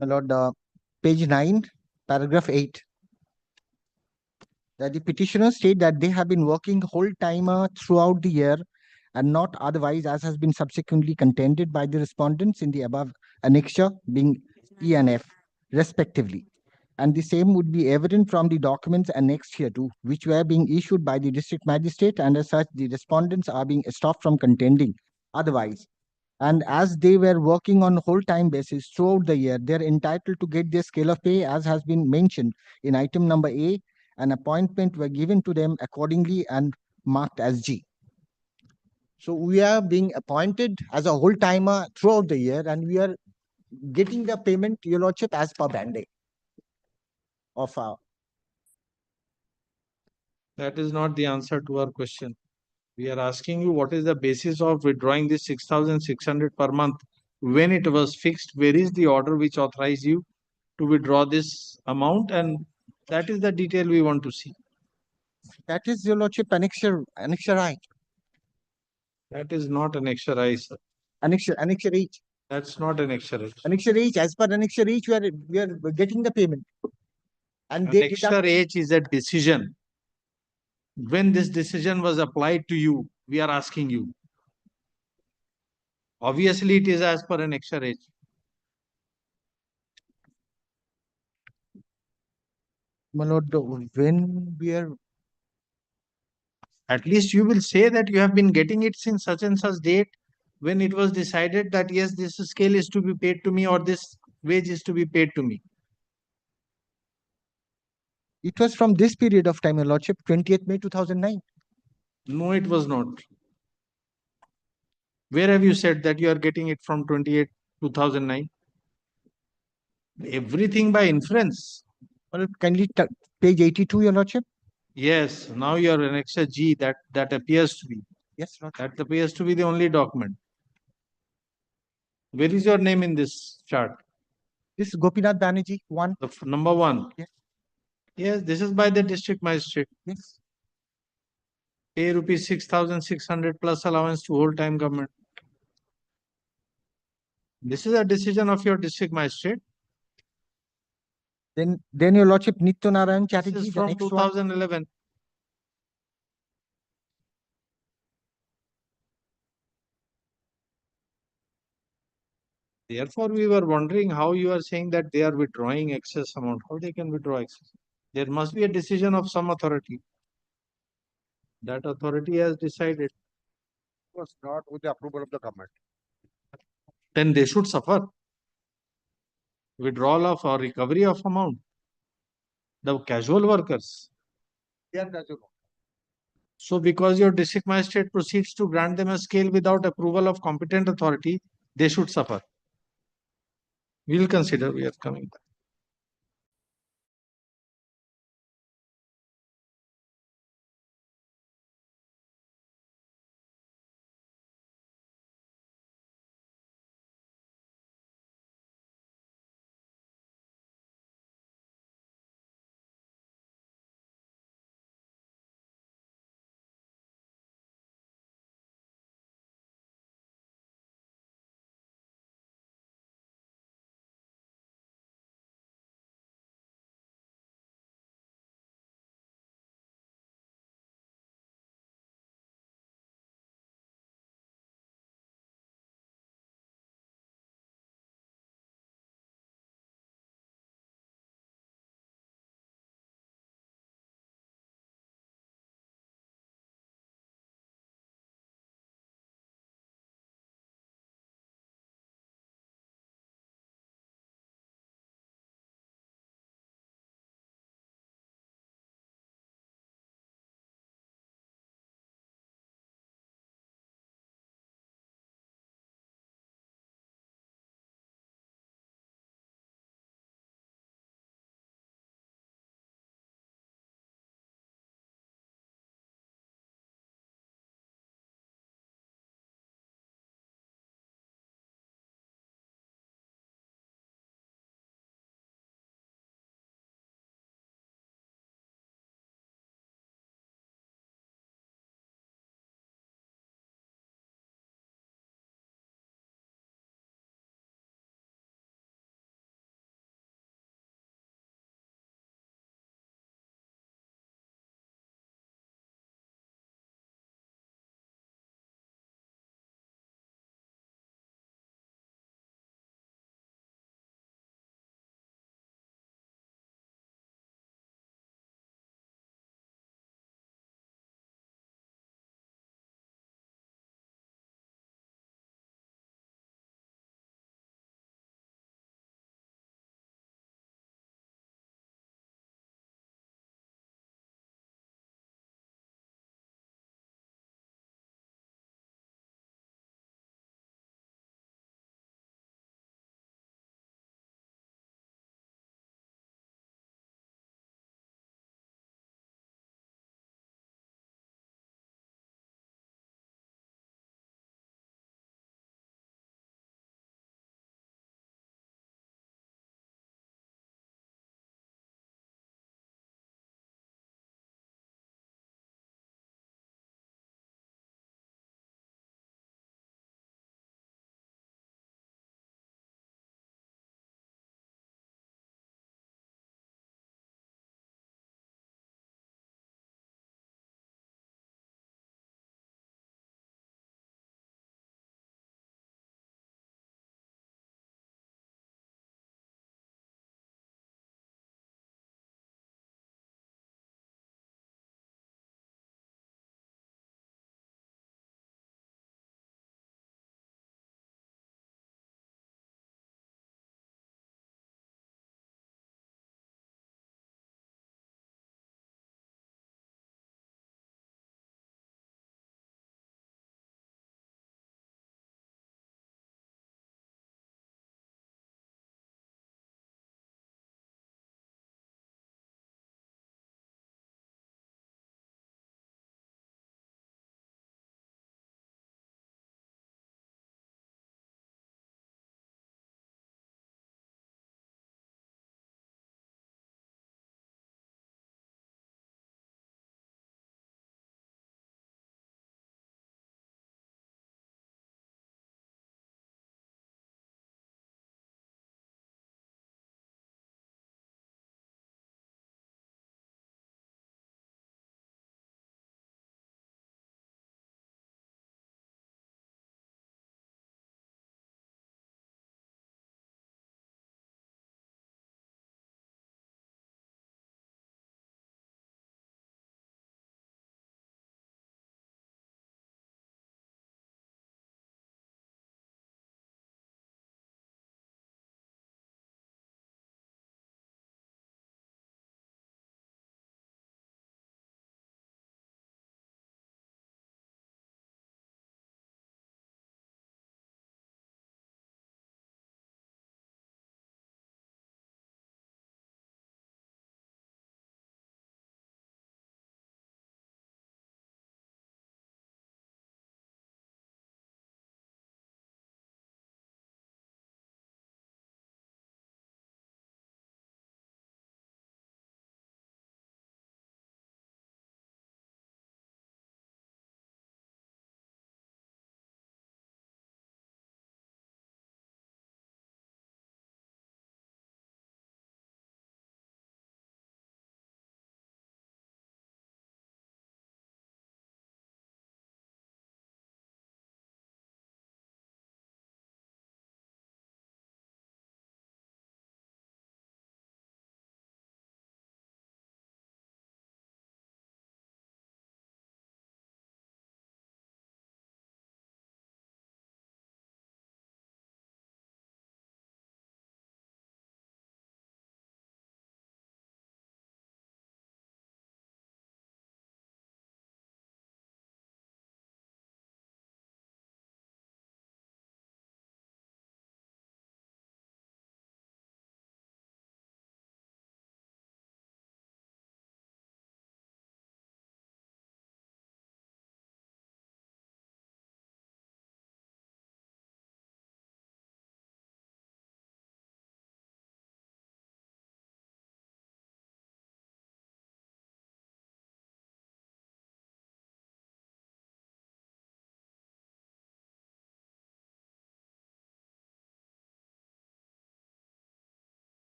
My Lord, page 9, paragraph 8. That the petitioners state that they have been working whole timer throughout the year and not otherwise, as has been subsequently contended by the respondents in the above annexure, being E and F, respectively. And the same would be evident from the documents annexed here too, which were being issued by the district magistrate, and as such, the respondents are being stopped from contending otherwise. And as they were working on whole time basis throughout the year, they're entitled to get their scale of pay as has been mentioned in item number A. An appointment were given to them accordingly and marked as G. So we are being appointed as a whole timer throughout the year, and we are getting the payment, Your Lordship, as per band A of our. That is not the answer to our question. We are asking you what is the basis of withdrawing this 6,600 per month when it was fixed. Where is the order which authorized you to withdraw this amount? And that is the detail we want to see. That is, Your Lordship, annexure I. That is not annexure I, sir. Annexure H. That's not annexure H. Annexure H, as per annexure H, we are getting the payment. And they Annexure H is a decision. When this decision was applied to you, we are asking you. Obviously, it is as per annexure H. My Lord, when we are. At least you will say that you have been getting it since such and such date when it was decided that yes, this scale is to be paid to me or this wage is to be paid to me. It was from this period of time, Your Lordship, 20th May 2009. No, it was not. Where have you said that you are getting it from 28 2009? Everything by inference. Well, kindly page 82, Your Lordship. Yes, now you are annexure G, that appears to be. Yes, Lordship. That appears to be the only document. Where is your name in this chart? This is Gopinath Banerjee, 1. The number 1. Yes. Yes, this is by the district magistrate. Yes. Pay rupees 6,600 plus allowance to whole time government. This is a decision of your district magistrate. Then Your Lordship, Nitya Narayan Chatterjee, This is the from next 2011. Therefore, we were wondering how you are saying that they are withdrawing excess amount. How they can withdraw excess? There must be a decision of some authority. That authority has decided. It was not with the approval of the government. Then they should suffer. Withdrawal of or recovery of amount. The casual workers. They are casual. So because your district magistrate proceeds to grant them a scale without approval of competent authority, they should suffer. We will consider, we are coming back.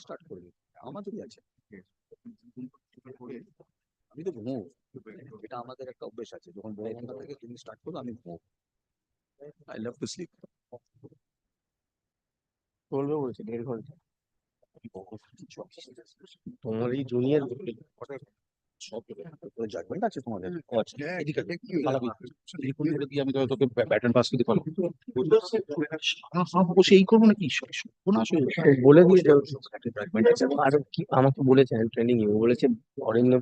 Start করবি আমাদেরই আছে আমি তো ঘুমো এটা আমাদের একটা অভ্যেস আছে যখন বড় ঘন্টা থেকে তুমি স্টার্ট করো আমি ঘুমো আই লাভ টু স্লিপ বলবে বলছে 1.5 ঘন্টা তোমার এই জুনিয়র সব জাজমেন্ট আছে তোমাদের এদিকে দিয়ে আমি তোকে প্যাটার্ন পাস দিতে পারবো বসে এই করবো নাকি বলে দিয়ে আর কি আমাকে বলেছেন ট্রেনিং বলেছে অরণ্য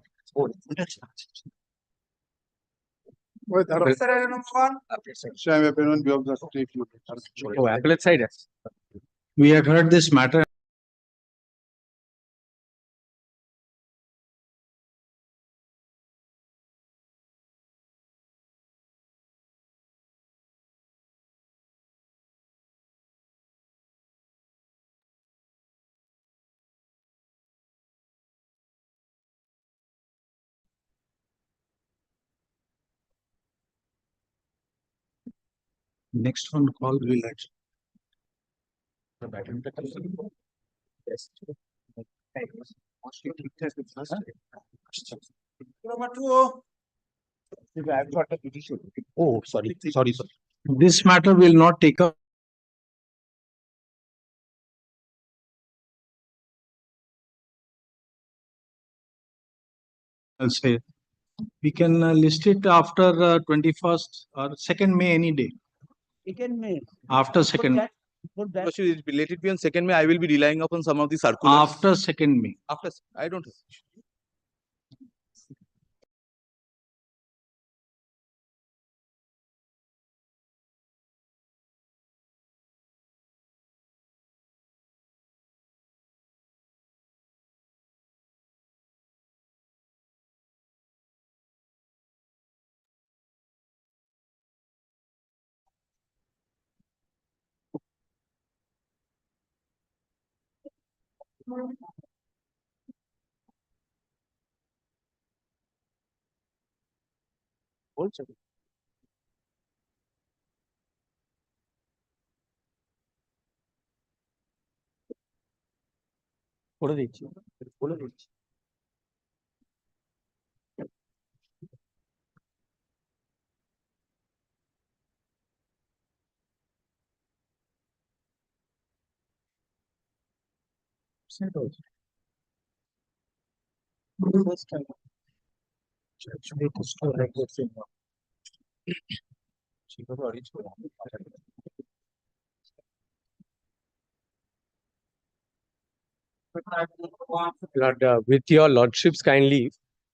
appellate side আছে We have heard this matter. Next one call will let. Oh, sorry. This matter will not take up. I'll say we can list it after 21st or 2nd May any day. 2nd May. After 2nd. Let it be on 2nd May. I will be relying upon some of the circulars. After 2nd May. After, I don't. বলছো করে দিচ্ছি বলে দিচ্ছি Lord, with your lordships kindly,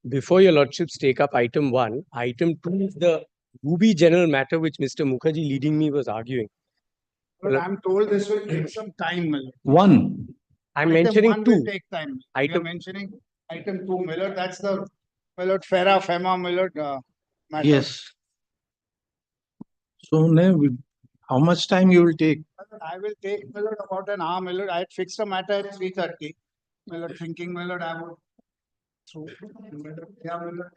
before your lordships take up item 1, item 2 is the Ruby general matter which Mr. Mukherjee leading me was arguing. But I'm told this will take some time, Miller. One. I'm Item mentioning one will 2. take time. Item- You're mentioning item 2, Miller. That's the Miller Farah Fema Miller matter. Yes. So how much time you will take? I will take Miller about an hour, Miller. I had fixed a matter at 3:30. Miller thinking, Miller, I would through. Yeah, Miller.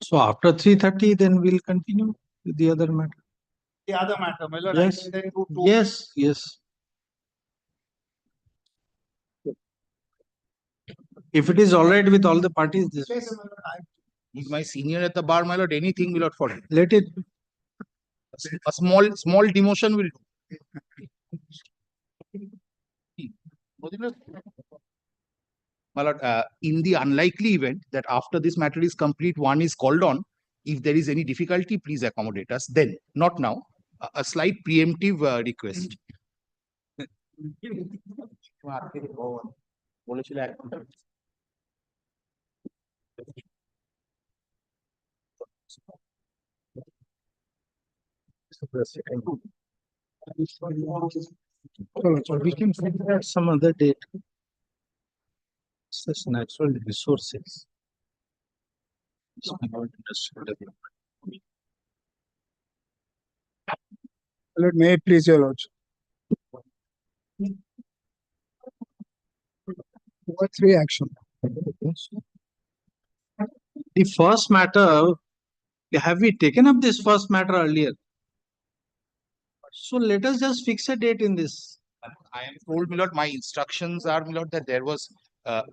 So after 3:30, then we'll continue with the other matter. The other matter, Miller. Yes. I can then do 2. Yes, yes. If it is all right with all the parties, this. Yes, Miller. He's my senior at the bar, my lord. Anything will not for him. Let it. A small demotion will do. My lord, in the unlikely event that after this matter is complete, one is called on, if there is any difficulty, please accommodate us. Then, not now, a slight preemptive request. So we can figure out some other date. Such natural resources. It's beyond industrial development. Lord, may it please your lordship. 3 action. The first matter, have we taken up this first matter earlier? So let us just fix a date in this. I am told, my lord, my instructions are, my lord, that there was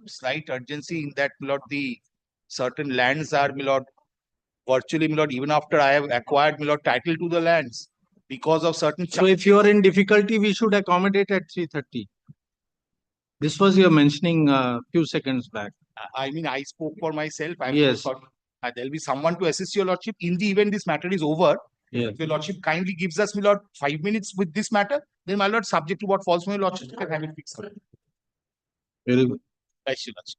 slight urgency in that, my lord, the certain lands are, my lord, virtually, my lord, even after I have acquired, my lord, title to the lands because of certain. So if you are in difficulty, we should accommodate at 3:30. This was your mentioning a few seconds back. I mean, I spoke for myself. I'm Yes. so sorry. There'll be someone to assist your lordship. In the event this matter is over, Yes. if your lordship kindly gives us, my lord, 5 minutes with this matter, then my lord, subject to what falls from your lordship, you can have it fixed. Very good. Thank you, lordship.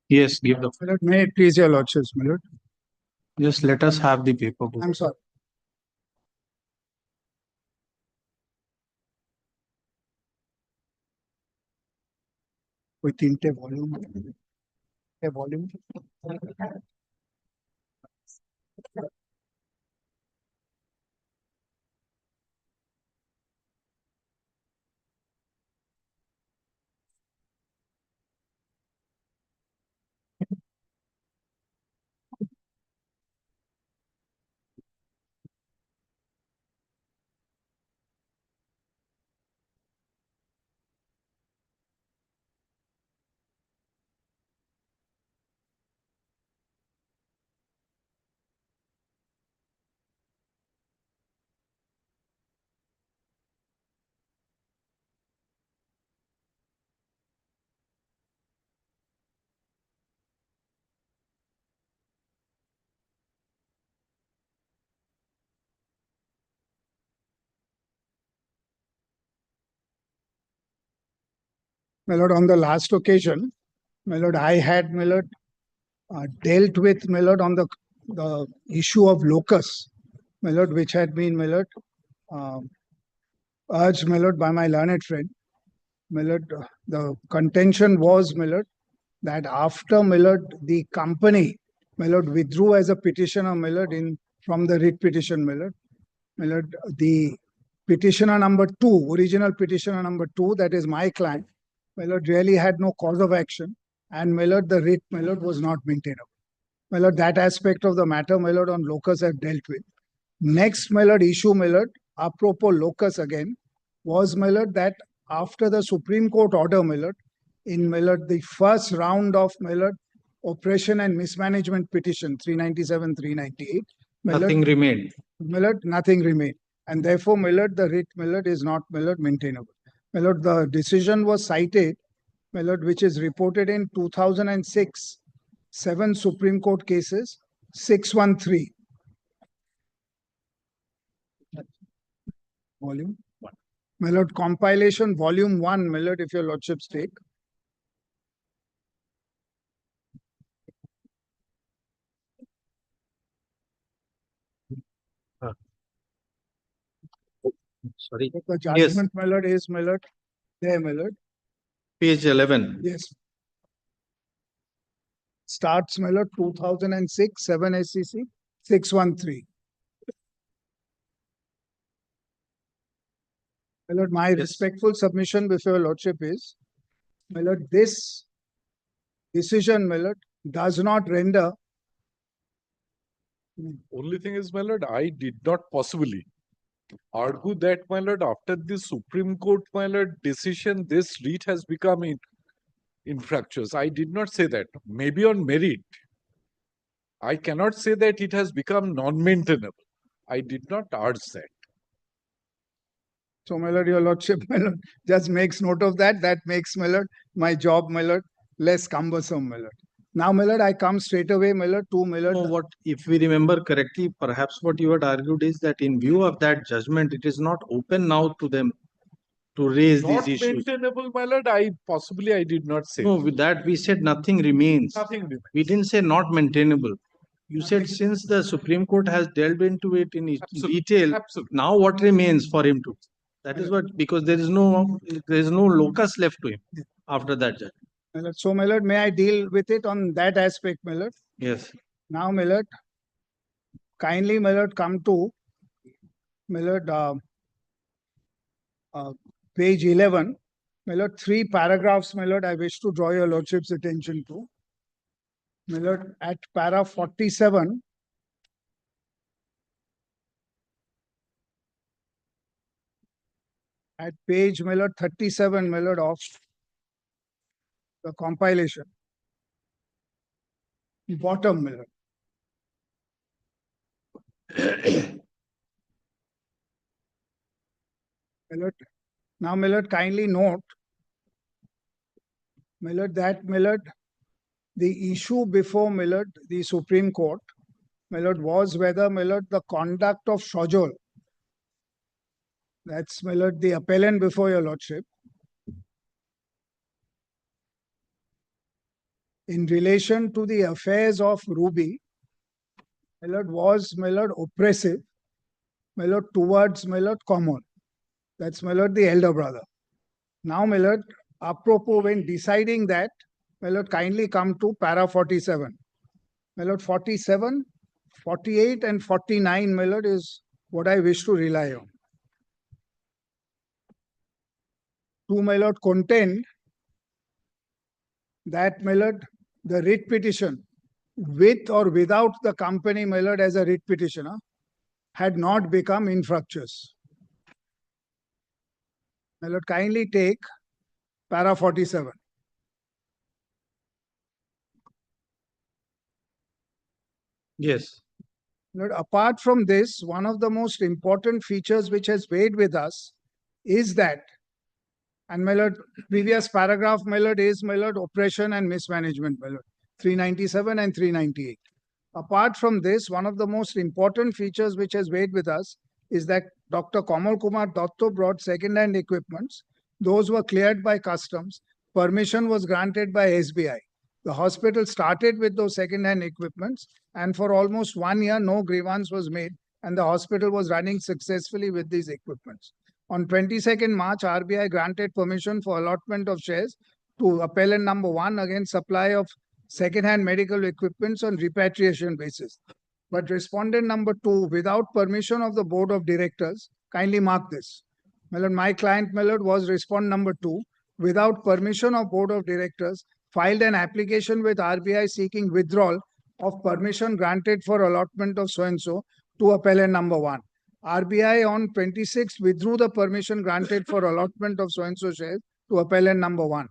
Yes, give the. My lord, may it please your lordships, my lord. Just let us have the paper. I'm sorry. Within a volume. A volume. My lord, on the last occasion, my lord, I had, my lord, dealt with, my lord, on the issue of locus, my lord, which had been, my lord, urged, my lord, by my learned friend. My lord, the contention was, my lord, that after, my lord, the company, my lord, withdrew as a petitioner, my lord, from the writ petition, my lord. My lord, the petitioner number 2, original petitioner number 2, that is my client, my lord, really had no cause of action, and my lord, the writ, my lord, was not maintainable. My lord, that aspect of the matter, my lord, on locus I've dealt with. Next, my lord, issue, my lord, apropos locus again, was, my lord, that after the Supreme Court order, my lord, in, my lord, the first round of, my lord, oppression and mismanagement petition 397, 398, my Nothing lord, remained. my lord, nothing remained. And therefore, my lord, the writ, my lord, is not, my lord, maintainable. My lord, the decision was cited, my lord, which is reported in 2006, 7 Supreme Court cases, 613. Volume 1. My lord, compilation volume 1, my lord, if your lordships take. Sorry. The judgment, my lord, is, my lord, there, my lord. Page 11. Yes. Starts, my lord, 2006, 7 SCC, 613. My lord, my respectful submission before your lordship is, my lord, this decision, my lord, does not render. Only thing is, my lord, I did not possibly argue that, my lord, after the Supreme Court, my lord, decision, this writ has become infractious. I did not say that. Maybe on merit. I cannot say that it has become non-maintainable. I did not urge that. So, my lord, your lordship, my lord, just makes note of that. That makes, my lord, my job, my lord, less cumbersome, my lord. Now, my lord, I come straight away, my lord, to, my lord. No, what, if we remember correctly, perhaps what you had argued is that in view of that judgment, it is not open now to them to raise Not these issues. maintainable, my lord, I did not say. No, with that we said nothing remains. Nothing remains. We didn't say not maintainable. You said since the Supreme Court has delved into it in detail, now what remains for him to? That is what, because there is no locus left to him after that judgment. My lord, so, my lord, may I deal with it on that aspect, my lord? Yes. Now, my lord, kindly, my lord, come to, my lord, page 11, My lord, 3 paragraphs, my lord, I wish to draw your lordship's attention to. My lord, at para 47, at page, my lord, 37, my lord, of the compilation. Bottom, my lord. My lord, now, my lord, kindly note, my lord, that, my lord, the issue before, my lord, the Supreme Court, my lord, was whether, my lord, the conduct of Shojol, that's, my lord, the appellant before your lordship, in relation to the affairs of Ruby, my lord, was, my lord, oppressive, my lord, towards, my lord, Kamal. That's, my lord, the elder brother. Now, my lord, apropos when deciding that, my lord, kindly come to para 47. My lord, 47, 48 and 49, my lord, is what I wish to rely on. To, my lord, contend that, my lord, the writ petition, with or without the company, my lord, as a writ petitioner, had not become infructuous. My lord, kindly take para 47. Yes. Lord, apart from this, one of the most important features which has weighed with us is that, and my lord, previous paragraph, my lord, is, my lord, oppression and mismanagement, my lord, 397 and 398. Apart from this, one of the most important features which has weighed with us is that Dr. Kamal Kumar Dotto brought second-hand equipments. Those were cleared by customs. Permission was granted by SBI. The hospital started with those second-hand equipments, and for almost 1 year, no grievance was made, and the hospital was running successfully with these equipments. On 22nd March, RBI granted permission for allotment of shares to appellant number 1 against supply of second-hand medical equipments on repatriation basis. But respondent number 2, without permission of the board of directors, kindly mark this. My client, was respondent number 2, without permission of board of directors, filed an application with RBI seeking withdrawal of permission granted for allotment of so-and-so to appellant number 1. RBI on 26th withdrew the permission granted for allotment of so-and-so shares to appellant number 1.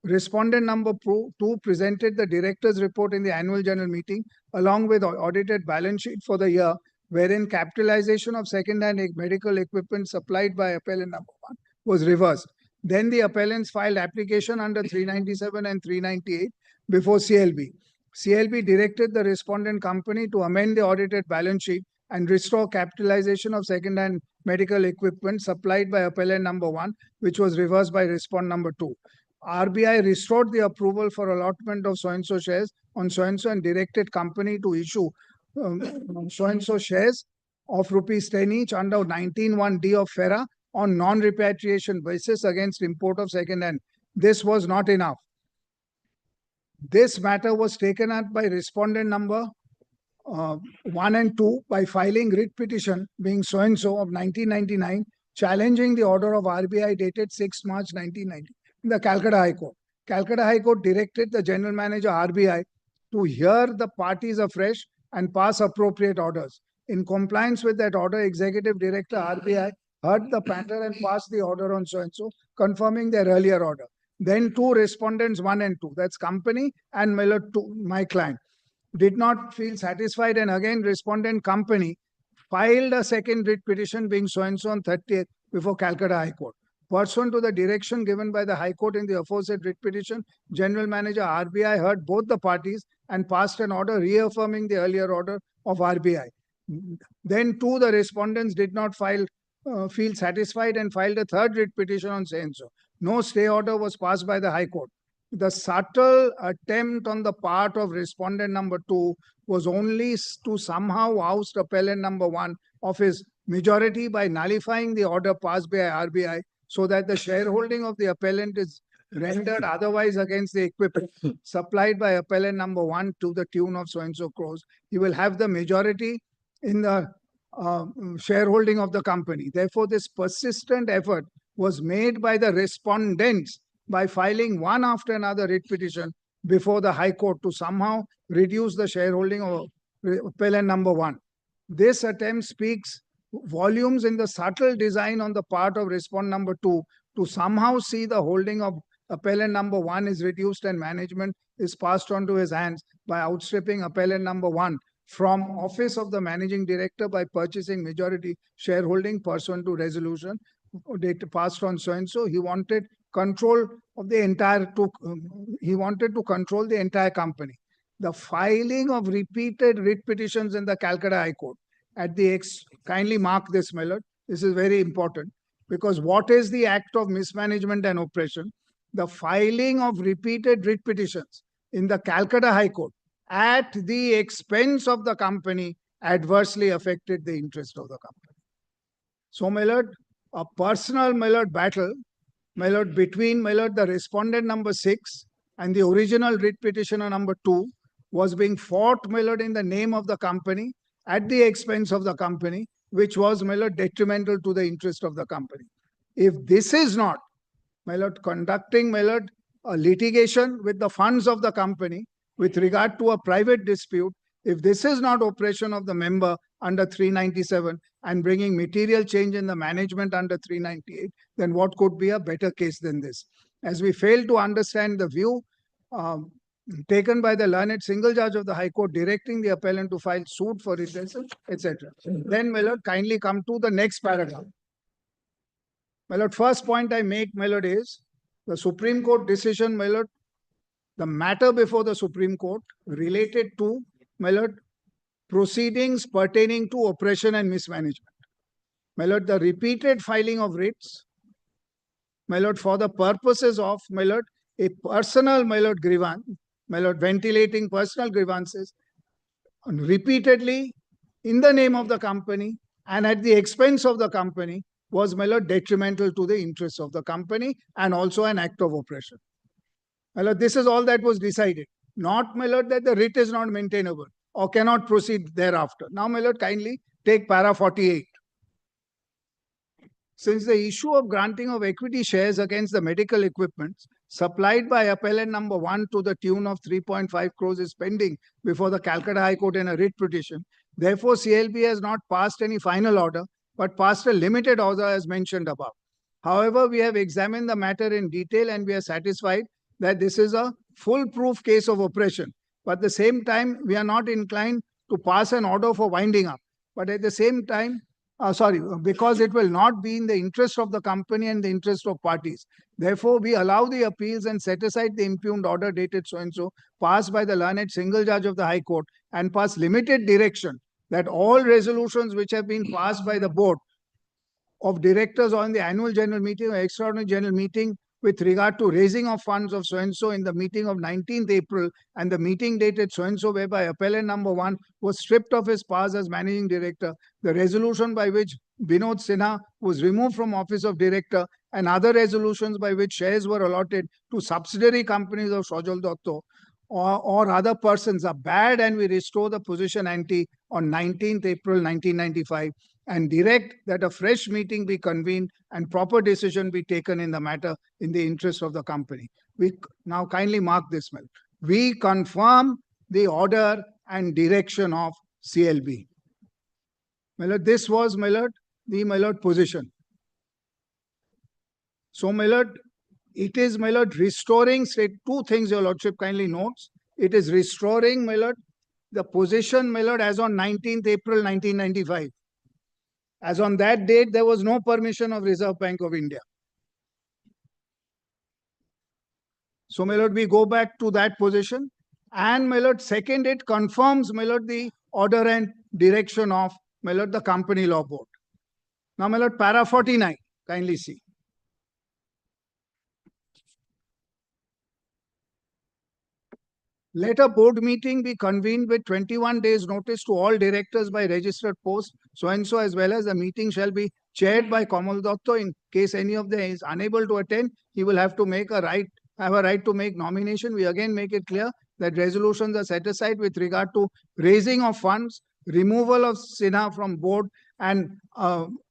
Respondent number 2 presented the director's report in the annual general meeting along with audited balance sheet for the year, wherein capitalization of second-hand medical equipment supplied by appellant number 1 was reversed. Then the appellants filed application under 397 and 398 before CLB. CLB directed the respondent company to amend the audited balance sheet and restore capitalization of second-hand medical equipment supplied by appellant number 1, which was reversed by respondent number 2. RBI restored the approval for allotment of so-and-so shares on so-and-so and directed company to issue so-and-so shares of rupees 10 each under 19(1)(d) of FERA on non-repatriation basis against import of second-hand. This was not enough. This matter was taken up by respondent number 1 and 2 by filing writ petition being so-and-so of 1999, challenging the order of RBI dated 6 March 1990 in the Calcutta High Court. Calcutta High Court directed the General Manager RBI to hear the parties afresh and pass appropriate orders. In compliance with that order, Executive Director RBI heard the matter and passed the order on so-and-so, confirming their earlier order. Then 2 respondents, 1 and 2, that's company and Miller 2, my client, did not feel satisfied, and again respondent company filed a second writ petition being so-and-so on 30th before Calcutta High Court. Pursuant to the direction given by the High Court in the aforesaid writ petition, General Manager RBI heard both the parties and passed an order reaffirming the earlier order of RBI. Then 2, the respondents did not feel satisfied and filed a third writ petition on so-and-so. No stay order was passed by the High Court. The subtle attempt on the part of respondent number 2 was only to somehow oust appellant number 1 of his majority by nullifying the order passed by RBI so that the shareholding of the appellant is rendered otherwise against the equipment supplied by appellant number 1 to the tune of so-and-so crores. He will have the majority in the shareholding of the company. Therefore, this persistent effort was made by the respondents by filing one after another writ petition before the High Court to somehow reduce the shareholding of appellant number 1. This attempt speaks volumes in the subtle design on the part of respondent number 2 to somehow see the holding of appellant number 1 is reduced and management is passed on to his hands by outstripping appellant number 1 from office of the managing director by purchasing majority shareholding pursuant to resolution passed on so and so. He wanted control of the entire he wanted to control the entire company. The filing of repeated writ petitions in the Calcutta High Court at the kindly mark this, my lord. This is very important because what is the act of mismanagement and oppression? The filing of repeated writ petitions in the Calcutta High Court at the expense of the company adversely affected the interest of the company. So, my lord, a personal, my lord, battle, my lord, between, my lord, the respondent number 6 and the original writ petitioner number 2 was being fought, my lord, in the name of the company at the expense of the company, which was, my lord, detrimental to the interest of the company. If this is not, my lord, conducting, my lord, a litigation with the funds of the company with regard to a private dispute, if this is not oppression of the member under 397 and bringing material change in the management under 398, then what could be a better case than this? As we fail to understand the view taken by the learned single judge of the High Court directing the appellant to file suit for redressal, etc. Then, my lord, kindly come to the next paragraph. My lord, first point I make, my lord, is the Supreme Court decision, my lord, the matter before the Supreme Court related to, my lord, proceedings pertaining to oppression and mismanagement. My lord, the repeated filing of writs, my lord, for the purposes of, my lord, a personal, my lord, grievance, my lord, ventilating personal grievances repeatedly in the name of the company and at the expense of the company was, my lord, detrimental to the interests of the company and also an act of oppression. My lord, this is all that was decided. Not, my lord, that the writ is not maintainable or cannot proceed thereafter. Now, my lord, kindly take para 48. Since the issue of granting of equity shares against the medical equipment supplied by appellant number 1 to the tune of 3.5 crores is pending before the Calcutta High Court in a writ petition, therefore CLB has not passed any final order but passed a limited order as mentioned above. However, we have examined the matter in detail and we are satisfied that this is a foolproof case of oppression. But at the same time, we are not inclined to pass an order for winding up. But at the same time, because it will not be in the interest of the company and the interest of parties. Therefore, we allow the appeals and set aside the impugned order dated so-and-so, passed by the learned single judge of the High Court and pass limited direction that all resolutions which have been passed by the board of directors on the annual general meeting or extraordinary general meeting with regard to raising of funds of so-and-so in the meeting of 19th April and the meeting dated so-and-so whereby appellant number 1 was stripped of his powers as managing director, the resolution by which Binod Sinha was removed from office of director and other resolutions by which shares were allotted to subsidiary companies of Shojal Dotto or other persons are bad and we restore the position ante on 19th April 1995 and direct that a fresh meeting be convened and proper decision be taken in the matter in the interest of the company. We now kindly mark this, Mel. We confirm the order and direction of CLB. My lord, this was, my lord, the, my lord, position. So, my lord, it is, my lord, restoring, say, two things your lordship kindly notes. It is restoring, my lord, the position, my lord, as on 19th April 1995. As on that date, there was no permission of Reserve Bank of India. So, my lord, we go back to that position. And, my lord, second, it confirms, my lord, the order and direction of, my lord, the Company Law Board. Now, my lord, para 49, kindly see. Let a board meeting be convened with 21 days notice to all directors by registered post, so-and-so, as well as the meeting shall be chaired by Kamal Dotto. In case any of them is unable to attend, he will have to have a right to make nomination. We again make it clear that resolutions are set aside with regard to raising of funds, removal of Sinha from board, and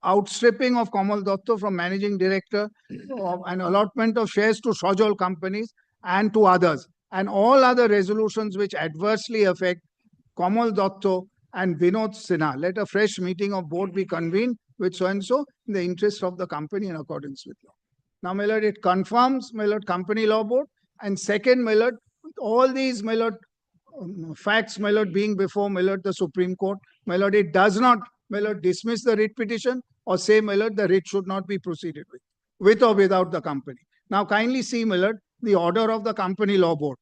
outstripping of Kamal Datta from managing director, and allotment of shares to Shojol companies and to others, and all other resolutions which adversely affect Kamal Datta and Vinod Sinha. Let a fresh meeting of board be convened with so and so in the interest of the company in accordance with law. Now, my lord, it confirms, my lord, company law board. And second, my lord, all these, my lord, facts, my lord, being before, my lord, the Supreme Court, my lord, it does not, my lord, dismiss the writ petition or say, my lord, the writ should not be proceeded with or without the company. Now, kindly see, my lord, the order of the company law board.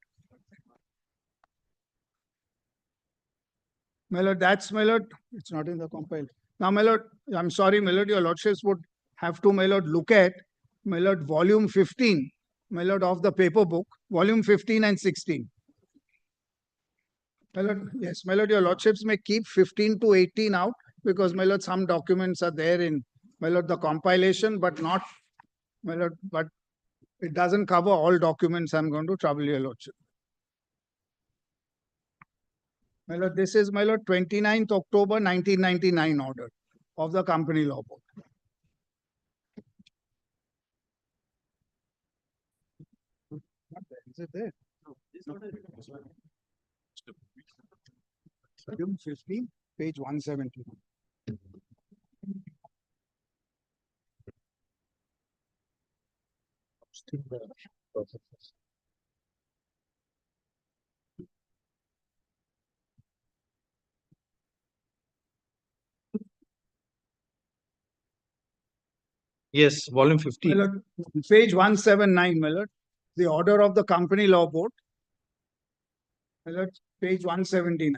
My lord, that's, my lord, it's not in the compile. Now, my lord, I'm sorry, my lord, your lordships would have to, my lord, look at, my lord, volume 15, my lord, of the paper book, volume 15 and 16. My lord, yes, my lord, your lordships may keep 15 to 18 out because, my lord, some documents are there in, my lord, the compilation, but not, my lord, but it doesn't cover all documents. I'm going to trouble your lordship. My lord, this is, my lord, 29th October 1999 order of the company law board. Is it there? Volume 15, page 170. Yes, volume 50. My lord, page 179, my lord, the order of the company law board. My lord, page 179.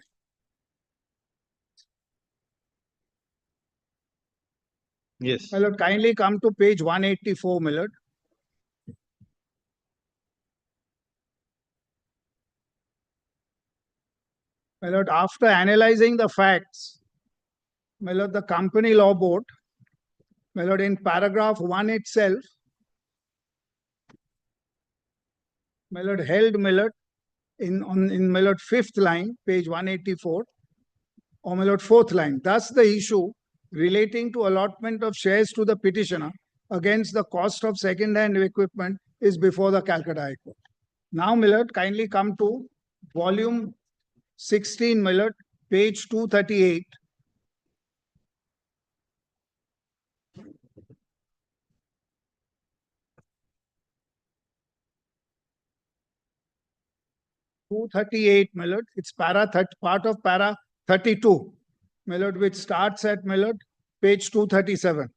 Yes. My lord, kindly come to page 184, my lord. My lord, after analyzing the facts, my lord, the company law board, my lord, in paragraph 1 itself, my lord, held, my lord, in my lord, 5th line, page 184, or my lord, 4th line. Thus, the issue relating to allotment of shares to the petitioner against the cost of second-hand equipment is before the Calcutta High Court. Now, my lord, kindly come to volume 16, my lord, page 238. My lord, it's part of para 32, my lord, which starts at, my lord, page 237.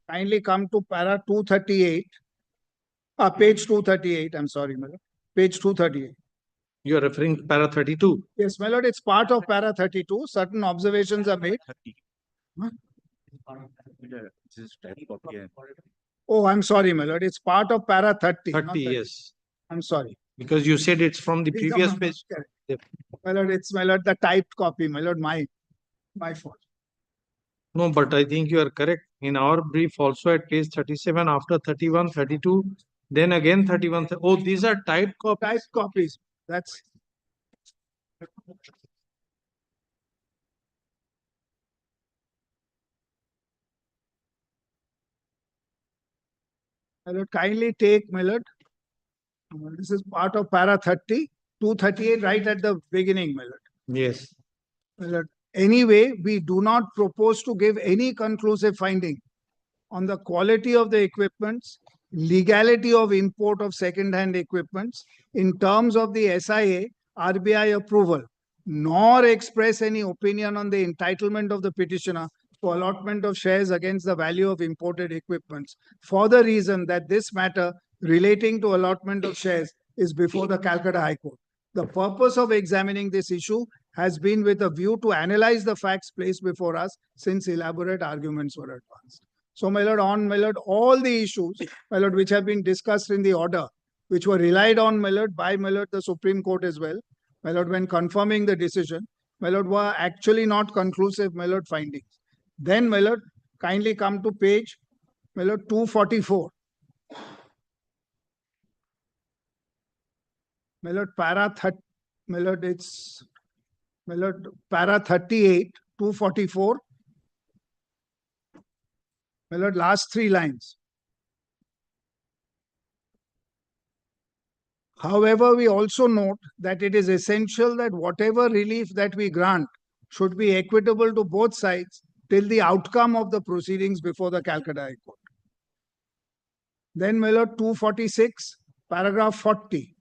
Kindly come to para 238. Page 238, I'm sorry, my lord. Page 238. You are referring to para 32. Yes, my lord, it's part of para 32. Certain observations are made. Huh? Oh, I'm sorry, my lord. It's part of para 30. 30, yes. I'm sorry. Because you said it's from the previous page. My lord, it's, my lord, the typed copy, my lord, my fault. No, but I think you are correct. In our brief also at page 37, after 31, 32, then again 31. Oh, these are typed copies. Typed copies. That's. My lord, kindly take, my lord. This is part of para 30, 238, right at the beginning, my lord. Yes. My lord, anyway, we do not propose to give any conclusive finding on the quality of the equipments, legality of import of second-hand equipments in terms of the SIA RBI approval, nor express any opinion on the entitlement of the petitioner for allotment of shares against the value of imported equipments, for the reason that this matter relating to allotment of shares is before the Calcutta High Court. The purpose of examining this issue has been with a view to analyze the facts placed before us since elaborate arguments were advanced. So, my lord, all the issues, my lord, which have been discussed in the order, which were relied on, my lord, by, my lord, the Supreme Court as well, my lord, when confirming the decision, my lord, were actually not conclusive, my lord, findings. Then, my lord, kindly come to page, my lord, 244. My lord, para 30, my lord, it's, my lord, para 38, 244. My lord, last three lines. However, we also note that it is essential that whatever relief that we grant should be equitable to both sides till the outcome of the proceedings before the Calcutta High Court. Then, my lord, 246, paragraph 40.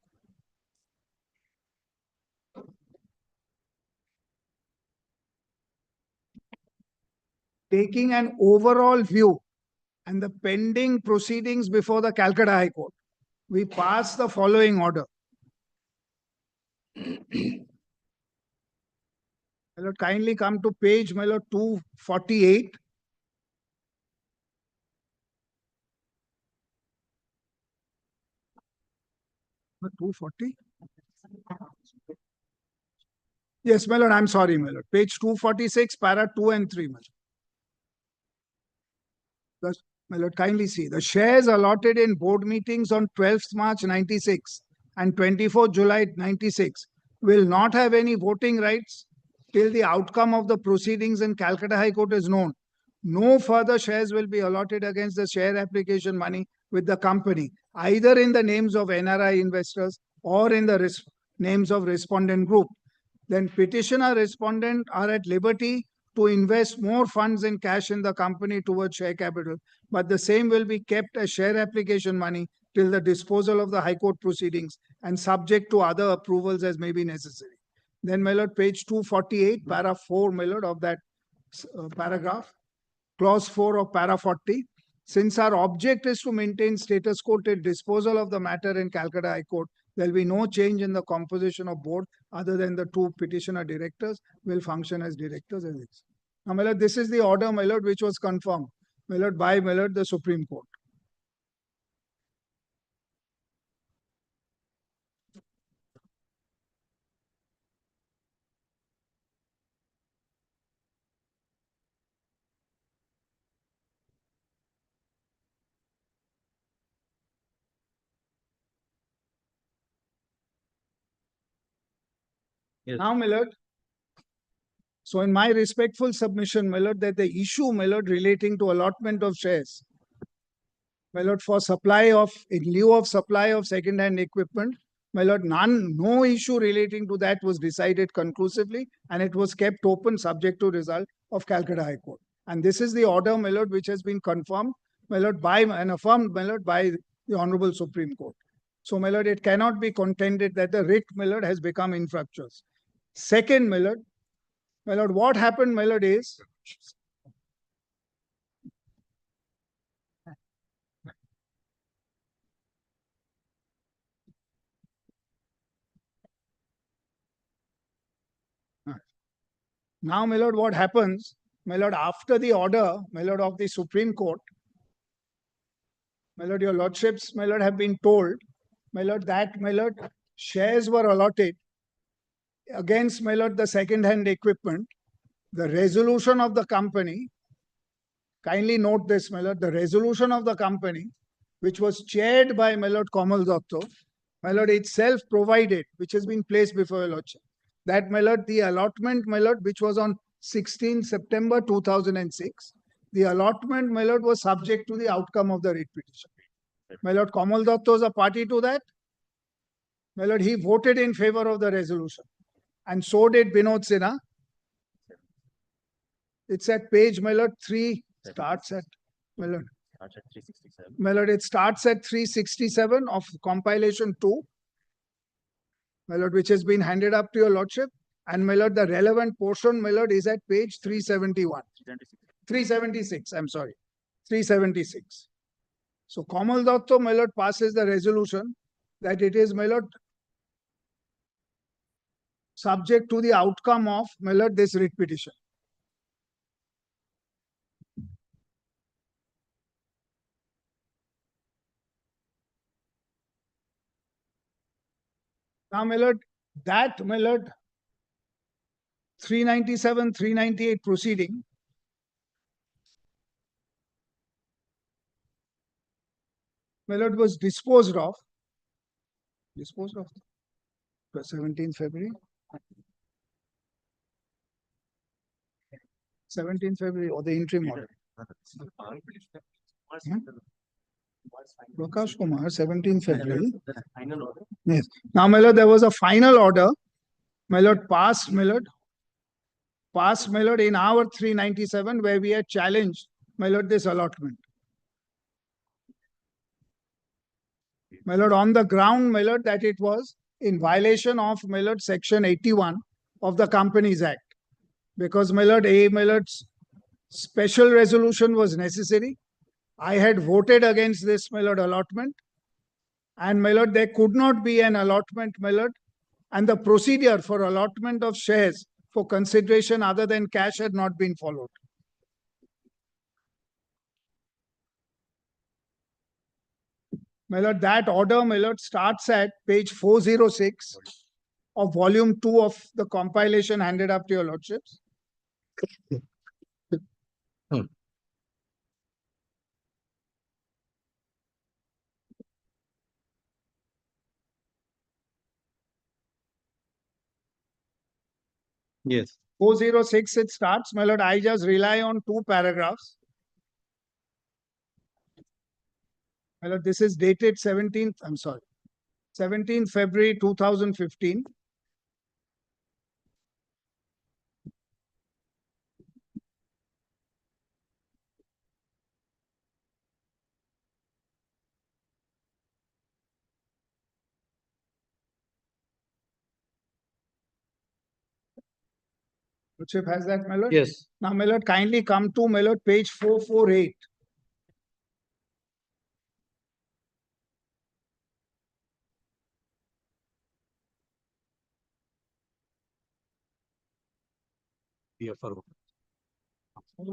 Taking an overall view and the pending proceedings before the Calcutta High Court, we pass the following order. My lord, kindly come to page, my lord, 248. But 240? Yes, my lord, I'm sorry, my lord. Page 246, para 2 and 3, my lord. My lord, kindly see. The shares allotted in board meetings on 12th March 96 and 24th July 96 will not have any voting rights till the outcome of the proceedings in Calcutta High Court is known. No further shares will be allotted against the share application money with the company, either in the names of NRI investors or in the names of respondent group. Then petitioner respondent are at liberty to invest more funds in cash in the company towards share capital, but the same will be kept as share application money till the disposal of the High Court proceedings and subject to other approvals as may be necessary. Then, my lord, page 248, para 4, my lord, of that paragraph, clause 4 of para 40. Since our object is to maintain status quo till disposal of the matter in Calcutta High Court, there will be no change in the composition of board other than the two petitioner directors will function as directors. Now, my lord, this is the order, my lord, which was confirmed, my lord, by, my lord, the Supreme Court. Now, my lord, so in my respectful submission, my lord, that the issue, my lord, relating to allotment of shares, my lord, for supply of, in lieu of supply of second-hand equipment, my lord, no issue relating to that was decided conclusively, and it was kept open subject to result of Calcutta High Court. And this is the order, my lord, which has been confirmed, my lord, by and affirmed, my lord, by the Honorable Supreme Court. So, my lord, it cannot be contended that the writ, my lord, has become infructuous. Second, my lord, what happened, my lord, is now, my lord, what happens, my lord, after the order, my lord, of the Supreme Court, my lord, your lordships, my lord, have been told, my lord, that, my lord, shares were allotted against, my lord, the second-hand equipment. The resolution of the company, kindly note this, my lord, the resolution of the company, which was chaired by, my lord, Kamal Datta, my lord, itself provided, which has been placed before your lordship, that, my lord, the allotment, my lord, which was on 16 September 2006, the allotment, my lord, was subject to the outcome of the writ petition. My lord, Kamal Datta was a party to that. My lord, he voted in favor of the resolution. And so did Binod Sinha. It's at page, my lord, 3, starts at, my lord. My lord, it starts at 367 of compilation 2. My lord, which has been handed up to your lordship. And my lord, the relevant portion, my lord, is at page 371. 376, I'm sorry. 376. So Kamal Datta, my lord, passes the resolution that it is, my lord, subject to the outcome of, my lord, this writ petition. Now, my lord, that, my lord, 397, 398 proceeding, my lord, was disposed of 17th February. 17th February or the interim order. Prakash Kumar, 17 February. Yes. Now, my lord, there was a final order. My lord, passed in our 397 where we had challenged, my lord, this allotment. My lord, on the ground, my lord, that it was in violation of, my lord, section 81 of the Companies Act. Because, my lord, my lord's special resolution was necessary. I had voted against this, my lord, allotment. And, my lord, there could not be an allotment, my lord. And the procedure for allotment of shares for consideration other than cash had not been followed. My lord, that order, my lord, starts at page 406 of volume 2 of the compilation handed up to your lordships. Yes. 406 it starts. My lord, I just rely on 2 paragraphs. My lord, this is dated 17th February 2015. Lordship has that, my lord? Yes. Now, my lord, kindly come to, my lord, page 448.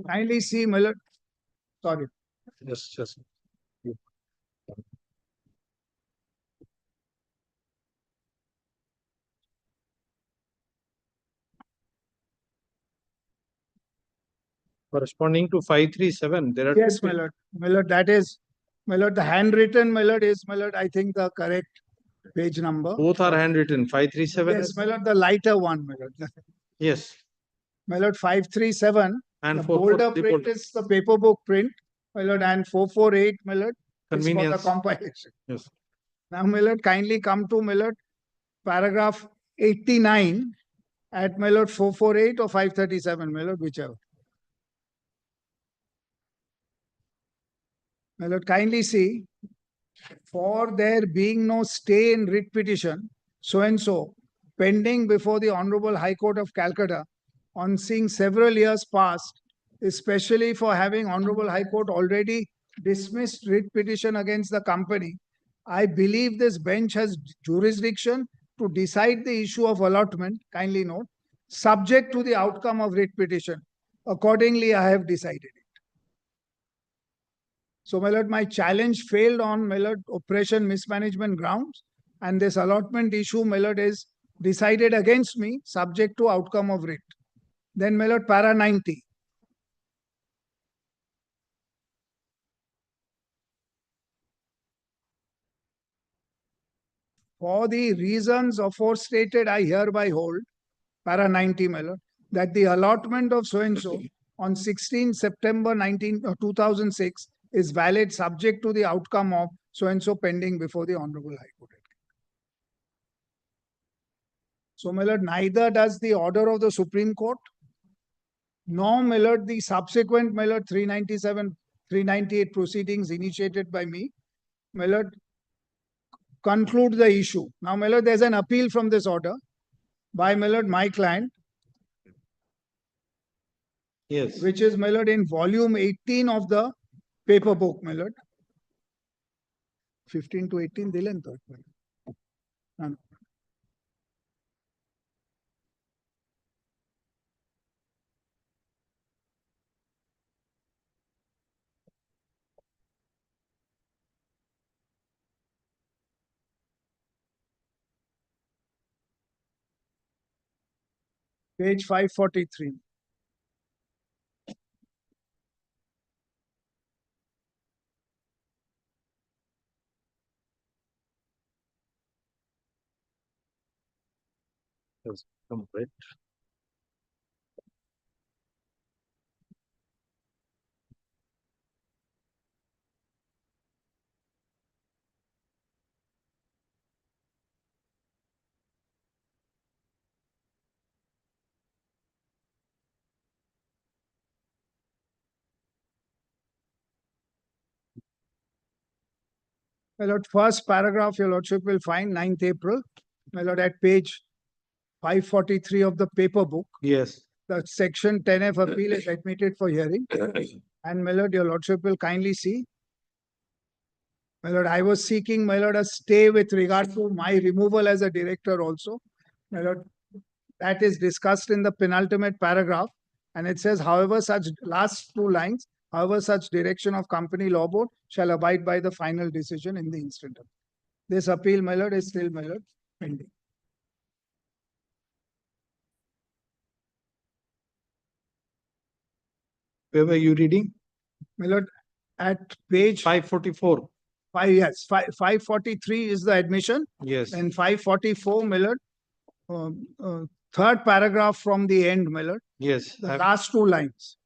Kindly see, my lord. Sorry. Yes. Corresponding to 537, there are Yes, two my lord. My lord, that is, my lord, the handwritten, my lord, is, my lord, I think the correct page number. both are handwritten. 537. Yes, my lord, the lighter one, my lord. Yes. My lord, 537. And The 44, bolder print is the paper book print, my lord, and 448, my lord, is for the Convenience. compilation. Yes. Now, my lord, kindly come to, my lord, paragraph 89 at, my lord, 448 or 537, my lord, whichever. My lord, kindly see, for there being no stay in writ petition, so and so, pending before the Honorable High Court of Calcutta, on seeing several years past, especially for having Honorable High Court already dismissed writ petition against the company, I believe this bench has jurisdiction to decide the issue of allotment, kindly note, subject to the outcome of writ petition. Accordingly, I have decided it. So, my lord, my challenge failed on, my lord, operation mismanagement grounds, and this allotment issue, my lord, is decided against me, subject to outcome of writ. Then, my lord, para 90. For the reasons aforestated, I hereby hold, para 90, my lord, that the allotment of so-and-so on 16 September 2006 is valid subject to the outcome of so-and-so pending before the Honorable High Court. So, my lord, neither does the order of the Supreme Court, nor, my lord, the subsequent, my lord, 397, 398 proceedings initiated by me, my lord, conclude the issue. Now, my lord, there's an appeal from this order by, my lord, my client. Yes. Which is, my lord, in volume 18 of the paper book, my lord. 15 to 18, dilen to. Page 543. Yes. Complete. My lord, first paragraph, your lordship will find 9th April, my lord, at page 543 of the paper book. Yes. The section 10F appeal is admitted for hearing. And my lord, your lordship will kindly see. My lord, I was seeking, my lord, a stay with regard to my removal as a director also. My lord, that is discussed in the penultimate paragraph. And it says, however, such last two lines, however, such direction of company law board shall abide by the final decision in the instant. This appeal, my lord, is still, my lord, pending. Where were you reading? My lord, at page 544. 543 is the admission. Yes. And 544, my lord, third paragraph from the end, my lord. Yes. The last two lines.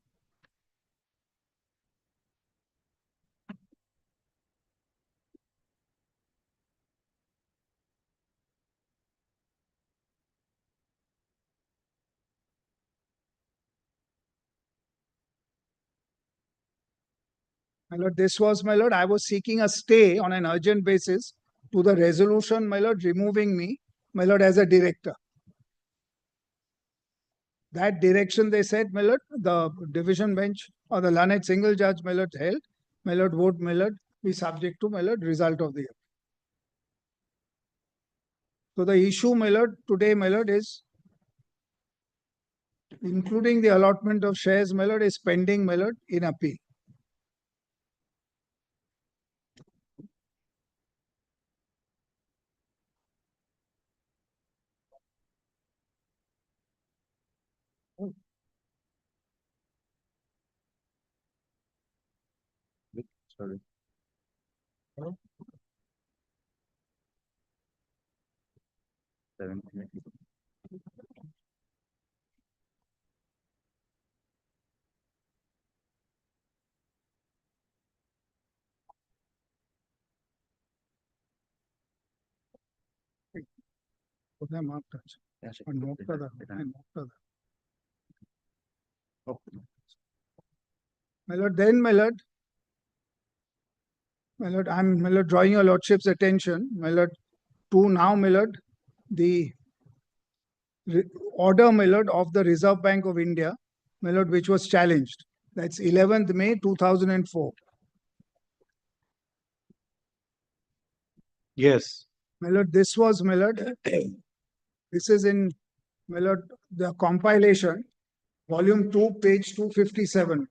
My lord, this was, my lord, I was seeking a stay on an urgent basis to the resolution, my lord, removing me, my lord, as a director. That direction, they said, my lord, the division bench or the learned single judge, my lord, held, my lord, would, my lord, be subject to, my lord, result of the appeal. So the issue, my lord, today, my lord, is including the allotment of shares, my lord, is pending, my lord, in appeal. Sorry. কোথায় মাপটা আছে? আর নোটটা দাও, হ্যাঁ, নোটটা দাও। My lord, then, my lord, I'm, my lord, drawing your lordship's attention, my lord, to now, my lord, the order, my lord, of the Reserve Bank of India, my lord, which was challenged. That's 11th May 2004. Yes. My lord, this was, my lord, this is in, my lord, the compilation, volume 2, page 257.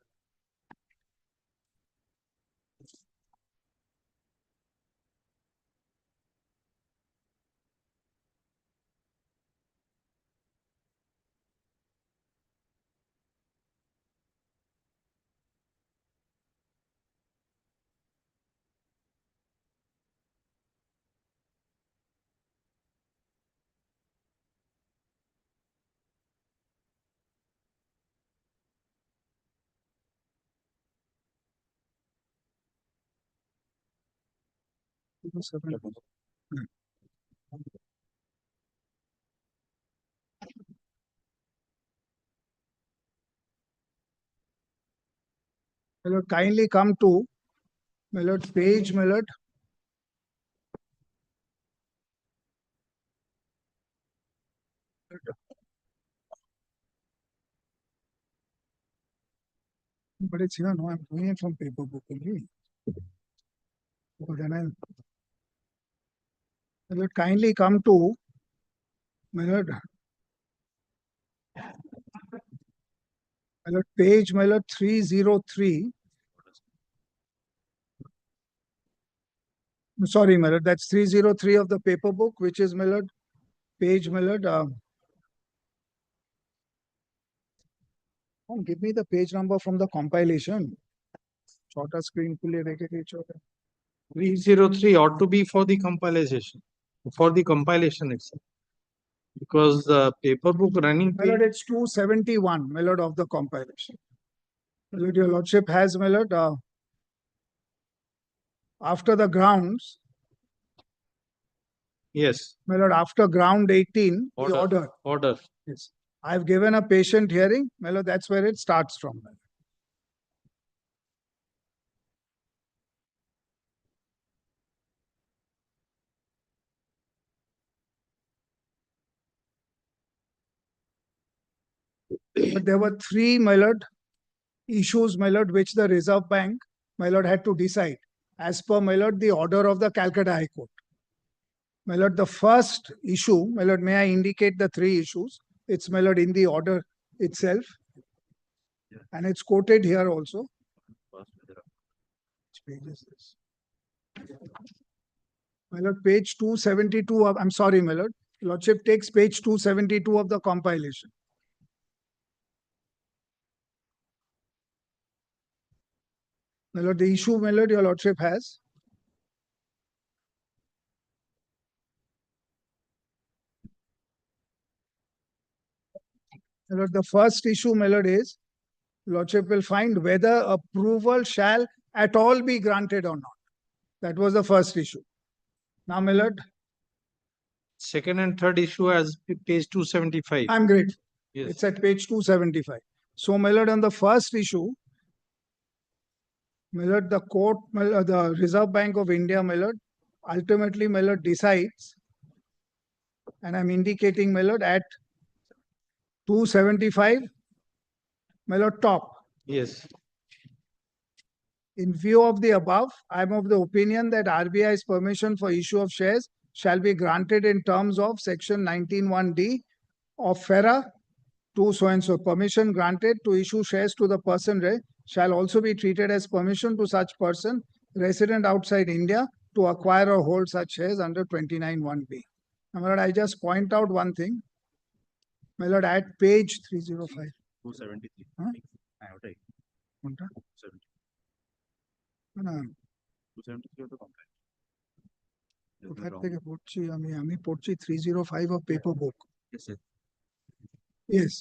My lord, kindly come to, my lord, page, my lord. But it's here, no, I'm doing it from paper book only. So then I'll, my lord, kindly come to, my lord, page, my lord, 303. Sorry, my lord, that's 303 of the paper book, which is, my lord, page, my lord. Give me the page number from the compilation. Shorter screen, 303 ought to be for the compilation, itself. Because the paper book running My lord, it's 271, my lord, of the compilation. My lord, your lordship has, my lord, after the grounds. Yes. My lord, after ground 18, the Order. Order. Yes. I've given a patient hearing, my lord, that's where it starts from. But there were three, my lord, issues, my lord, which the Reserve Bank, my lord, had to decide as per, my lord, the order of the Calcutta High Court. My lord, the first issue, my lord, may I indicate the three issues? It's, my lord, in the order itself. And it's quoted here also. Which page is this? My lord, page 272 of, I'm sorry, my lord. Lordship takes page 272 of the compilation. My lord, the issue, my lord, your lordship has. My lord, the first issue, my lord, is lordship will find whether approval shall at all be granted or not. That was the first issue. Now, my lord, Second and third issue as page 275. I'm grateful. Yes. It's at page 275. So, my lord, on the first issue, my lord, the court, my lord, the Reserve Bank of India, my lord, ultimately, my lord, decides, and I'm indicating, my lord, at 275, my lord, top. Yes. In view of the above, I am of the opinion that RBI's permission for issue of shares shall be granted in terms of section 19(1)(d) of FERA to so and so. Permission granted to issue shares to the person shall also be treated as permission to such person resident outside India to acquire or hold such shares under 29(1)(b). Now, my lord, I just point out one thing. My lord, at page 305. 273. Huh? কোনটা? 273 of the complaint. কোথার থেকে পড়ছি আমি পড়ছি 305 of paper book. Yes, sir. Yes.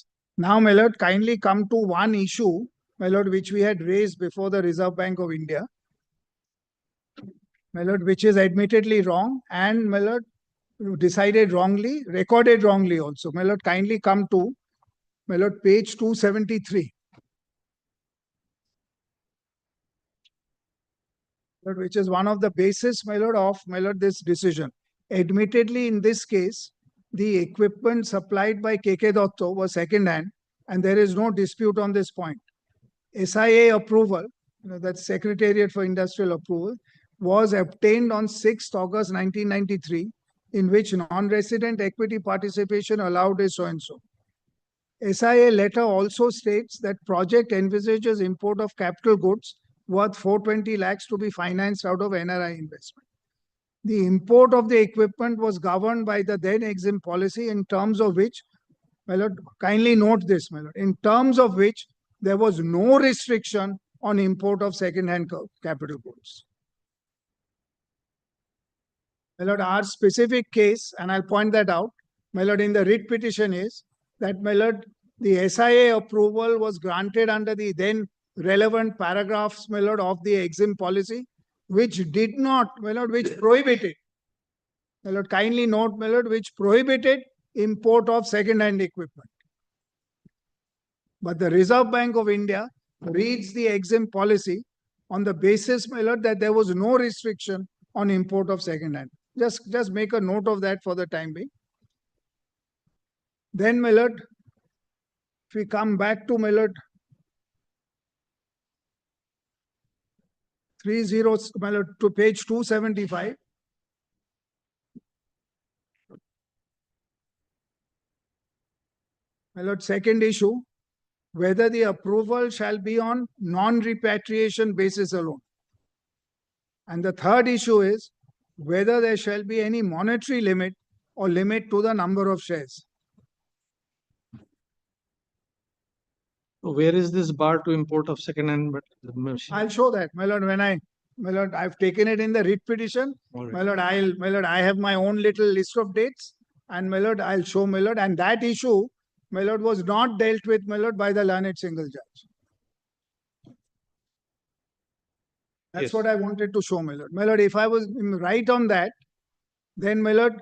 Now, my lord, kindly come to one issue, my lord, which we had raised before the Reserve Bank of India. My lord, which is admittedly wrong and, my lord, decided wrongly, recorded wrongly also. My lord, kindly come to, my lord, page 273. Which is one of the basis, my lord, of, my lord, this decision. Admittedly, in this case, the equipment supplied by KK Dotto was second hand, and there is no dispute on this point. SIA approval, that's Secretariat for Industrial Approval, was obtained on 6th August 1993, in which non-resident equity participation allowed is so and so. SIA letter also states that project envisages import of capital goods worth 420 lakhs to be financed out of NRI investment. The import of the equipment was governed by the then Exim policy, in terms of which, my lord, kindly note this, my lord, in terms of which there was no restriction on import of second-hand capital goods. My lord, our specific case, and I'll point that out, my lord, in the writ petition is that, my lord, the SIA approval was granted under the then relevant paragraphs, my lord, of the Exim policy, which did not, my lord, which prohibited, my lord, kindly note, my lord, which prohibited import of second-hand equipment. But the Reserve Bank of India reads the Exim policy on the basis, my lord, that there was no restriction on import of second-hand. Just make a note of that for the time being. Then, my lord, if we come back to, my lord, 30, my lord, to page 275. My lord, second issue, whether the approval shall be on non-repatriation basis alone. And the third issue is whether there shall be any monetary limit or limit to the number of shares. Where is this bar to import of second hand? But I'll show that, my lord, when my lord, I've taken it in the writ petition. Alright. My lord, I have my own little list of dates, and my lord, I'll show, my lord, and that issue, my lord, was not dealt with, my lord, by the learned single judge. That's Yes. what I wanted to show, my lord. My lord, if I was right on that, then, my lord,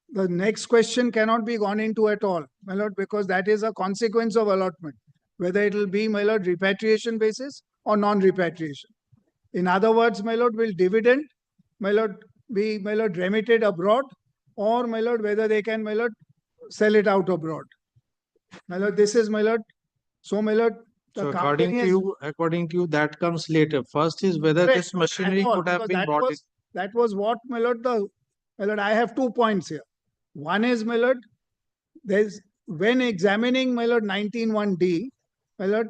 the next question cannot be gone into at all, my lord, because that is a consequence of allotment, whether it will be, my lord, repatriation basis or non-repatriation. In other words, my lord, will dividend, my lord, be, my lord, remitted abroad, or, my lord, whether they can, my lord, sell it out abroad. My lord, this is, my lord, So, my lord, the So company has according to you, that comes later. First is whether correct, this machinery at all, could have because been that brought in. was that was what, my lord, my lord, I have 2 points here. One is, my lord, there's when examining, my lord, 19(1)(d), my lord,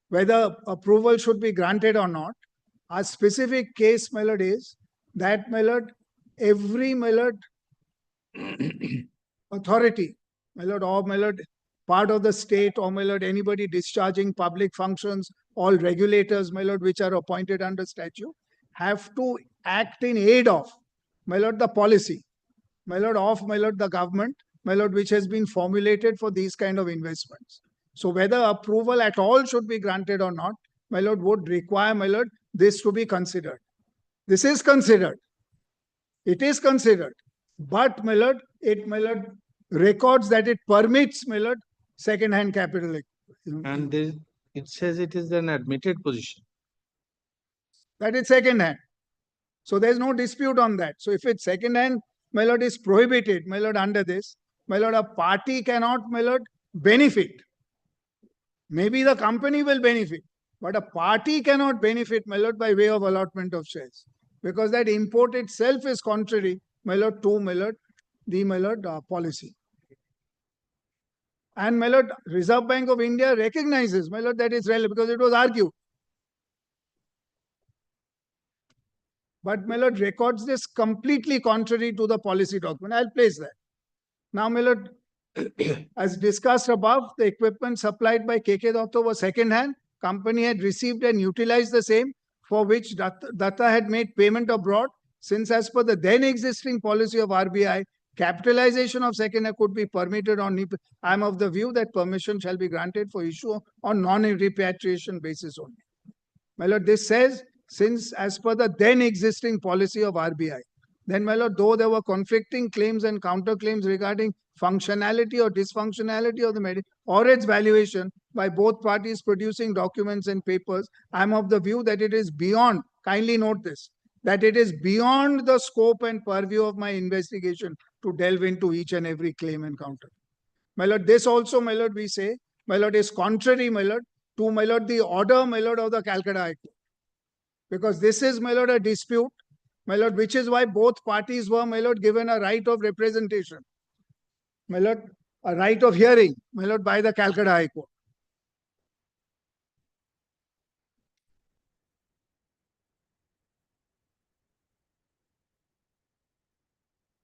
whether approval should be granted or not, a specific case, my lord, is that, my lord, every, my lord, authority, my lord, or, my lord, part of the state, or, my lord, anybody discharging public functions, all regulators, my lord, which are appointed under statute, have to act in aid of, my lord, the policy, my lord, of, my lord, the government, my lord, which has been formulated for these kind of investments. So whether approval at all should be granted or not, my lord, would require, my lord, this to be considered. This is considered. It is considered. But, my lord, my lord, records that it permits, my lord, second-hand capital. And it says it is an admitted position. That is second-hand. So there's no dispute on that. So if it's second-hand, my lord, is prohibited, my lord, under this, my lord, a party cannot, my lord, benefit. Maybe the company will benefit, but a party cannot benefit, my lord, by way of allotment of shares, because that import itself is contrary, my lord, to, my lord, the, my lord, policy. And, my lord, Reserve Bank of India recognizes, my lord, that is relevant because it was argued. But, my lord, records this completely contrary to the policy document. I'll place that. Now, my lord, as discussed above, the equipment supplied by KK Datta was second-hand. Company had received and utilized the same, for which Datta had made payment abroad. Since, as per the then existing policy of RBI, capitalization of second-hand could be permitted on. I am of the view that permission shall be granted for issue on non-repatriation basis only. My lord, this says, since as per the then existing policy of RBI, then, my lord, though there were conflicting claims and counterclaims regarding functionality or dysfunctionality of the medicine or its valuation by both parties producing documents and papers, I am of the view that it is beyond, kindly note this, that it is beyond the scope and purview of my investigation to delve into each and every claim and counter. My lord, this also, my lord, we say, my lord, is contrary, my lord, to, my lord, the order, my lord, of the Calcutta High Court. Because this is, my lord, a dispute, my lord, which is why both parties were, my lord, given a right of representation, my lord, a right of hearing, my lord, by the Calcutta High Court.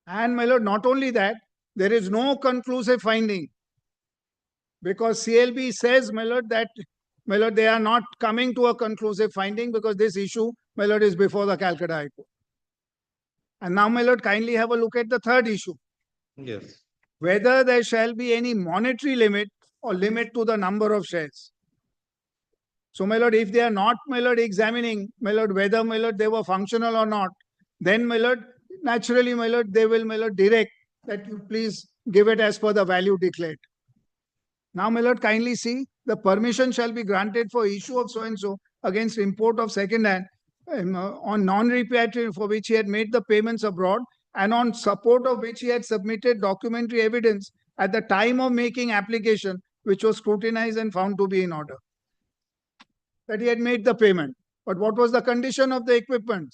And, my lord, not only that, there is no conclusive finding, because CLB says, my lord, that, my lord, they are not coming to a conclusive finding because this issue, my lord, is before the Calcutta High Court. And now, my lord, kindly have a look at the third issue. Yes. Whether there shall be any monetary limit or limit to the number of shares. So, my lord, if they are not, my lord, examining, my lord, whether, my lord, they were functional or not, then, my lord, naturally, my lord, they will, my lord, direct that you please give it as per the value declared. Now, my lord, kindly see, the permission shall be granted for issue of so-and-so against import of second-hand on non-repatriation for which he had made the payments abroad and on support of which he had submitted documentary evidence at the time of making application, which was scrutinized and found to be in order. That he had made the payment. But what was the condition of the equipment?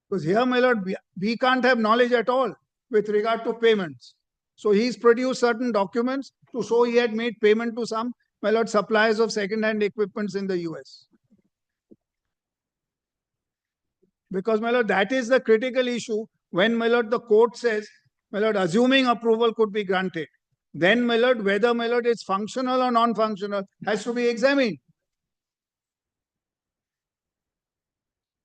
Because here, my lord, we can't have knowledge at all with regard to payments. So he's produced certain documents to show he had made payment to some, my lord, suppliers of second-hand equipments in the US. Because, my lord, that is the critical issue when, my lord, the court says, my lord, assuming approval could be granted, then, my lord, whether, my lord, it's functional or non-functional has to be examined.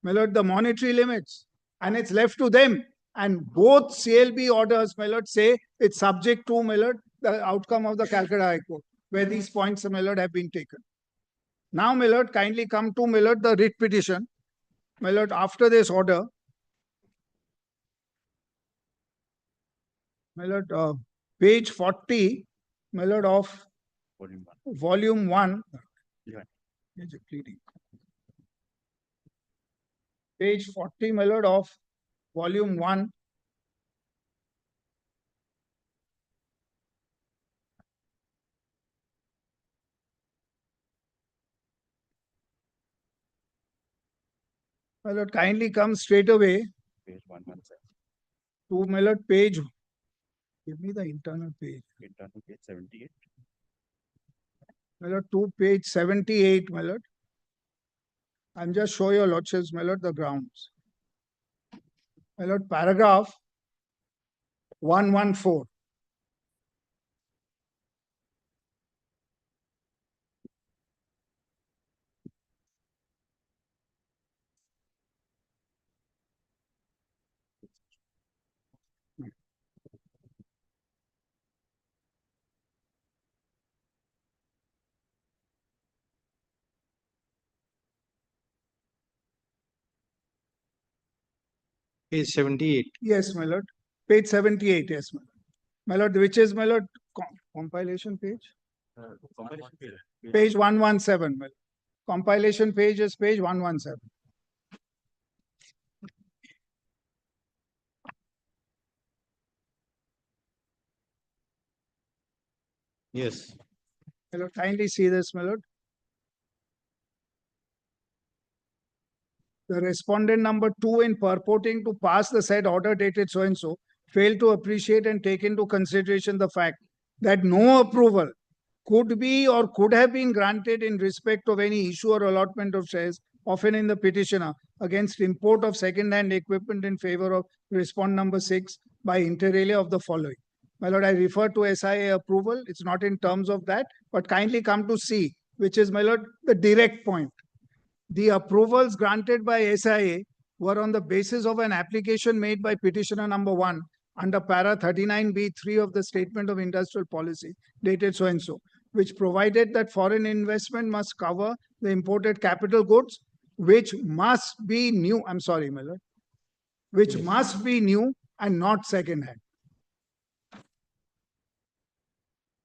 My lord, the monetary limits, and it's left to them. And both CLB orders, my lord, say it's subject to, my lord, the outcome of the Calcutta High Court, where these points, my lord, have been taken. Now, my lord, kindly come to, my lord, the writ petition. My lord, after this order, my lord, page 40, my lord, of volume 1. Page 40, my lord, of volume 1. My lord, kindly come straight away Page 117. to, my lord, page. Give me the internal page. Internal page 78. My lord, to page 78, my lord. I'm just show your lordships, my lord, the grounds. My lord, paragraph 114. Page 78. Yes, my lord. Page 78, yes, my lord. My lord, which is, my lord, compilation page? Page 117, my lord. Compilation page is page 117. Yes. My lord, kindly see this, my lord. The respondent number 2 in purporting to pass the said order dated so and so failed to appreciate and take into consideration the fact that no approval could be or could have been granted in respect of any issue or allotment of shares often in the petitioner against import of second-hand equipment in favor of respondent number 6 by inter alia of the following. My lord, I refer to SIA approval. It's not in terms of that, but kindly come to C, which is, my lord, the direct point. The approvals granted by SIA were on the basis of an application made by petitioner number 1 under para 39B3 of the Statement of Industrial Policy dated so and so, which provided that foreign investment must cover the imported capital goods, which must be new. I'm sorry, my lord. Which must be new and not second hand.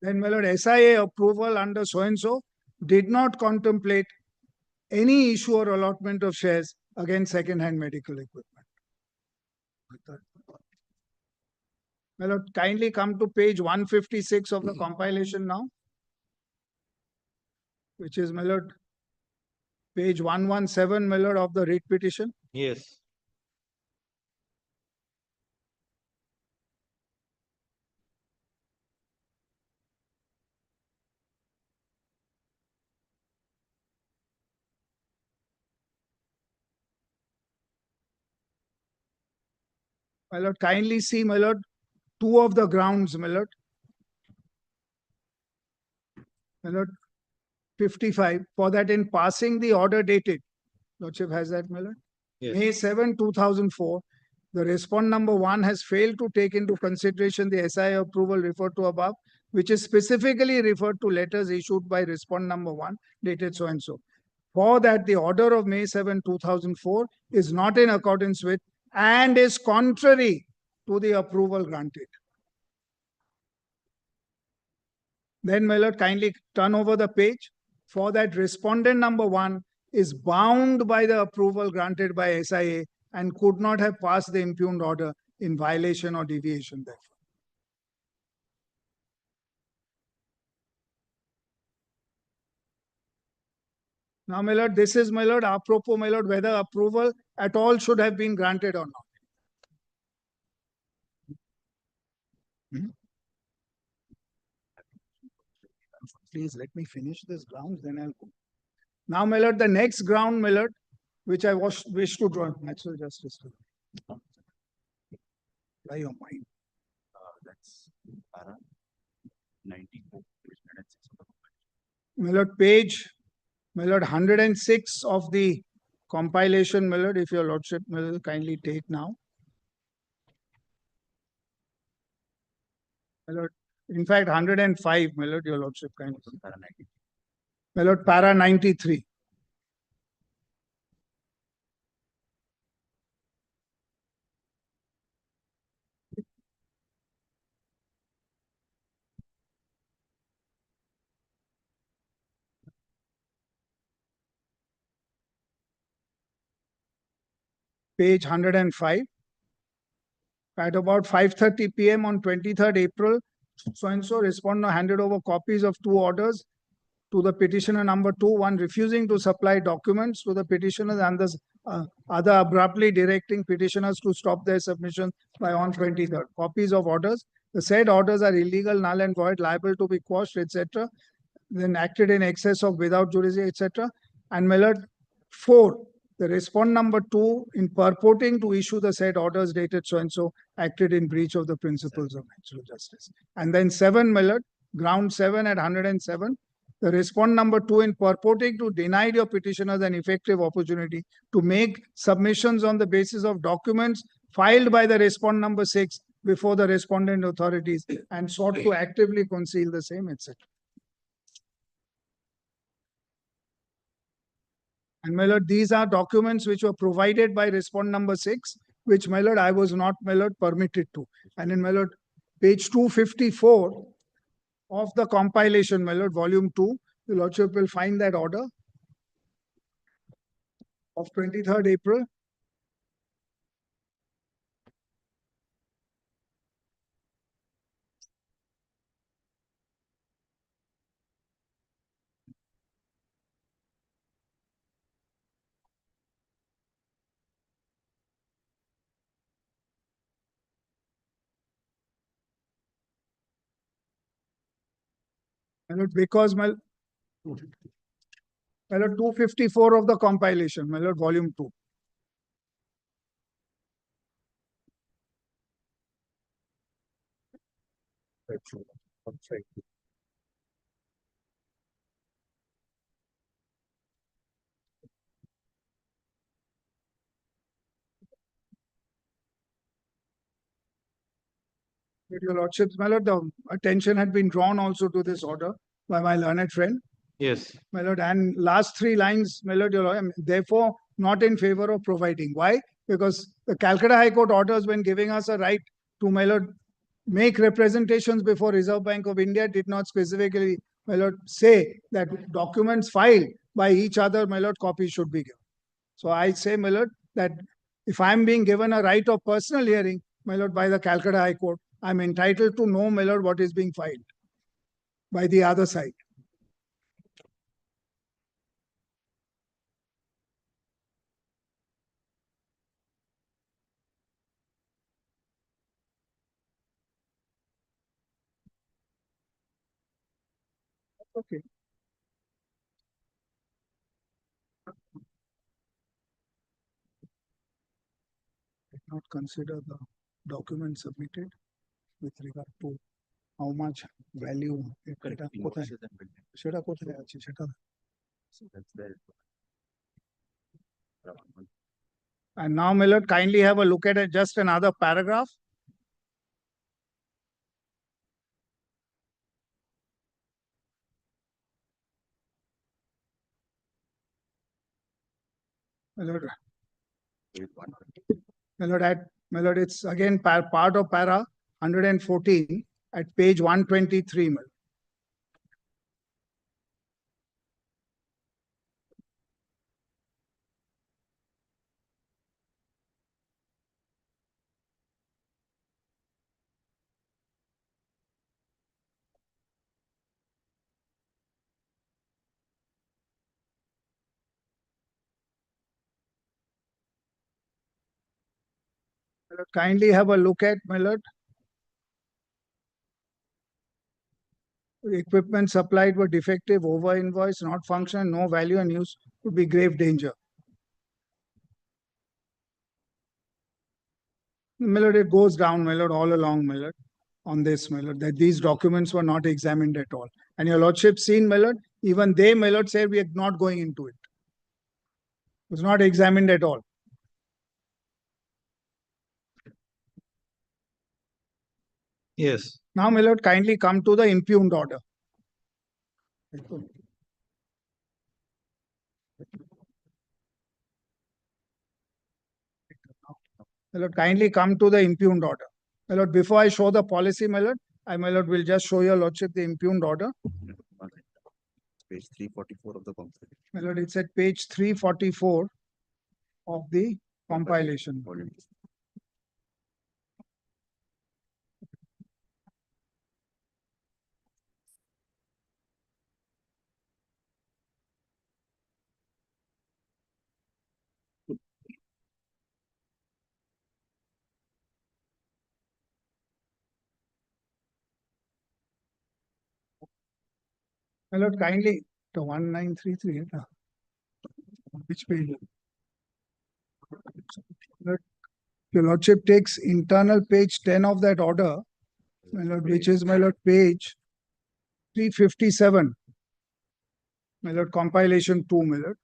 Then, my lord, SIA approval under so and so did not contemplate any issue or allotment of shares against second-hand medical equipment. My lord, kindly come to page 156 of the compilation now, which is, my lord, page 117, my lord, of the writ petition. Yes. My lord, kindly see, my lord, two of the grounds, my lord. My lord, 55, for that in passing the order dated, lordship has that, my lord? Yes. May 7, 2004, the respondent number 1 has failed to take into consideration the SIA approval referred to above, which is specifically referred to letters issued by respondent number 1 dated so and so. For that, the order of May 7, 2004 is not in accordance with and is contrary to the approval granted. Then, my lord, kindly turn over the page. For that, respondent number 1 is bound by the approval granted by SIA and could not have passed the impugned order in violation or deviation therefrom. Now, my lord, this is, my lord, apropos, my lord, whether approval at all should have been granted or not. Please let me finish this grounds, then I'll go. Now, my lord, the next ground, my lord, which I wish to draw, natural justice. Try your mind. That's para 94, page 106 of the compilation. My lord, page, my lord, 106 of the compilation, my lord, if your lordship will kindly take now. My lord, in fact, 105, my lord, your lordship kindly. My lord, para 93. Page 105. At about 5:30 p.m. on 23rd April, so-and-so respondent handed over copies of 2 orders to the petitioner number 2, one refusing to supply documents to the petitioner and thus other abruptly directing petitioners to stop their submission by on 23rd. Copies of orders. The said orders are illegal, null and void, liable to be quashed, etc. Then acted in excess of without jurisdiction, etc. And my lord, 4. The respond number 2 in purporting to issue the said orders dated so and so acted in breach of the principles of natural justice. And then 7, my lord, ground 7 at 107. The respond number 2 in purporting to deny your petitioners an effective opportunity to make submissions on the basis of documents filed by the respond number 6 before the respondent authorities and sought to actively conceal the same, etc. And my lord, these are documents which were provided by respond number 6, which my lord, I was not, my lord, permitted to. And in my lord, page 254 of the compilation, my lord, volume 2, the lordship will find that order of 23rd April. My lord, because my lord, 254 of the compilation, my lord, volume 2. Your lordships, my lord, the attention had been drawn also to this order by my learned friend. Yes. My lord, and last 3 lines, my lord, your lord, therefore not in favor of providing. Why? Because the Calcutta High Court orders, when giving us a right to, my lord, make representations before Reserve Bank of India, did not specifically, my lord, say that documents filed by each other, my lord, copies should be given. So I say, my lord, that if I'm being given a right of personal hearing, my lord, by the Calcutta High Court, I'm entitled to know, my lord, what is being filed by the other side. Okay. Did not consider the document submitted with regard to how much value এটা কোথায় সেটা কোথায় আছে সেটা And now, my lord, kindly have a look at it, just another paragraph. My lord, my lord, it's again part of para 114 at page 123. My lord. My lord, kindly have a look at, my lord. Equipment supplied were defective, over invoice, not function, no value and use would be grave danger. My lord, it goes down, my lord, all along, my lord, on this, my lord, that these documents were not examined at all. And your lordship seen, my lord, even they, my lord, said we are not going into it. It was not examined at all. Yes. Now, my lord, kindly come to the impugned order. My lord, kindly come to the impugned order. My lord, before I show the policy, my lord, my lord, will just show your lordship the impugned order. Page 344 of the compilation. My lord, it's at page 344 of the compilation. My lord, kindly, the 1933, which page? Lord, your lordship takes internal page 10 of that order, my lord, which is, my lord, page 357. My lord, compilation 2, my lord.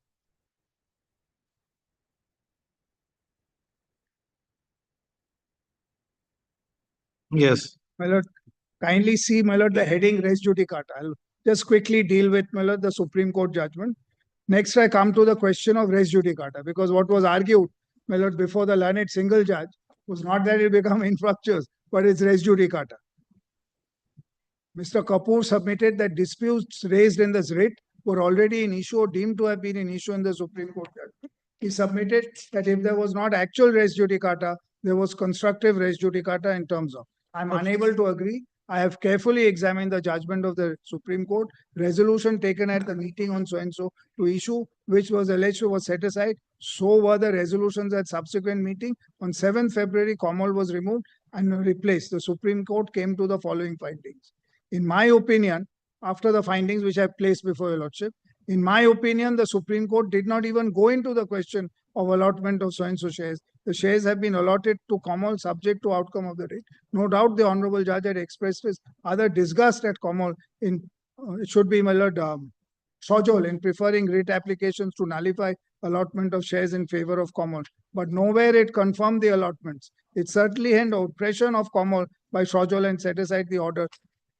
Yes. My lord, kindly see, my lord, the heading res judicata. I'll just quickly deal with, my lord, the Supreme Court judgment. Next, I come to the question of res judicata, because what was argued, my lord, before the learned single judge was not that it become infructuous, but it's res judicata. Mr. Kapoor submitted that disputes raised in this writ were already in issue or deemed to have been in issue in the Supreme Court judgment. He submitted that if there was not actual res judicata, there was constructive res judicata in terms of. I'm unable to agree. I have carefully examined the judgment of the Supreme Court, resolution taken at the meeting on so-and-so to issue, which was alleged was set aside. So were the resolutions at subsequent meeting. On 7th February, Comol was removed and replaced. The Supreme Court came to the following findings. In my opinion, after the findings which I placed before your lordship, in my opinion, the Supreme Court did not even go into the question of allotment of so-and-so shares. The shares have been allotted to Comol subject to outcome of the writ. No doubt the Honorable Judge had expressed his other disgust at Comol in, it should be, my lord, Sojol in preferring writ applications to nullify allotment of shares in favor of Comol. But nowhere it confirmed the allotments. It certainly had oppression of Comol by Sojol and set aside the order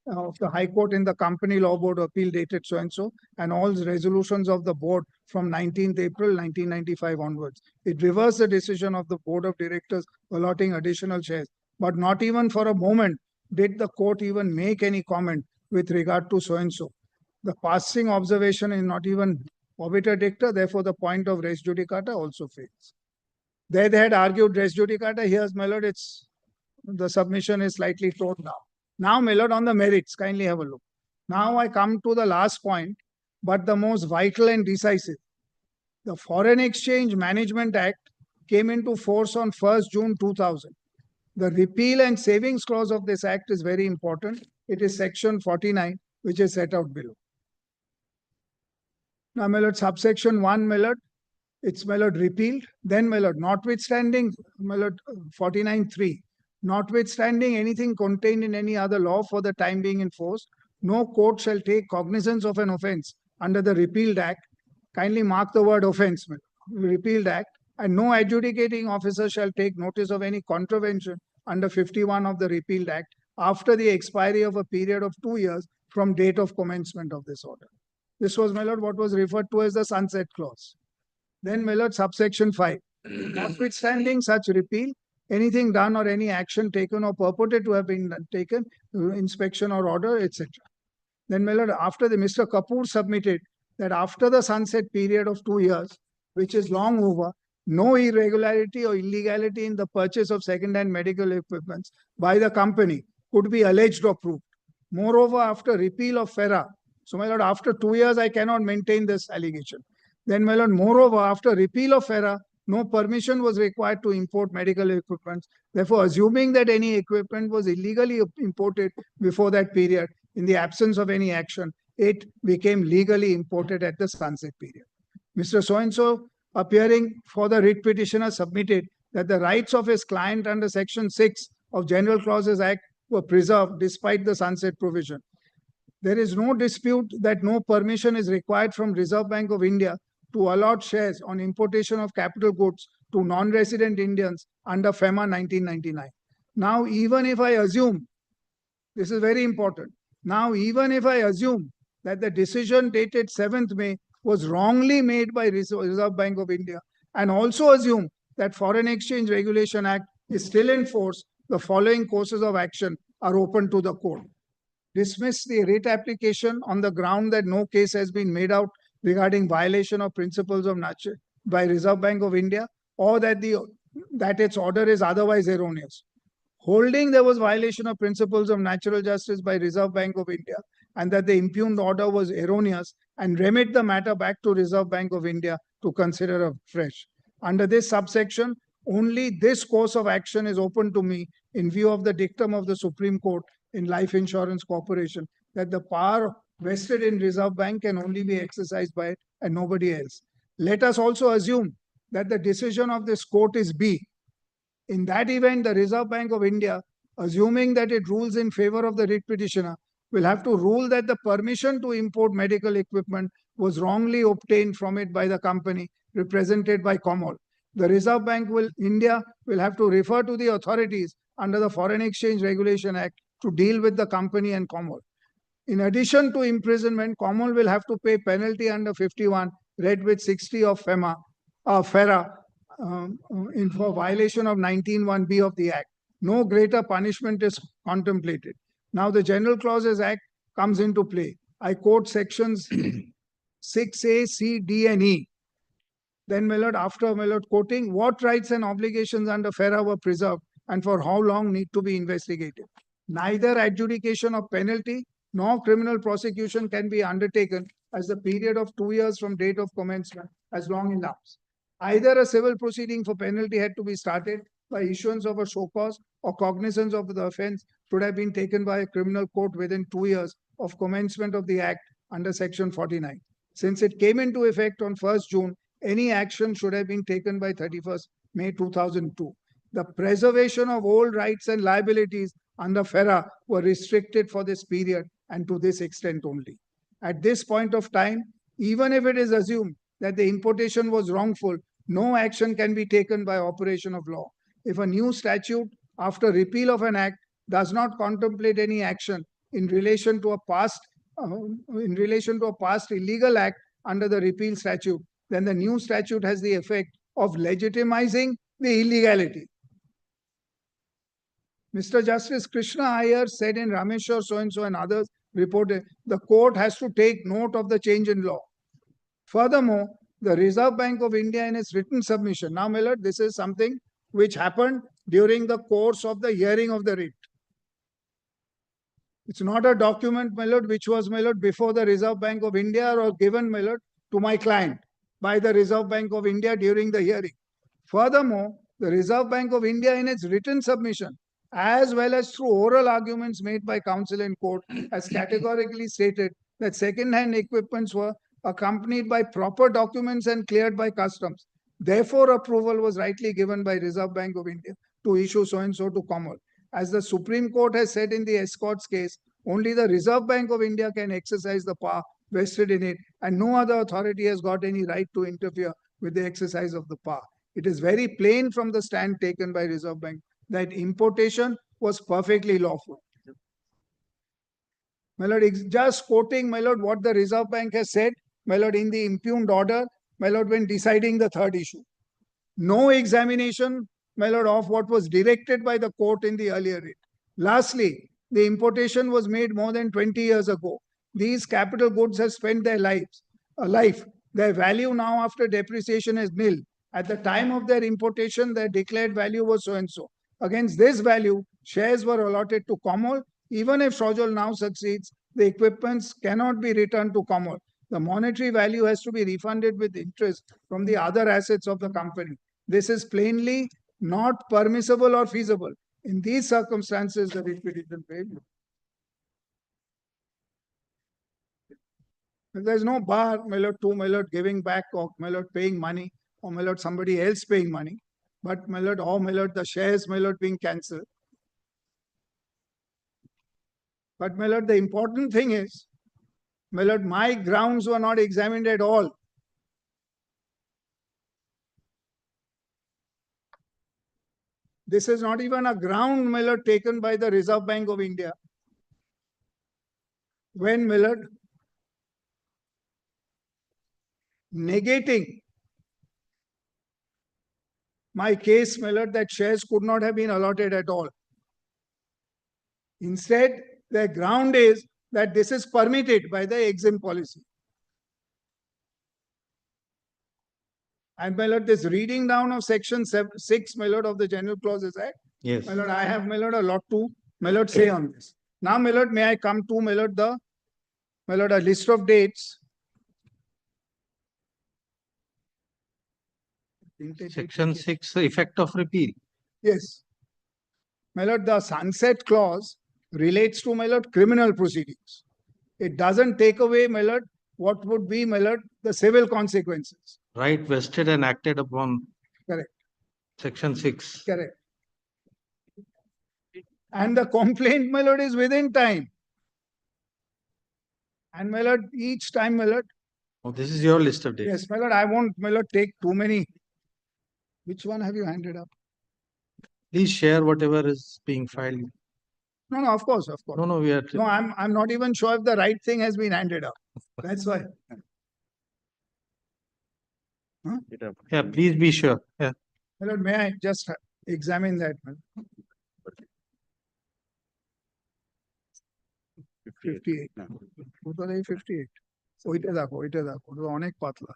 of the High Court in the Company Law Board appeal dated so-and-so and all resolutions of the board from 19th April 1995 onwards. It reversed the decision of the Board of Directors allotting additional shares, but not even for a moment did the court even make any comment with regard to so-and-so. The passing observation is not even obiter dicta, therefore the point of res judicata also fails. There they had argued res judicata, here's, my lord, it's, the submission is slightly toned down. Now, my lord, on the merits, kindly have a look. Now I come to the last point, but the most vital and decisive. The Foreign Exchange Management Act came into force on 1st June 2000. The repeal and savings clause of this act is very important. It is section 49, which is set out below. Now, my lord, subsection 1, my lord, it's, my lord, repealed. Then, my lord, notwithstanding, my lord, 49.3. Notwithstanding anything contained in any other law for the time being enforced, no court shall take cognizance of an offence under the repealed act. Kindly mark the word offence, repealed act, and no adjudicating officer shall take notice of any contravention under 51 of the repealed act after the expiry of a period of 2 years from date of commencement of this order. This was, my lord, what was referred to as the sunset clause. Then, my lord, subsection 5. Notwithstanding such repeal, anything done or any action taken or purported to have been taken, inspection or order, etc. Then, my lord, after the Mr. Kapoor submitted that after the sunset period of 2 years, which is long over, no irregularity or illegality in the purchase of second-hand medical equipments by the company could be alleged or proved. Moreover, after repeal of FERA, so, my lord, after 2 years, I cannot maintain this allegation. Then, my lord, moreover, after repeal of FERA, no permission was required to import medical equipment. Therefore, assuming that any equipment was illegally imported before that period, in the absence of any action, it became legally imported at the sunset period. Mr. So-and-so, appearing for the writ petitioner, submitted that the rights of his client under Section 6 of General Clauses Act were preserved despite the sunset provision. There is no dispute that no permission is required from Reserve Bank of India to allot shares on importation of capital goods to non-resident Indians under FEMA 1999. Now, even if I assume, this is very important, now even if I assume that the decision dated 7th May was wrongly made by Reserve Bank of India and also assume that Foreign Exchange Regulation Act is still in force, the following courses of action are open to the court. Dismiss the writ application on the ground that no case has been made out regarding violation of principles of nature by Reserve Bank of India, or that its order is otherwise erroneous. Holding there was violation of principles of natural justice by Reserve Bank of India and that the impugned order was erroneous, and remit the matter back to Reserve Bank of India to consider afresh. Under this subsection, only this course of action is open to me in view of the dictum of the Supreme Court in Life Insurance Corporation, that the power vested in Reserve Bank can only be exercised by it and nobody else. Let us also assume that the decision of this court is B. In that event, the Reserve Bank of India, assuming that it rules in favor of the writ petitioner, will have to rule that the permission to import medical equipment was wrongly obtained from it by the company represented by COMOL. The Reserve Bank India will have to refer to the authorities under the Foreign Exchange Regulation Act to deal with the company and COMOL. In addition to imprisonment, COMOL will have to pay penalty under 51, read with 60 of FERA, for violation of 19(1)(b) of the Act. No greater punishment is contemplated. Now the General Clauses Act comes into play. I quote sections 6A, C, D, and E. Then, my lord, after my lord quoting, what rights and obligations under FERA were preserved and for how long need to be investigated. Neither adjudication of penalty nor criminal prosecution can be undertaken as the period of 2 years from date of commencement as long elapsed. Either a civil proceeding for penalty had to be started by issuance of a show cause or cognizance of the offence should have been taken by a criminal court within 2 years of commencement of the Act under Section 49. Since it came into effect on 1st June, any action should have been taken by 31st May 2002. The preservation of old rights and liabilities under FERA were restricted for this period and to this extent only. At this point of time, even if it is assumed that the importation was wrongful, no action can be taken by operation of law. If a new statute, after repeal of an act, does not contemplate any action in relation to a past illegal act under the repeal statute, then the new statute has the effect of legitimizing the illegality. Mr. Justice Krishna Iyer said in Rameshwar so-and-so and others reported, the court has to take note of the change in law. Furthermore, the Reserve Bank of India in its written submission, now my lord, this is something which happened during the course of the hearing of the writ. It's not a document, my lord, which was, my lord, before the Reserve Bank of India or given, my lord, to my client by the Reserve Bank of India during the hearing. Furthermore, the Reserve Bank of India in its written submission, as well as through oral arguments made by counsel in court, has categorically stated that second-hand equipments were accompanied by proper documents and cleared by customs. Therefore, approval was rightly given by Reserve Bank of India to issue so-and-so to COMOL. As the Supreme Court has said in the Escorts case, only the Reserve Bank of India can exercise the power vested in it, and no other authority has got any right to interfere with the exercise of the power. It is very plain from the stand taken by Reserve Bank that importation was perfectly lawful. My lord, just quoting, my lord, what the Reserve Bank has said, my lord, in the impugned order, my lord, when deciding the third issue. No examination, my lord, of what was directed by the court in the earlier writ. Lastly, the importation was made more than 20 years ago. These capital goods have spent their life. Their value now after depreciation is nil. At the time of their importation, their declared value was so-and-so. Against this value, shares were allotted to COMOL. Even if Shojol now succeeds, the equipments cannot be returned to COMOL. The monetary value has to be refunded with interest from the other assets of the company. This is plainly not permissible or feasible. In these circumstances, the writ petition failed. There's no bar, my lord, to my lord giving back or my lord paying money or my lord somebody else paying money. But my lord, or my lord, the shares, my lord, being cancelled. But my lord, the important thing is, my lord, my grounds were not examined at all. This is not even a ground, my lord, taken by the Reserve Bank of India. When, my lord, negating my case, my lord, that shares could not have been allotted at all. Instead, the ground is that this is permitted by the exempt policy. And my lord, this reading down of section 6, my lord, of the General Clauses Act. Yes. My lord, I have, my lord, a lot to, my lord, say on this. Now, my lord, may I come to, my lord, a list of dates. Section 6, effect of repeal. Yes. My lord, the sunset clause relates to, my lord, criminal proceedings. It doesn't take away, my lord, what would be, my lord, the civil consequences. Right vested and acted upon. Correct. Section 6. Correct. And the complaint, my lord, is within time. And my lord, each time, my lord. Oh, this is your list of dates. Yes, my lord, I won't, my lord, take too many. Which one have you handed up? Please share whatever is being filed. No, no, of course, of course. No, we are. No, I'm not even sure if the right thing has been handed up. That's why. Huh? Yeah, please be sure. Yeah. My lord, may I just examine that? 58. Total 58. ওইটা দেখো, ওইটা দেখো, ওটা অনেক পাতলা।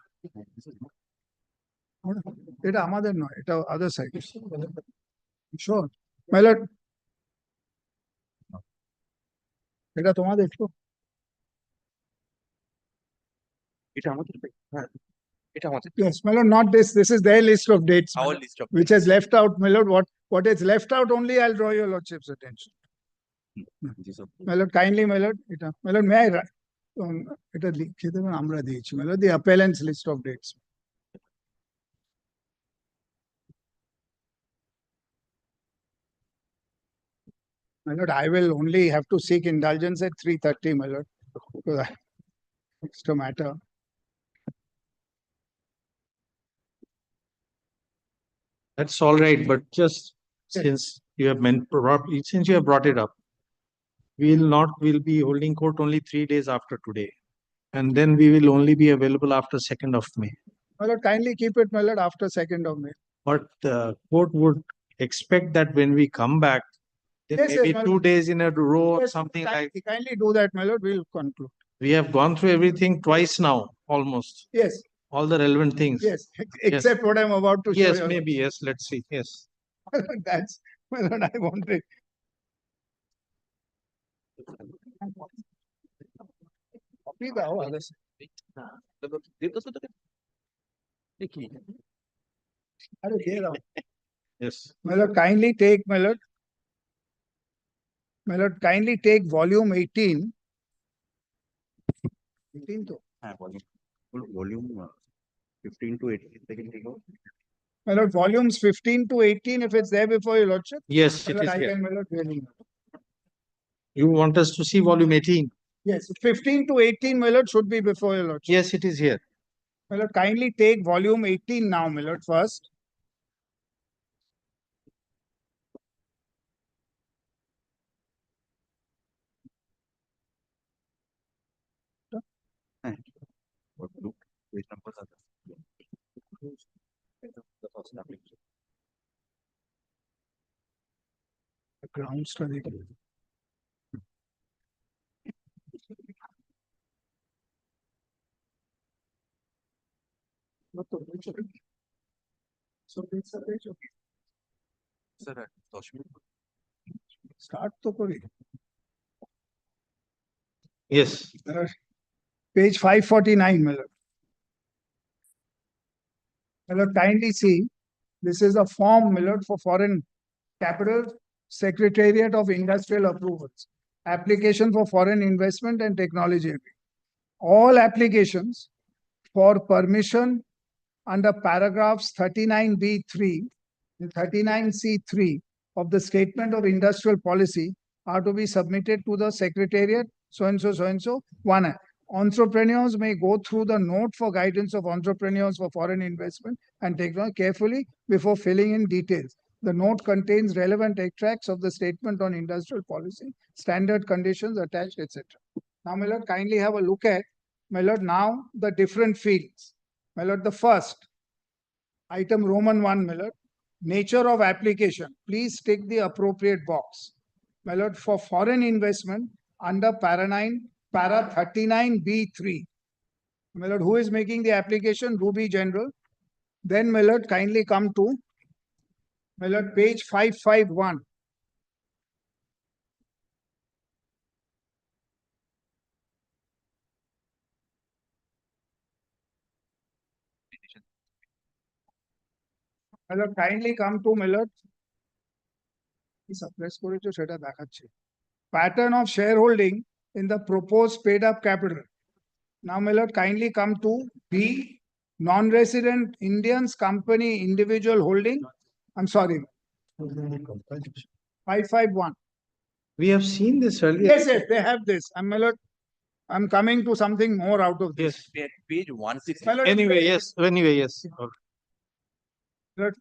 এটা আমাদের নয়, এটা other side. Sure. My lord, এটা তোমাদের তো? এটা আমাদের হ্যাঁ এটা আমাদের Yes, my lord, not this. This is their list of dates. my our lord, list of which has left out, my lord. What is left out only, I'll draw your lordship's attention. My lord, kindly, my lord, my lord, may I write? এটা লিখে দেবেন, আমরা দিয়েছি, my lord, the appellant's list of dates. My lord, I will only have to seek indulgence at 3:30, my lord. Because it's a matter. That's all right, but just since you have since you have brought it up, we'll be holding court only 3 days after today. And then we will only be available after 2nd of May. My lord, kindly keep it, my lord, after 2nd of May. But the court would expect that when we come back, there Yes, may yes, be my 2 lord. days in a row or Yes, something like. kindly do that, my lord, we'll conclude. We have gone through everything twice now, almost. Yes. All the relevant things. Yes, except what I'm about to show Yes, you. maybe. Yes, let's see. Yes. That's, my lord, I wanted. Copy দাও, others. আরে দিয়ে দাও। Yes. My lord, kindly take, my lord. My lord, kindly take volume 18. 18 to. volume 15 to 18 second take out. My lord, volumes 15 to 18, if it's there before your lordship. Yes, my it lord, is I here. can, my lord, really. You want us to see volume 18? Yes, 15 to 18, my lord, should be before your lordship. Yes, it is here. My lord, kindly take volume 18 now, my lord, first. What look which numbers are there? The first application. The ground study. So it's a page. Sir, 10 minute. Start to kori. Yes. Page 549, my lord. My lord, kindly see, this is a form, my lord, for Foreign Capital Secretariat of Industrial Approvals. Application for foreign investment and technology. All applications for permission under paragraphs 39B3 and 39C3 of the Statement of Industrial Policy are to be submitted to the Secretariat, so and so, one. Entrepreneurs may go through the note for guidance of entrepreneurs for foreign investment and technology carefully before filling in details. The note contains relevant extracts of the Statement on Industrial Policy, standard conditions attached, etc. Now, my lord, kindly have a look at, my lord, now the different fields. My lord, the first item, Roman 1, my lord, nature of application. Please tick the appropriate box. My lord, for foreign investment under para 39B3. My lord, who is making the application? Ruby General. Then, my lord, kindly come to, my lord, page 551. My lord, kindly come to, my lord. Suppress করেছো সেটা দেখাচ্ছে. Pattern of shareholding in the proposed paid up capital. Now, my lord, kindly come to B, non-resident Indians company individual holding. I'm sorry. 551. We have seen this earlier. Yes, yes, they have this. My lord, I'm coming to something more out of this. Yes. Page 160. My lord, Anyway, yes. Anyway, yes. Lord,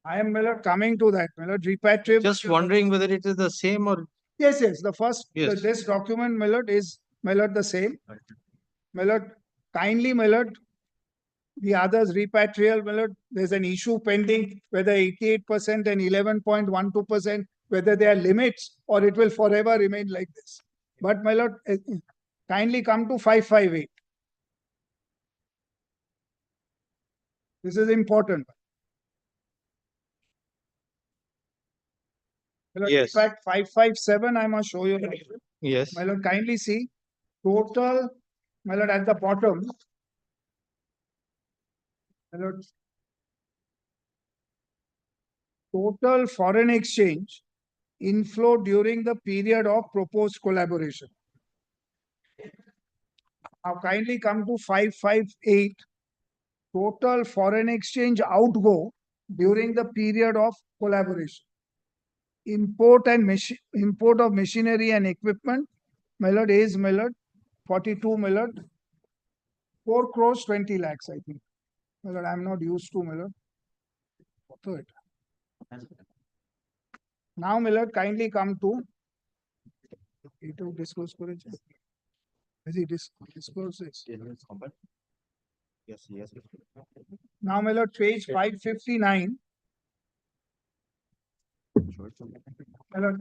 I am, my lord, coming to that. My lord, repatriate. Just wondering whether it is the same or Yes, yes. The first, Yes. this document, my lord, is, my lord, the same. My lord, kindly, my lord, the others repatrial, my lord, there's an issue pending whether 88% and 11.12%, whether there are limits or it will forever remain like this. But my lord, kindly come to 558. This is important. My lord, Yes. In fact, 557, I must show you. Yes. My lord, kindly see total, my lord, at the bottom. My lord, total foreign exchange inflow during the period of proposed collaboration. Now kindly come to 558. Total foreign exchange outgo during the period of collaboration. Import of machinery and equipment, my lord, is, my lord, 42, my lord, 4 crores 20 lakhs, I think. My lord, I'm not used to, my lord. Now, my lord, kindly come to disclose courage. Is it disclose this? Yes, yes. Now, my lord, page 559. My lord,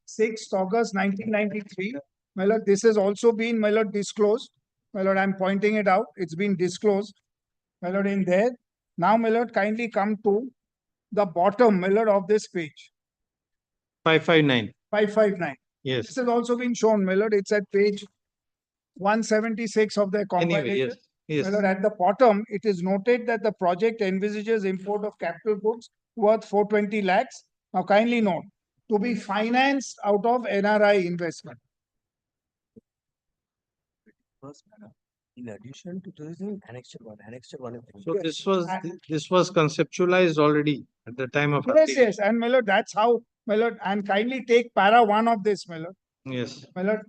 6th August 1993. My lord, this has also been, my lord, disclosed. My lord, I'm pointing it out. It's been disclosed. My lord, in there. Now, my lord, kindly come to the bottom, my lord, of this page. 559. 559. Yes. This has also been shown, my lord. It's at page 176 of the compilation. Anyway, yes. Yes. My lord, at the bottom, it is noted that the project envisages import of capital goods worth 420 lakhs. Now, kindly note, to be financed out of NRI investment. In addition to this, in Annexure 1, Annexure 1 is. So this was conceptualized already at the time of Yes, application. yes, and my lord, that's how, my lord, and kindly take para 1 of this, my lord. Yes. My lord,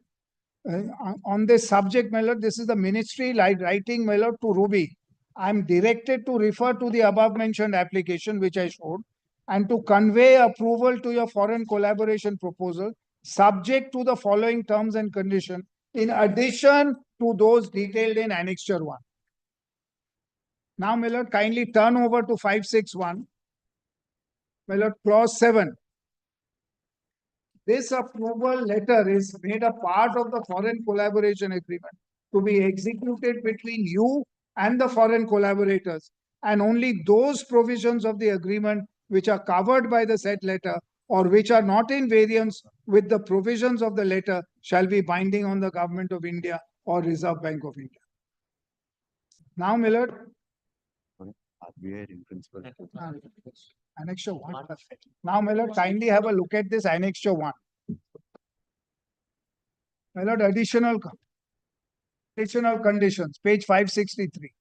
on this subject, my lord, this is the ministry writing, my lord, to Ruby. I'm directed to refer to the above mentioned application which I showed and to convey approval to your foreign collaboration proposal subject to the following terms and conditions in addition to those detailed in Annexure 1. Now, my lord, kindly turn over to 561. My lord, clause 7. This approval letter is made a part of the foreign collaboration agreement to be executed between you and the foreign collaborators, and only those provisions of the agreement which are covered by the said letter or which are not in variance with the provisions of the letter shall be binding on the Government of India or Reserve Bank of India. Now, Millard. In principle. Annexure 1. Now, my lord, kindly have a look at this Annexure 1. My lord, additional conditions, page 563.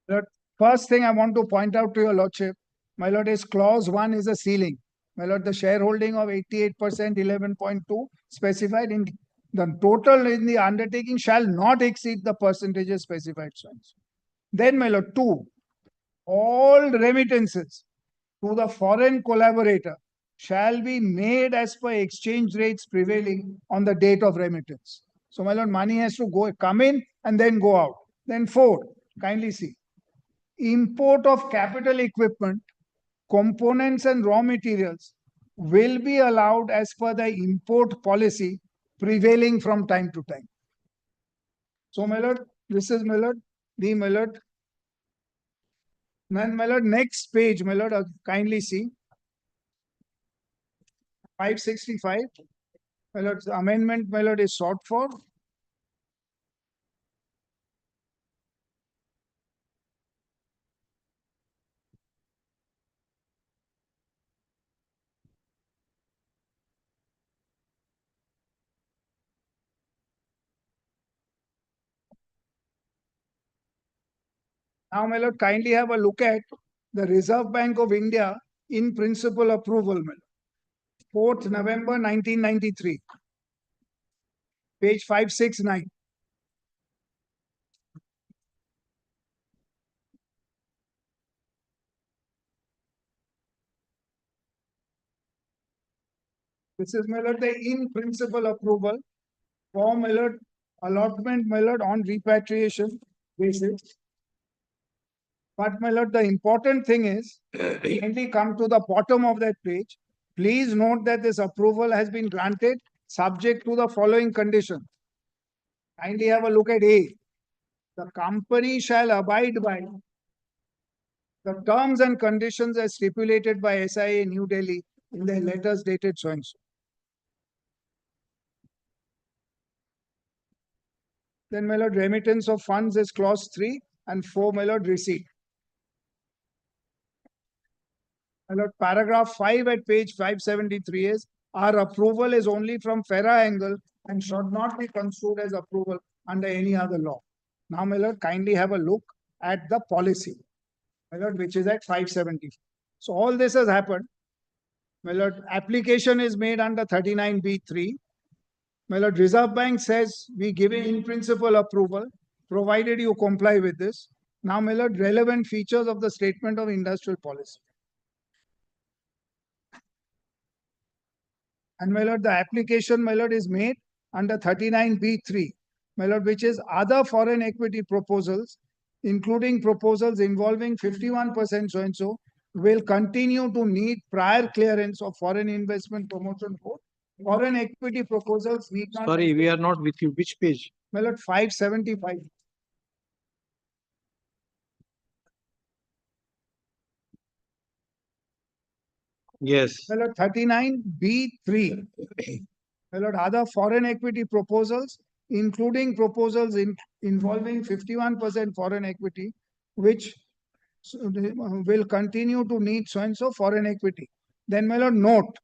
Lord, first thing I want to point out to your lordship, my lord, is clause 1 is a ceiling. My lord, the shareholding of 88%, 11.2 specified in the total in the undertaking shall not exceed the percentages specified. Then, my lord, 2, all remittances to the foreign collaborator shall be made as per exchange rates prevailing on the date of remittance. So, my lord, money has to come in and then go out. Then 4, kindly see. Import of capital equipment, components and raw materials will be allowed as per the import policy prevailing from time to time. So, my lord, this is, my lord, my lord. Then, my lord, next page, my lord, kindly see. 565. My lord, the amendment, my lord, is sought for. Now, my lord, kindly have a look at the Reserve Bank of India in principle approval, my lord. 4th November 1993, page 569. This is, my lord, the in principle approval for, my lord, allotment, my lord, on repatriation basis. But, my lord, the important thing is, kindly come to the bottom of that page. Please note that this approval has been granted subject to the following condition. Kindly have a look at A. The company shall abide by the terms and conditions as stipulated by SIA New Delhi in their letters dated so and so. Then, my lord, remittance of funds is clause 3, and 4, my lord, receipt. My lord, paragraph 5 at page 573 is, our approval is only from FERA angle and should not be construed as approval under any other law. Now, my lord, kindly have a look at the policy, my lord, which is at 570. So all this has happened. My lord, application is made under 39B3. My lord, Reserve Bank says we give in principle approval, provided you comply with this. Now, my lord, relevant features of the statement of industrial policy. And, my lord, the application, my lord, is made under 39B3, my lord, which is other foreign equity proposals, including proposals involving 51% so and so, will continue to need prior clearance of Foreign Investment Promotion Board. Foreign equity proposals need not. Sorry, we are not with you. Which page? My lord, 575. Yes. My lord, 39B3. My lord, other foreign equity proposals, including proposals involving 51% foreign equity, which will continue to need so and so foreign equity. Then, my lord, note,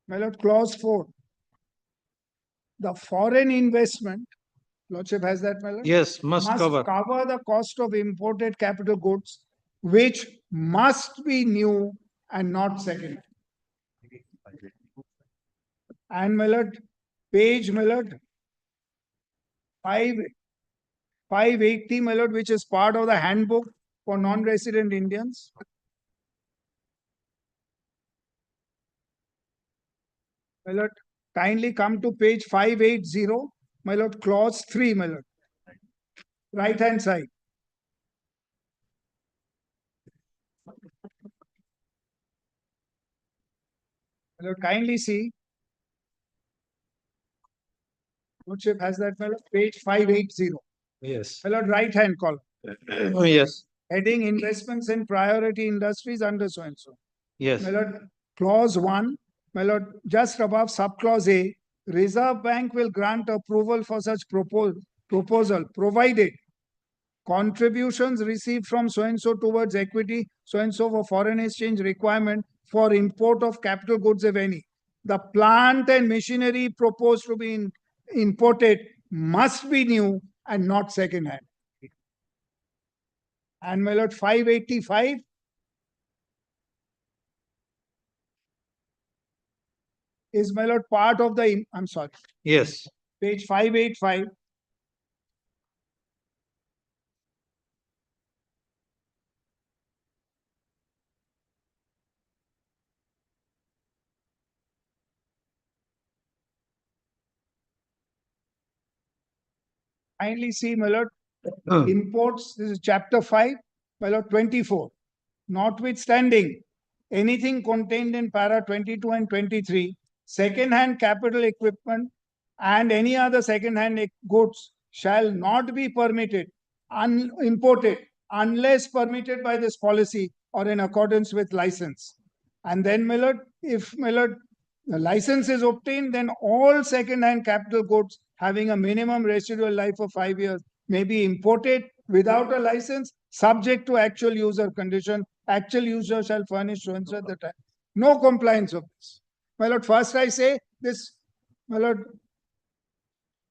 my lord, clause 4. The foreign investment, lordship has that, my lord? Yes, must cover. cover the cost of imported capital goods, which must be new and not second. And, my lord, page, my lord, 580, my lord, which is part of the handbook for non-resident Indians. My lord, kindly come to page 580, my lord, clause 3, my lord. Right hand side. My lord, kindly see. Lordship has that, my lord, page 580. Yes. My lord, right hand column. Oh, yes. Heading investments in priority industries under so and so. Yes. My lord, clause 1, my lord, just above subclause A, Reserve Bank will grant approval for such proposal, provided contributions received from so and so towards equity, so and so for foreign exchange requirement for import of capital goods, if any. The plant and machinery proposed to be imported must be new and not second hand. And, my lord, 585. Is, my lord, part of the, I'm sorry. Yes. Page 585. Kindly see, my lord, imports, this is chapter 5, my lord, 24. Notwithstanding anything contained in para 22 and 23, second-hand capital equipment and any other second-hand goods shall not be permitted, imported, unless permitted by this policy or in accordance with license. And then, my lord, if, my lord, the license is obtained, then all second-hand capital goods having a minimum residual life of 5 years may be imported without a license, subject to actual user condition. Actual user shall furnish so and so at the time. No compliance of this. My lord, first I say this, my lord,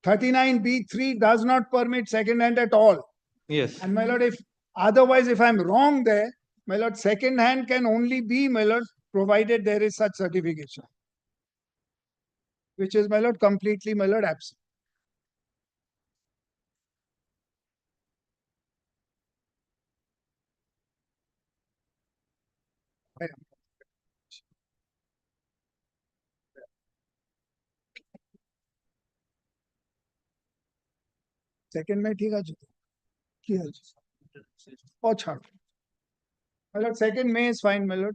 39B3 does not permit second hand at all. Yes. And my lord, if otherwise, if I'm wrong there, my lord, second hand can only be, my lord, provided there is such certification, which is, my lord, completely, my lord, absent. Second में ठीक है की है और छाड़ my lord, second May is fine, my lord.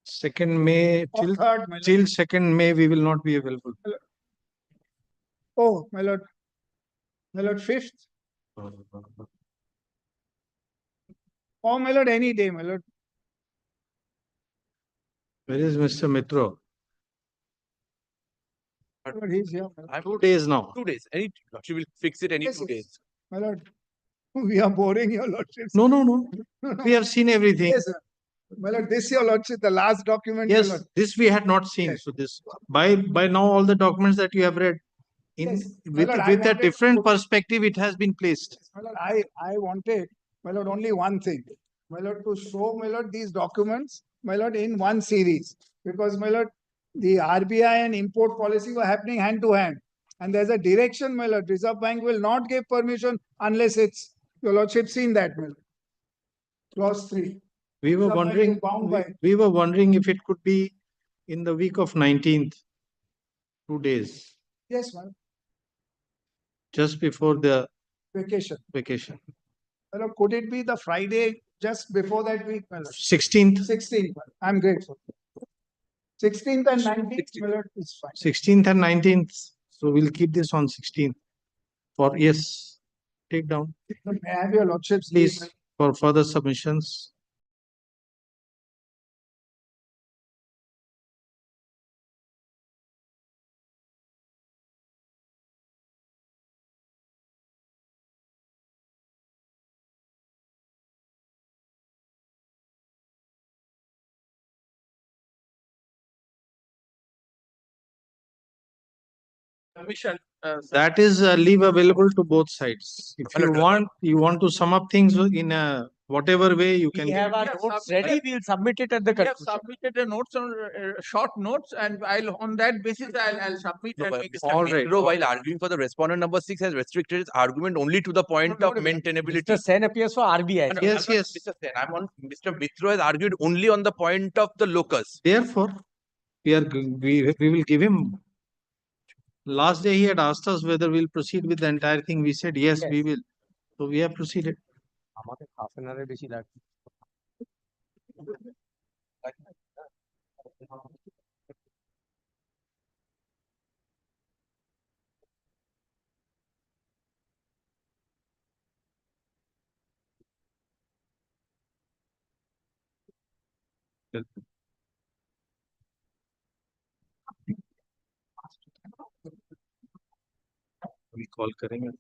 2nd May Or till third, my lord. till 2nd May we will not be available. Oh, my lord. My lord, 5th. Or my lord, any day, my lord. Where is Mr. Mitro? My lord, he's here. My lord. 2 days now. 2 days. Any lordship will fix it any Yes, 2 yes. days. My lord, we are boring your lordship. No, no, no. No, no. We have seen everything. Yes, sir. My lord, this your lordship, the last document. your Yes, lord. this we had not seen. Yes. So this by now all the documents that you have read in Yes. My with lord, I with a wanted different to- perspective it has been placed. My lord, I wanted, my lord, only one thing. My lord, to show, my lord, these documents, my lord, in one series. Because, my lord, the RBI and import policy were happening hand to hand. And there's a direction, my lord, Reserve Bank will not give permission unless it's, your lordship seen that, my lord. Clause 3. We were Reserve Bank wondering is bound by. we were wondering if it could be in the week of 19th, 2 days, Yes, my lord. just before the Vacation. vacation. My lord, could it be the Friday just before that week, my lord? 16th. 16th, I'm grateful. 16th and 19th, my lord, is fine. 16th and 19th. So we'll keep this on 16th. For yes, take down. May I have your lordship's Please, for further submissions. Commission. That is leave available to both sides. If you want to sum up things in a whatever way you can. We have our notes ready, we'll submit it at the We have conclusion. submitted a notes on short notes, and on that basis I'll submit and make a All right. While arguing for the respondent number 6 has restricted his argument only to the point of maintainability. Mr. Sen appears for RBI. Yes, yes. Mr. Sen, I'm on Mr. Mitro has argued only on the point of the locus. Therefore, we will give him. Last day he had asked us whether we'll proceed with the entire thing. We said yes, we will. So we have proceeded. আমাকে half an hour বেশি লাগবে We call करेंगे.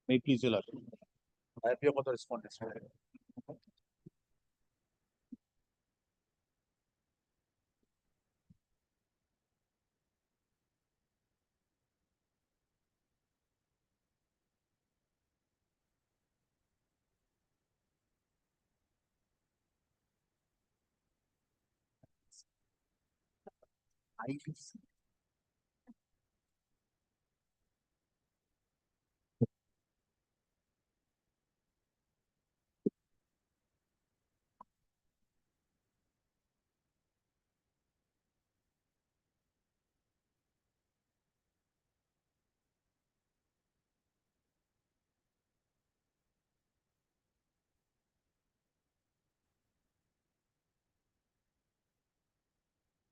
May please, your lordship. I appear for the respondents.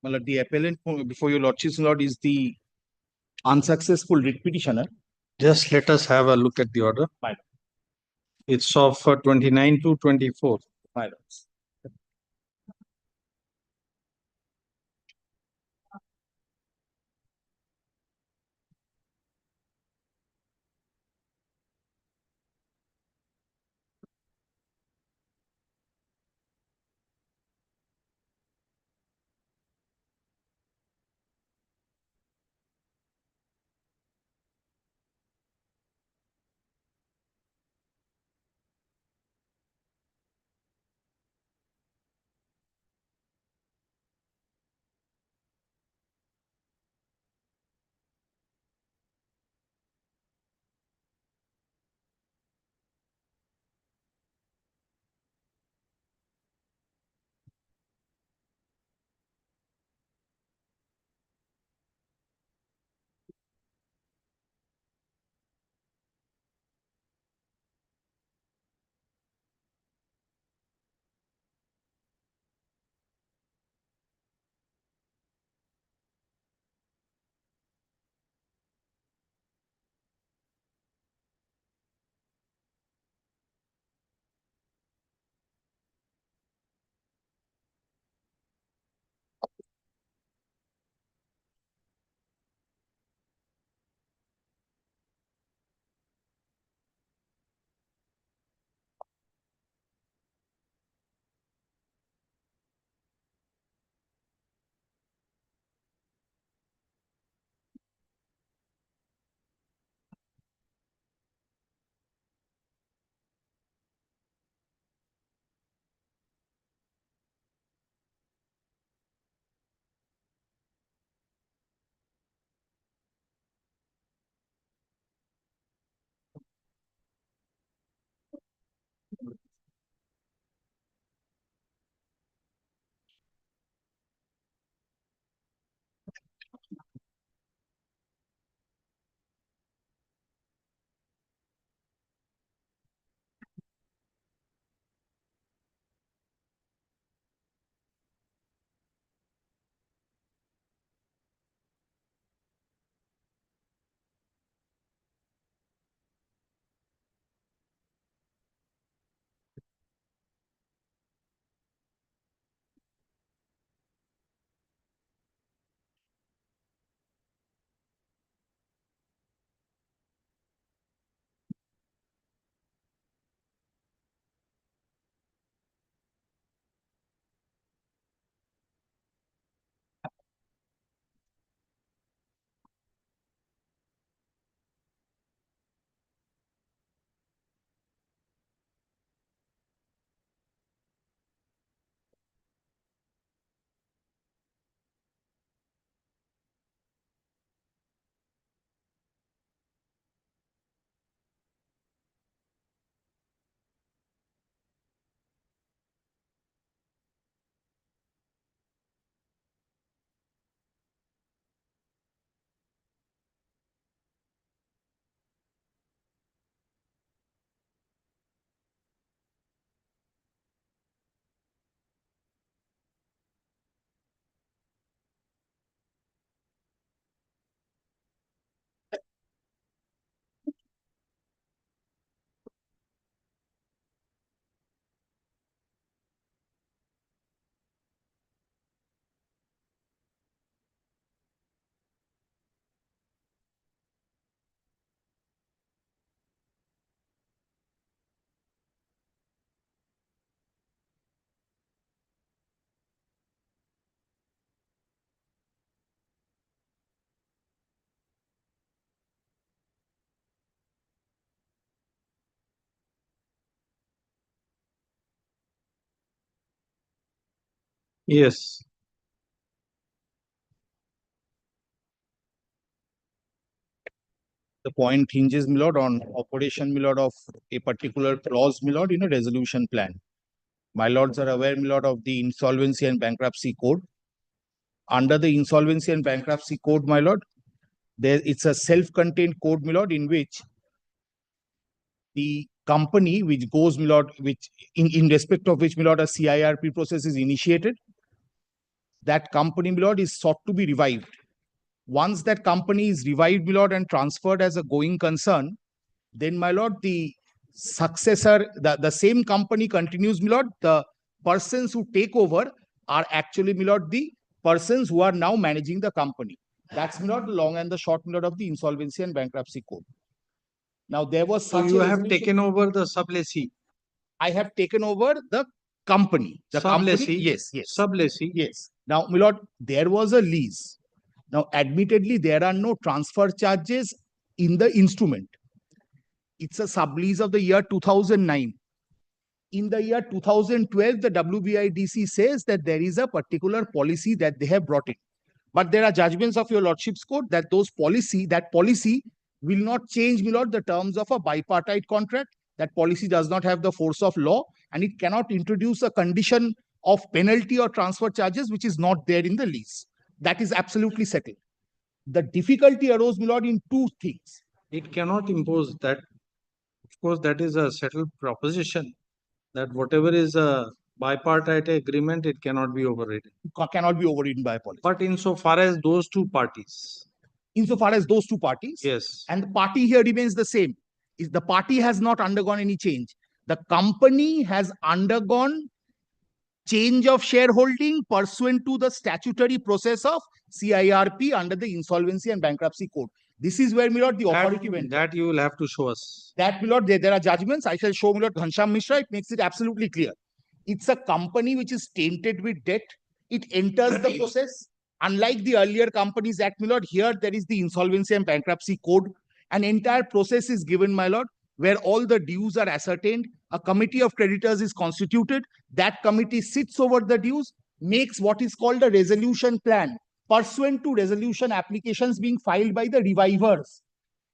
My lord, the appellant before your lordship's lord is the unsuccessful writ petitioner. Just let us have a look at the order. My lord. It's of 29 to 24. My lord. Yes. The point hinges, my lord, on operation, my lord, of a particular clause, my lord, in a resolution plan. My lords are aware, my lord, of the Insolvency and Bankruptcy Code. Under the Insolvency and Bankruptcy Code, my lord, it's a self-contained code, my lord, in which the company which goes, my lord, which in respect of which, my lord, a CIRP process is initiated, that company, my lord, is sought to be revived. Once that company is revived, my lord, and transferred as a going concern, then, my lord, the successor, the same company continues, my lord. The persons who take over are actually, my lord, the persons who are now managing the company. That's, my lord, the long and the short, my lord, of the Insolvency and Bankruptcy Code. Now, there was So such you a have resolution. taken over the sublessee. I have taken over the company. The company, Sublessee. yes. Sublessee. Yes. Now, my lord, there was a lease. Now, admittedly, there are no transfer charges in the instrument. It's a sublease of the year 2009. In the year 2012, the WBIDC says that there is a particular policy that they have brought in. But there are judgments of your lordship's court that that policy will not change, my lord, the terms of a bipartite contract. That policy does not have the force of law, and it cannot introduce a condition of penalty or transfer charges which is not there in the lease. That is absolutely settled. The difficulty arose, my lord, in two things. It cannot impose that. Of course, that is a settled proposition that whatever is a bipartite agreement, it cannot be overridden. Cannot be overridden by a policy. But insofar as those two parties. Yes. And the party here remains the same. Is the party has not undergone any change. The company has undergone change of shareholding pursuant to the statutory process of CIRP under the Insolvency and Bankruptcy Code. This is where, my lord, the authority went. That you will have to show us. That, my lord, there are judgments. I shall show, my lord, Ghanshyam Mishra. It makes it absolutely clear. It's a company which is tainted with debt. It enters the process. Unlike the earlier Companies Act, my lord, here there is the Insolvency and Bankruptcy Code. An entire process is given, my lord, where all the dues are ascertained. A committee of creditors is constituted. That committee sits over the dues, makes what is called a resolution plan, pursuant to resolution applications being filed by the revivers.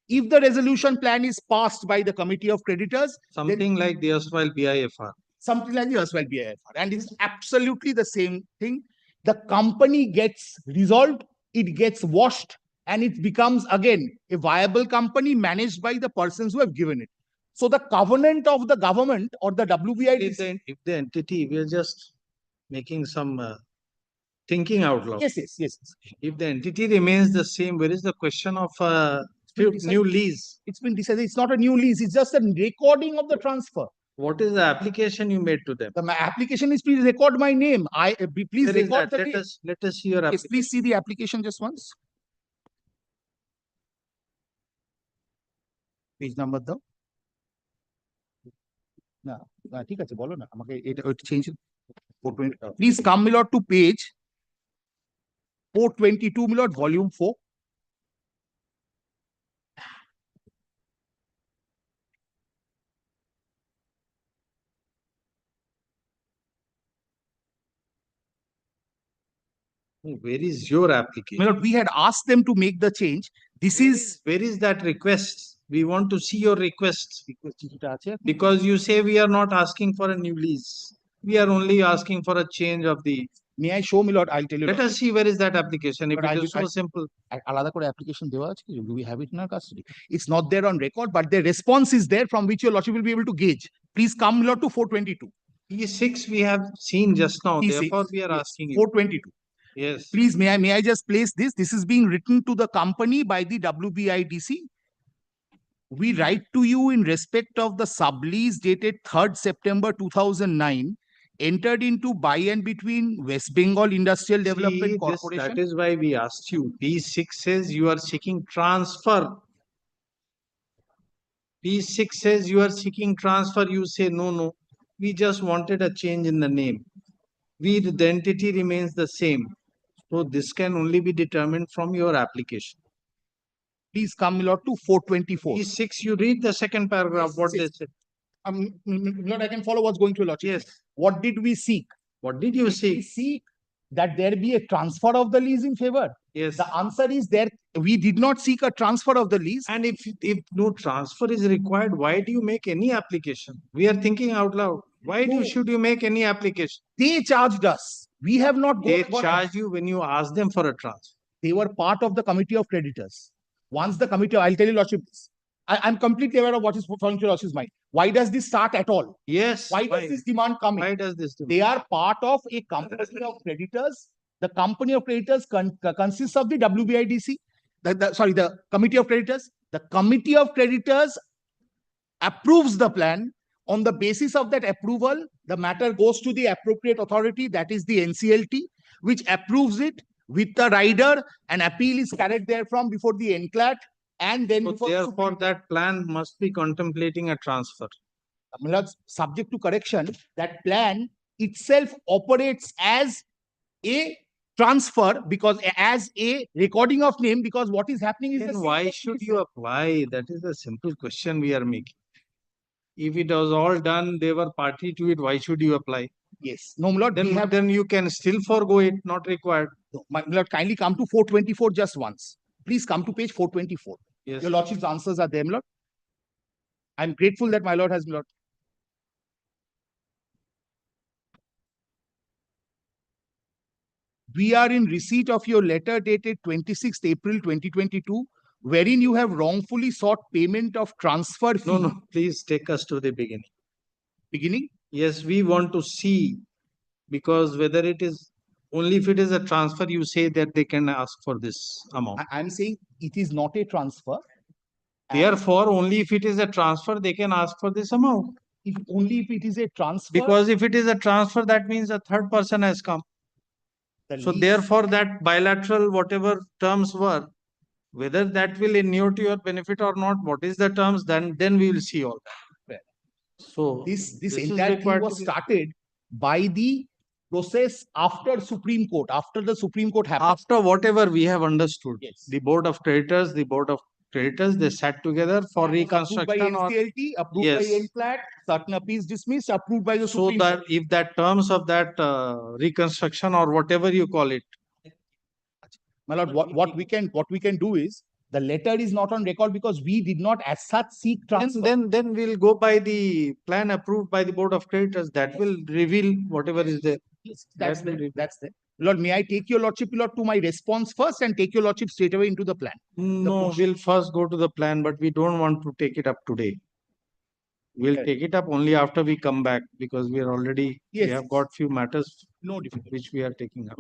If the resolution plan is passed by the committee of creditors, something like the erstwhile BIFR. Something like the erstwhile BIFR. And it's absolutely the same thing. The company gets resolved, it gets washed, and it becomes again a viable company managed by the persons who have given it. So the covenant of the government or the WBIDC. If the entity, we are just making some thinking out loud. Yes. If the entity remains the same, where is the question of new lease? It's been decided. It's not a new lease. It's just a recording of the transfer. What is the application you made to them? The application is, please record my name. Please Where is record that? the name. Let us see your application. Yes, please see the application just once. Page number দাও না ঠিক আছে বলো না আমাকে এটা change please come, my lord, to page 422, my lord, volume 4. Where is your application? My lord, we had asked them to make the change. Where is that request? We want to see your request. Because you say we are not asking for a new lease. We are only asking for a change of the. May I show, my lord? I'll tell you. Let us see where is that application. If it is so simple. আলাদা করে application দেওয়া আছে কি? Do we have it in our custody? It's not there on record, but the response is there from which your lordship will be able to gauge. Please come, my lord, to 422. E6 we have seen just now. E6, Therefore, we are asking you. 422. Yes. Please, may I just place this? This is being written to the company by the WBIDC. We write to you in respect of the sublease dated 3rd September 2009, entered into by and between West Bengal Industrial Development Corporation. That is why we asked you. P6 says you are seeking transfer. P6 says you are seeking transfer. You say no. We just wanted a change in the name. The entity remains the same. So this can only be determined from your application. Please come, my lord, to 424. P6, you read the second paragraph, what they said. Lord, I can follow what's going through, lordship. Yes. What did we seek? What did you seek? We seek that there be a transfer of the lease in favor? Yes. The answer is there. We did not seek a transfer of the lease. And if no transfer is required, why do you make any application? We are thinking out loud. Why should you make any application? They charged us. We have not. They charge you when you ask them for a transfer. They were part of the committee of creditors. Once the committee, I'll tell you, Lordship, I'm completely aware of what is falling to Lordship's mind. Why does this start at all? Yes. Why does this demand come in? Why does this demand? They are part of a company of creditors. The company of creditors consists of the WBIDC, the committee of creditors. The committee of creditors approves the plan. On the basis of that approval, the matter goes to the appropriate authority, that is the NCLT, which approves it with the rider. An appeal is carried therefrom before the NCLAT, and then So therefore, that plan must be contemplating a transfer. Subject to correction, that plan itself operates as a transfer, because as a recording of name, because what is happening is. Then why should you apply? That is the simple question we are making. If it was all done, they were party to it, why should you apply? Yes. No, my lord, then you can still forego it, not required. No, my lord, kindly come to 424 just once. Please come to page 424. Yes. Your lordship's answers are there, my lord. I'm grateful that my lord has, my lord. We are in receipt of your letter dated 26th April 2022, wherein you have wrongfully sought payment of transfer fee. No, please take us to the beginning. Beginning? Yes, we want to see, because whether it is, only if it is a transfer, you say that they can ask for this amount. I'm saying it is not a transfer. Therefore, only if it is a transfer, they can ask for this amount. Only if it is a transfer. Because if it is a transfer, that means a third person has come. So therefore, that bilateral, whatever terms were, whether that will inure to your benefit or not, what is the terms, then we will see all that. So this is entire thing required was to be- started by the process after Supreme Court, after the Supreme Court happened. After whatever we have understood, the board of creditors, they sat together for reconstruction. Approved by or NCLT, approved Yes. by NCLAT, certain appeals dismissed, approved by the So Supreme that Court. if that terms of that reconstruction or whatever you call it, My lord, what we can do is, the letter is not on record because we did not as such seek transfer. then we'll go by the plan approved by the board of creditors. That will reveal whatever is there. Yes, that's That will there. reveal. That's there. Lord, may I take your lordship, Lord, to my response first and take your lordship straight away into the plan? No, we'll first go to the plan, but we don't want to take it up today. We'll Correct. take it up only after we come back, because we are already, we Yes. have got few matters No difficulty. which we are taking up.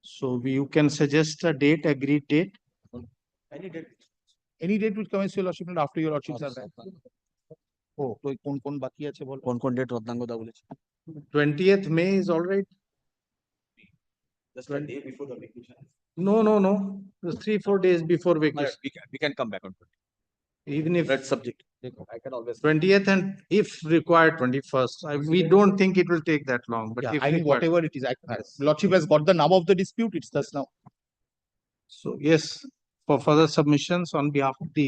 So you can suggest a date, agreed date. Any date will commence your lordship, Lord, after your lordships are back. Oh, তো কোন বাকি আছে বলো? কোন date রত্নাঙ্গ দা বলেছে? 20th May is all right. Just a day before the vacation. No. 3-4 days before vacation. We can come back on 20. Even if That's subject. I can always. 20th and if required 21st. We don't think it will take that long, but Yeah, if I mean, required. whatever it is, lordship has got the nub of the dispute, it's thus now. So yes, for further submissions on behalf of the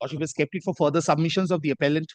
Lordship has kept it for further submissions of the appellant.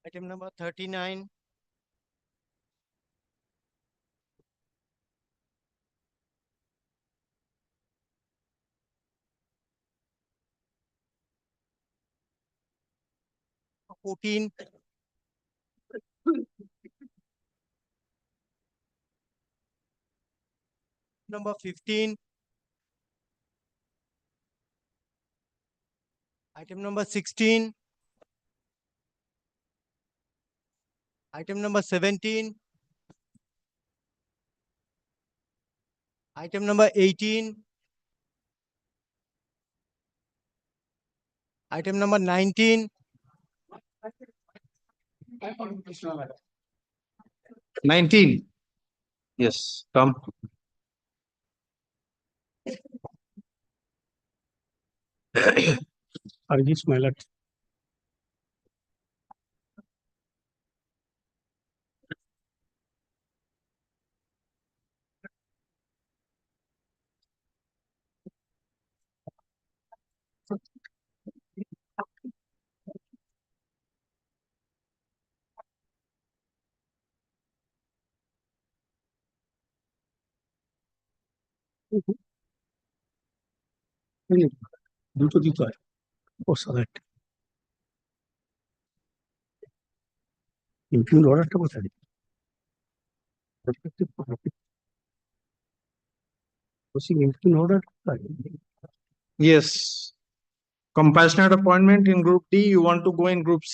Item number 39. 14. Number 15. Item number 16. Item number 17. Item number 18. Item number 19. 19. Yes, come. Arjis, my lord. দুটো দিতে হয় ও সাদাটা implement অর্ডারটা কোথায় implement order Yes. Compassionate appointment in group D, you want to go in group C.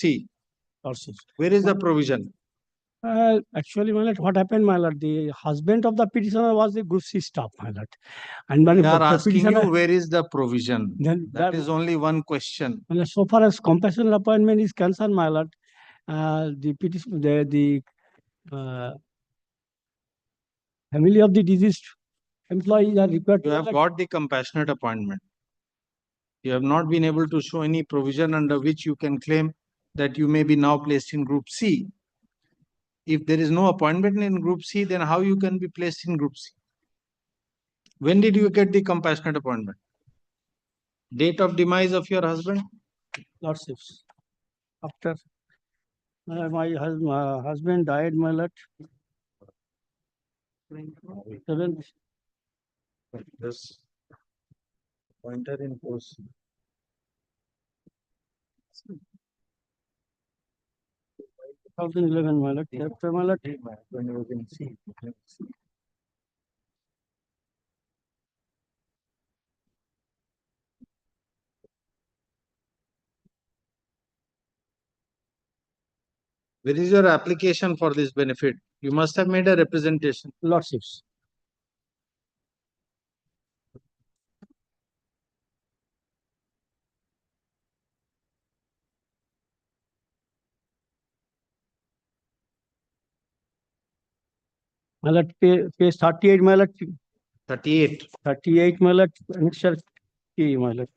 Where is the provision? Actually, my lord, what happened, my lord? The husband of the petitioner was the group C staff, my lord. And when They are the asking petitioner, you where is the provision? then That is only one question. my lord, so far as compassionate appointment is concerned, my lord, the petition, the family of the deceased employees are required You to have got the compassionate appointment. You have not been able to show any provision under which you can claim that you may be now placed in group C. If there is no appointment in group C, then how you can be placed in group C? When did you get the compassionate appointment? Date of demise of your husband? lordships. After my husband died, my lord, 7th. This pointer in post. 2011, my lord. After my lord. When you can see. Where is your application for this benefit? You must have made a representation. Lordships. My lord, page 38, my lord. 38. 38, my lord. Annexure K, my lord.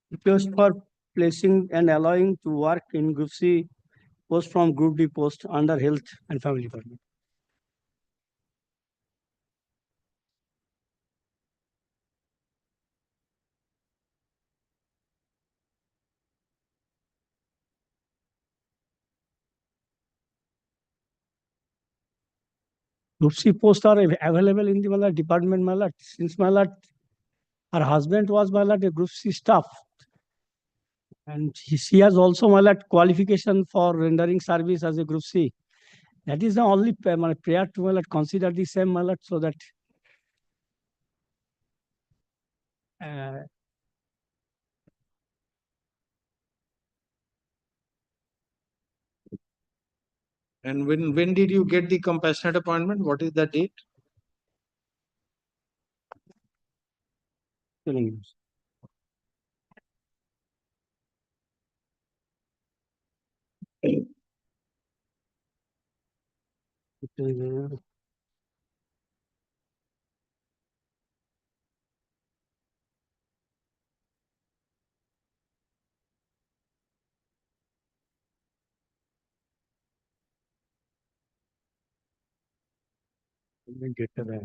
Request for placing and allowing to work in Group C post from Group D post under Health and Family Department. Group C posts are available in the my lord, department, my lord. Since my lord, her husband was my lord, a Group C staff. And she has also my lord, qualification for rendering service as a Group C. That is the only prayer to my lord, consider the same, my lord, so that And when did you get the compassionate appointment? What is the date? get the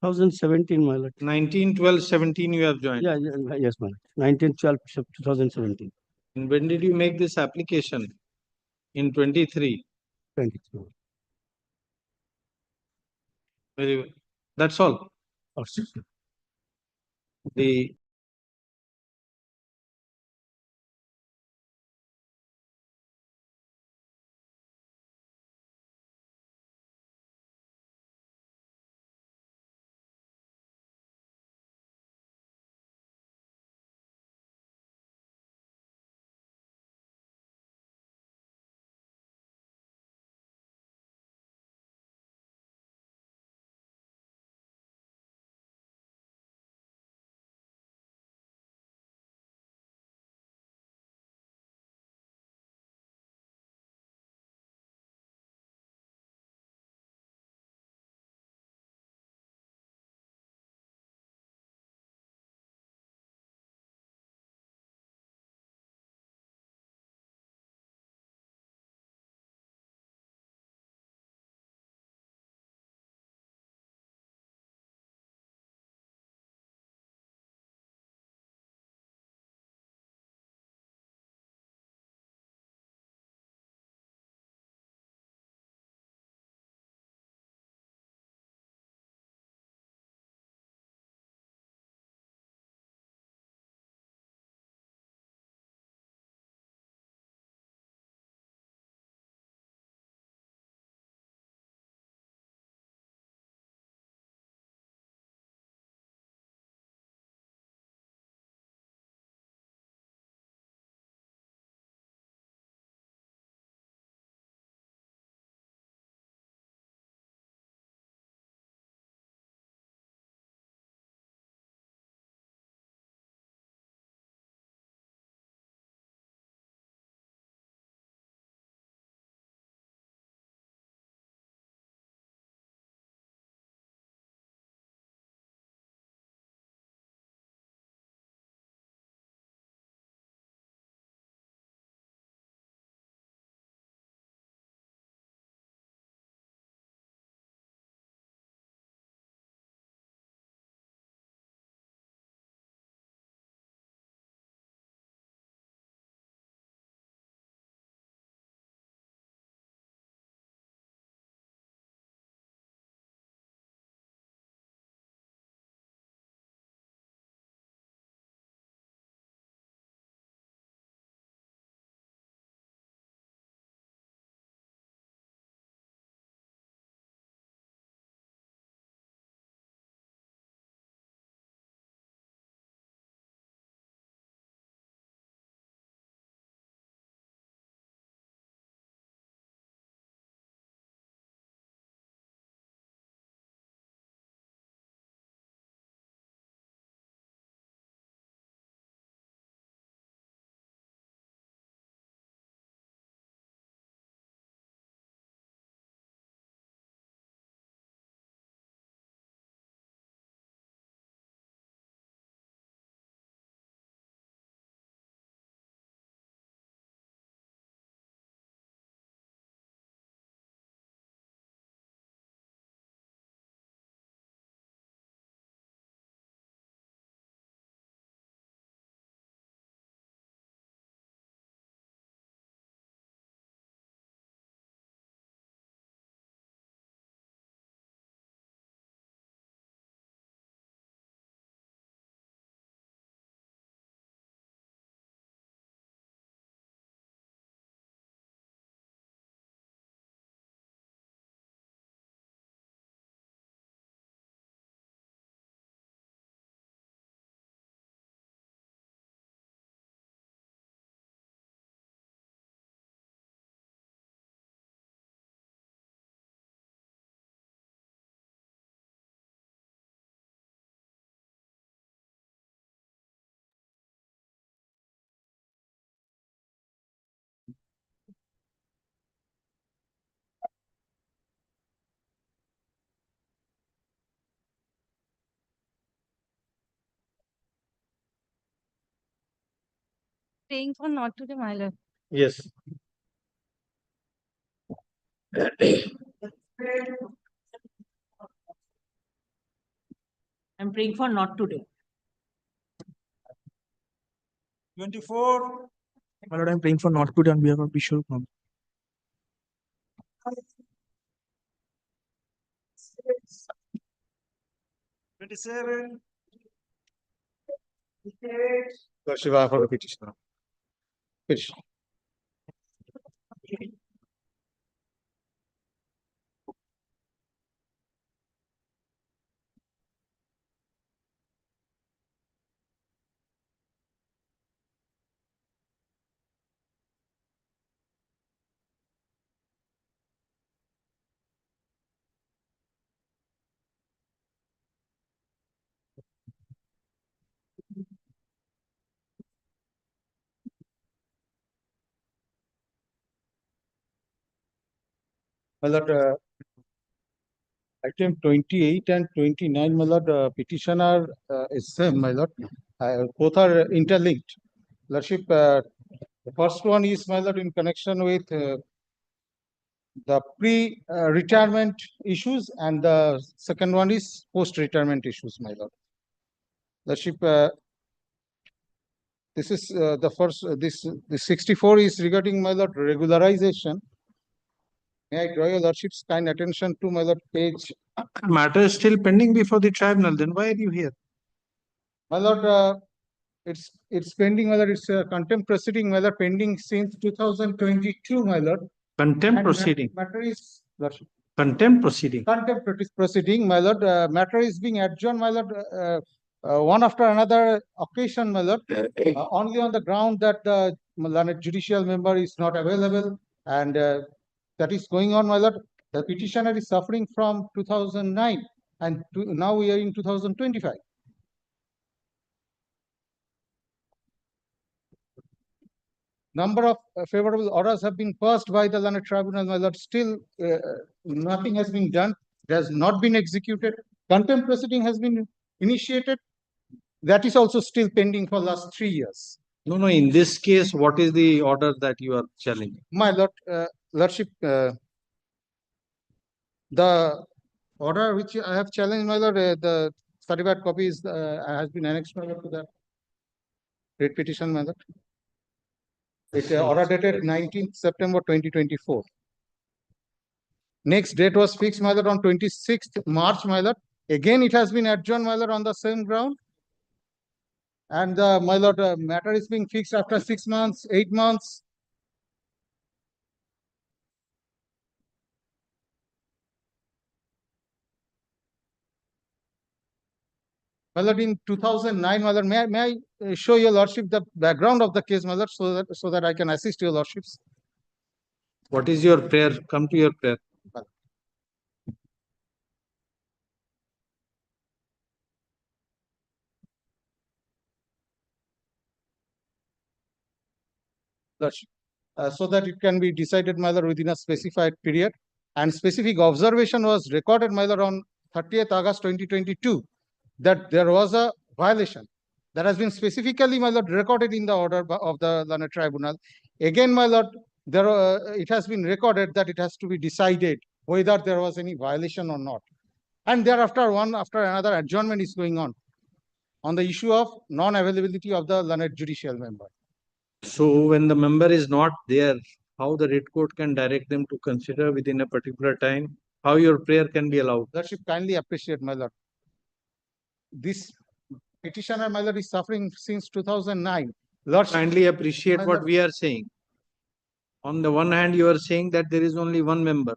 2017, my lord. 19, 12, 17 you have joined. Yes, my lord. 19, 12, 2017. And when did you make this application? In 23. 23. Very well. That's all. The Praying for not today, my lord. yes. I'm praying for not today. 24. My lord, I'm praying for not to on behalf of Bishop. 27. Lordship, I for the petitioner. Petition. My lord, item 28 and 29, my lord, petitioner is same, my lord. Both are interlinked. Lordship, the first one is, my lord, in connection with the pre-retirement issues, and the second one is post-retirement issues, my lord. Lordship, this is the first, this 64 is regarding, my lord, regularization. May I draw your lordship's kind attention to, my lord, page. Matter is still pending before the tribunal, then why are you here? My lord, it's pending, my lord, it's a contempt proceeding, my lord, pending since 2022, my lord. Contempt And proceeding. Matter is, lordship. Contempt proceeding. Contempt proceeding, my lord, matter is being adjourned, my lord, one after another occasion, my lord, only on the ground that the learned judicial member is not available, and that is going on, my lord. The petitioner is suffering from 2009, and now we are in 2025. Number of favorable orders have been passed by the learned tribunal, my lord. Still, nothing has been done. It has not been executed. Contempt proceeding has been initiated. That is also still pending for last 3 years. No, no. In this case, what is the order that you are challenging? My lord, lordship, the order which I have challenged, my lord, the certified copy is has been annexed, my lord, to the writ petition, my lord. It's order dated 19th September 2024. Next date was fixed, my lord, on 26th March, my lord. Again, it has been adjourned, my lord, on the same ground. And my lord, matter is being fixed after 6 months, 8 months. My lord, in 2009, my lord, may I show your lordship the background of the case, my lord, so that I can assist your lordships. What is your prayer? Come to your prayer. Lordship, so that it can be decided, my lord, within a specified period. And specific observation was recorded, my lord, on 30th August 2022, that there was a violation that has been specifically, my lord, recorded in the order of the learned tribunal. Again, my lord, there it has been recorded that it has to be decided whether there was any violation or not. And thereafter, one after another adjournment is going on the issue of non-availability of the learned judicial member. So when the member is not there, how the writ court can direct them to consider within a particular time? How your prayer can be allowed? Lordship, kindly appreciate, my lord. This petitioner, my lord, is suffering since 2009. Lordship, Kindly appreciate my what lord, we are saying. On the one hand, you are saying that there is only one member.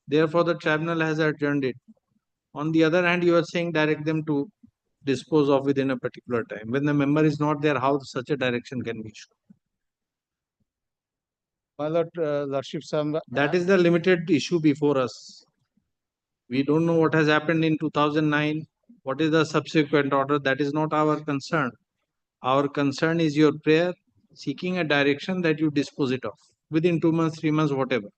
Therefore, the tribunal has adjourned it. On the other hand, you are saying direct them to dispose of within a particular time. When the member is not there, how such a direction can be issued? my lord, lordship, That is the limited issue before us. We don't know what has happened in 2009. What is the subsequent order? That is not our concern. Our concern is your prayer, seeking a direction that you dispose it of within 2 months, 3 months, whatever.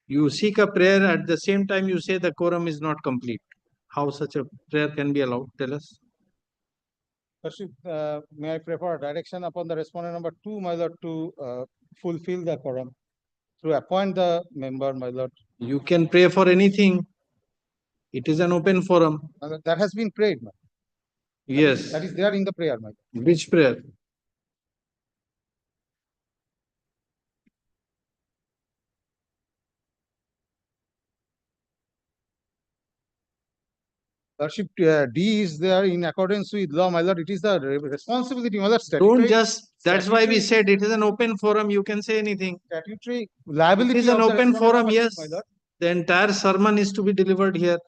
You seek a prayer, at the same time you say the quorum is not complete. How such a prayer can be allowed? Tell us. Lordship, may I prefer direction upon the respondent number 2, my lord, to fulfill the quorum, to appoint the member, my lord. You can pray for anything. It is an open forum. That has been prayed, my lord. Yes. That is there in the prayer, my lord. Which prayer? Lordship, D is there in accordance with law, my lord. It is the responsibility, my lord. Don't just, that's why we said it is an open forum. You can say anything. Statutory It liability. is an of the open respondent forum, party, yes. my lord. The entire sermon is to be delivered here.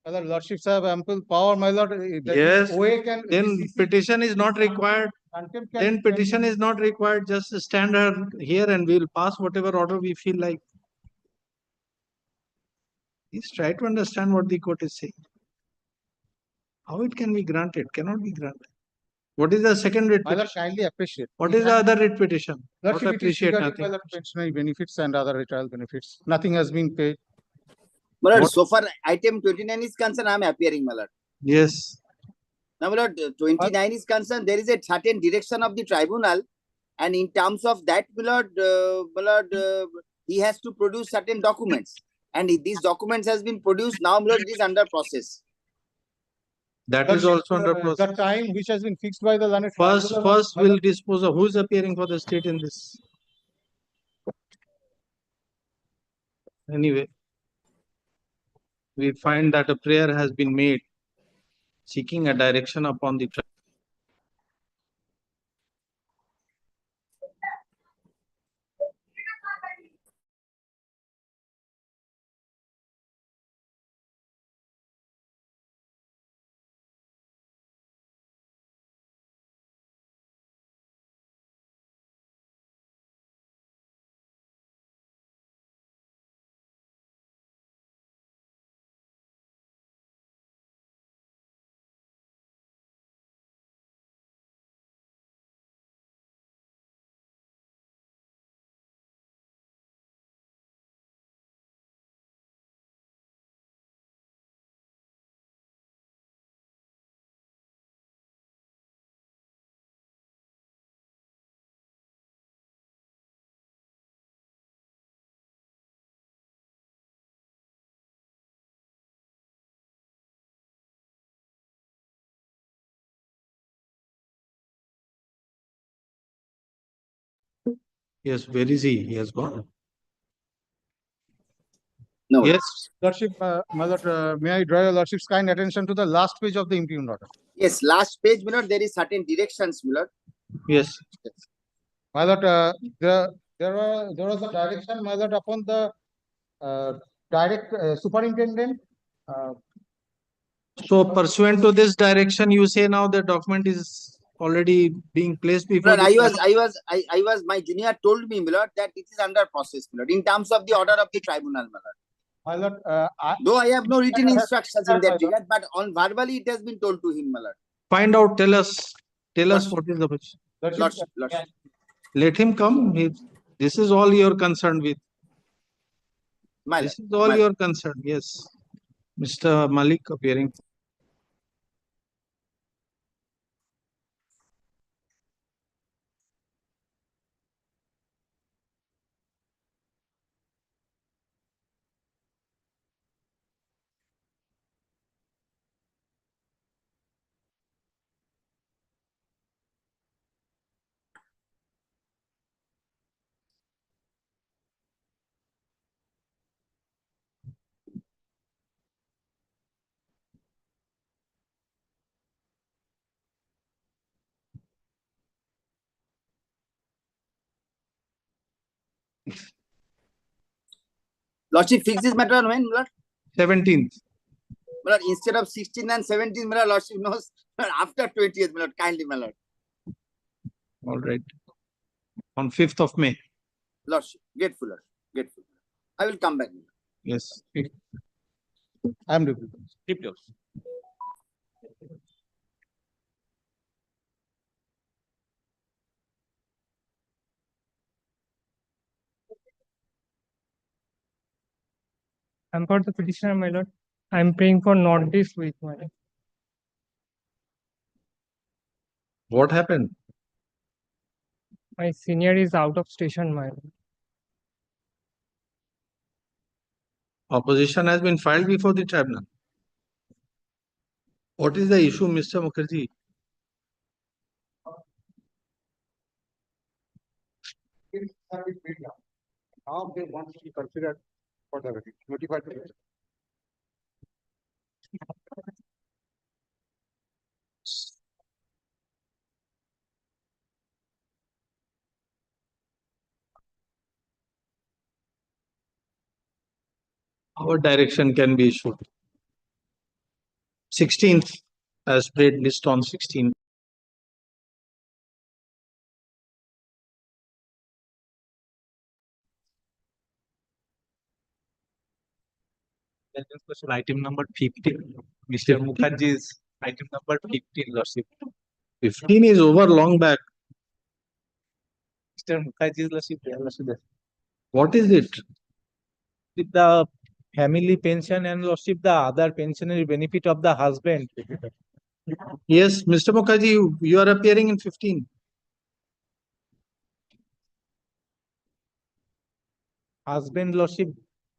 My lord, lordships have ample power, my lord. That Yes, OA can. then petition is not required. Contempt can- Then petition is not required. Just stand here and we'll pass whatever order we feel like. Please try to understand what the court is saying. How it can be granted? Cannot be granted. What is the second writ My lord, petition? kindly appreciate. What is the other writ petition? Not Lordship, it is appreciate regarding, nothing. my lord, pensionary benefits and other retired benefits. Nothing has been paid. My lord, What? so far item 29 is concerned, I am appearing, my lord. Yes. Now, my lord, 29 is concerned, there is a certain direction of the tribunal, and in terms of that, my lord, he has to produce certain documents, and if these documents has been produced, now, my lord, it is under process. That is also under The process. time which has been fixed by the learned First tribunal, my we'll lord. dispose of who is appearing for the state in this. Anyway, we find that a prayer has been made seeking a direction upon the Yes, where is he? He has gone. No. Yes. Lordship, my lord, may I draw your lordship's kind attention to the last page of the impugned order? Yes, last page, my lord, there is certain directions, my lord. Yes. My lord, there was a direction, my lord, upon the direct superintendent. So pursuant to this direction, you say now the document is already being placed before Lord, the I was, my junior told me, my lord, that it is under process, my lord, in terms of the order of the tribunal, my lord. My lord, Though I have no written instructions in that regard, but on verbally it has been told to him, my lord. Find out, tell us what is the position. Lordship. Let him come. This is all you're concerned with. This is all you're concerned. Yes. Mr. Malik appearing. Lordship, fix this matter on when, my lord? 17th. My lord, instead of 16th and 17th, my lord, lordship knows after 20th, my lord, kindly, my lord. All right. On 5th of May. Lordship, grateful, lord, grateful. I will come back. Yes. I am doing. Keep yours. I'm for the petitioner, my lord. I'm praying for not this week, my lord. What happened? My senior is out of station, my lord. Opposition has been filed before the tribunal. What is the issue, Mr. Mukherjee? Now they want to be considered for the notified to Our direction can be issued. 16th, as spread list on 16th. Question item number 15. Mr. Mukherjee's item number 15, Lordship. 15 is over long back. Mr. Mukherjee's Lordship, What is it? with the family pension and Lordship, the other pensionary benefit of the husband. Yes, Mr. Mukherjee, you are appearing in 15. Husband Lordship.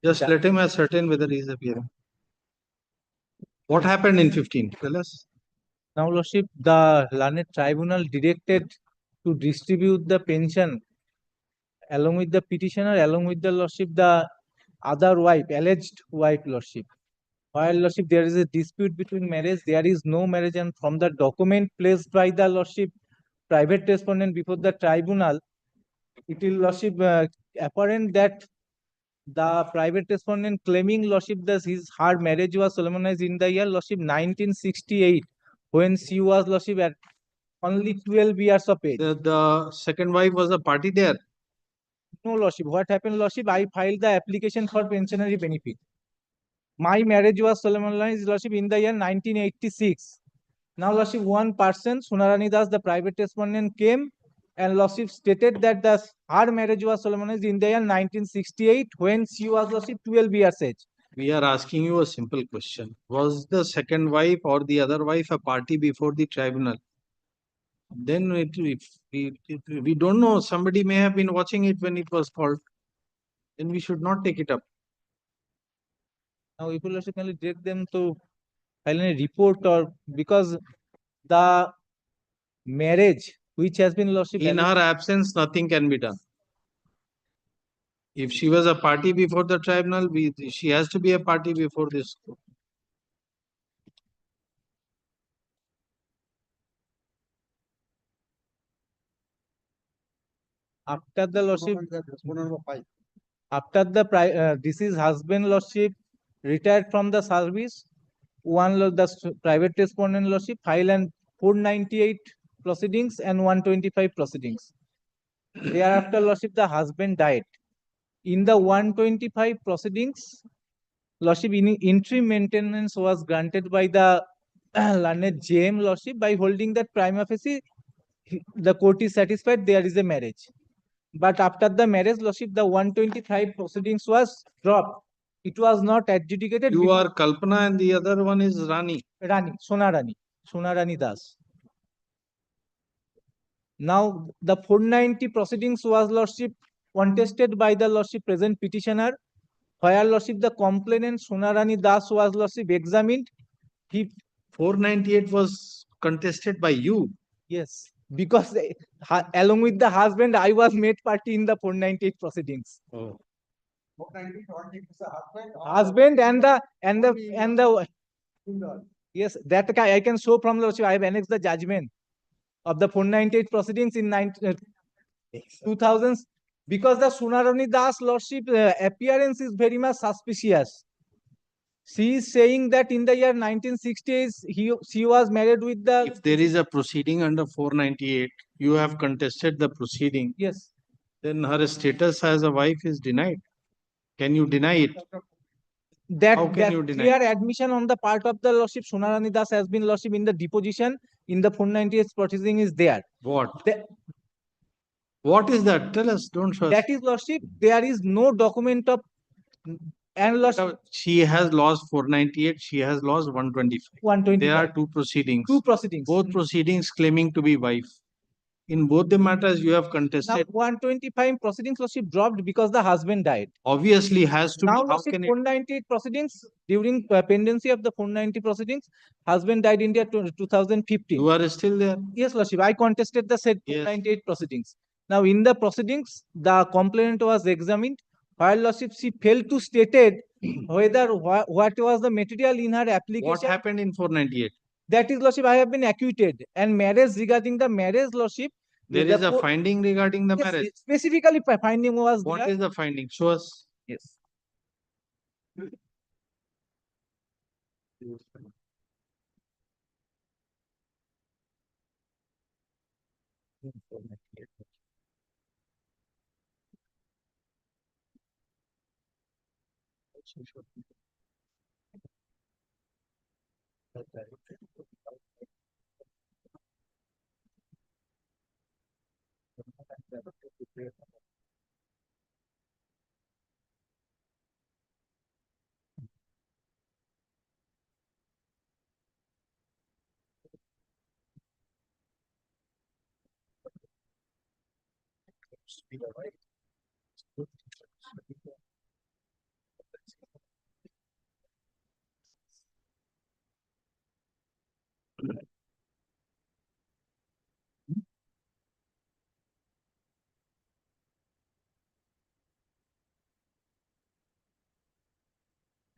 Just let him ascertain whether he is appearing. What happened in 15? Tell us. Now, Lordship, the learned tribunal directed to distribute the pension along with the petitioner, along with the Lordship, the other wife, alleged wife, Lordship. While Lordship, there is a dispute between marriage, there is no marriage, and from the document placed by the Lordship, private respondent before the tribunal, it will Lordship apparent that the private respondent claiming Lordship that her marriage was solemnized in the year Lordship 1968, when she was Lordship at only 12 years of age. The second wife was a party there. No, Lordship. What happened, Lordship? I filed the application for pensionary benefit. My marriage was solemnized, Lordship, in the year 1986. Now, Lordship, one person, Sunarani Das, the private respondent, came and Lordship stated that her marriage was solemnized in the year 1968 when she was Lordship 12 years age. We are asking you a simple question. Was the second wife or the other wife a party before the tribunal? Then we don't know. Somebody may have been watching it when it was called. Then we should not take it up. Now, we will also direct them to file a report, or because the marriage which has been lost in her absence, nothing can be done. If she was a party before the tribunal, she has to be a party before this court. After the Lordship, after the deceased husband Lordship retired from the service, the private respondent Lordship file and 498 proceedings and 125 proceedings. Thereafter Lordship, the husband died. In the 125 proceedings, Lordship, interim maintenance was granted by the learned JM Lordship by holding that prima facie the court is satisfied there is a marriage. But after the marriage, Lordship, the 125 proceedings was dropped. It was not adjudicated. You are Kalpana and the other one is Rani. Sonarani Das. Now, the 490 proceedings was Lordship contested by the Lordship present petitioner, where Lordship the complainant Sonarani Das was Lordship examined. 498 was contested by you. Yes, because along with the husband, I was made party in the 498 proceedings. Oh. Husband and the yes, that I can show from Lordship. I have annexed the judgment of the 498 proceedings in 2000s, because the Sunarani Das Lordship appearance is very much suspicious. She is saying that in the year 1960s, she was married with the. If there is a proceeding under 498, you have contested the proceeding. Yes. Then her status as a wife is denied. Can you deny it? That clear admission on the part of the Lordship Sunarani Das has been Lordship in the deposition in the 498 proceeding is there. What? What is that? Tell us. Don't show us. That is Lordship. There is no document of. And Lordship, she has lost 498. She has lost 125. 125. There are two proceedings. Two proceedings. Both proceedings claiming to be wife. In both the matters, you have contested. Now, 125 proceedings Lordship dropped because the husband died. Obviously, has to. Now, How Lordship, can 498 proceedings during pendency of the 490 proceedings, husband died in the 2015. You are still there. Yes, Lordship. I contested the said 498 proceedings. Now, in the proceedings, the complainant was examined. While Lordship, she failed to stated whether what was the material in her application. What happened in 498? That is, Lordship, I have been acquitted. And marriage, regarding the marriage, Lordship. There is a finding regarding the Yes, marriage. specifically finding was What there. is the finding? Show us. Yes.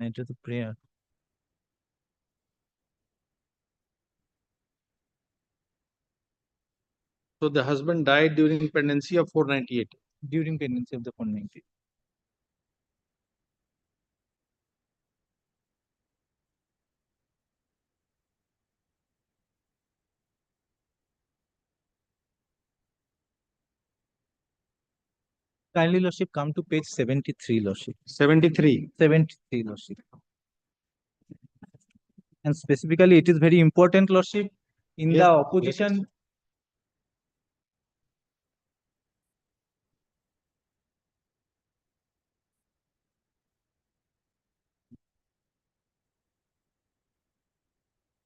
Enter the prayer. So the husband died during pendency of 498. During pendency of the 490. Kindly, Lordship, come to page 73, Lordship. 73. 73, Lordship. And specifically, it is very important, Lordship, in Yes, the opposition.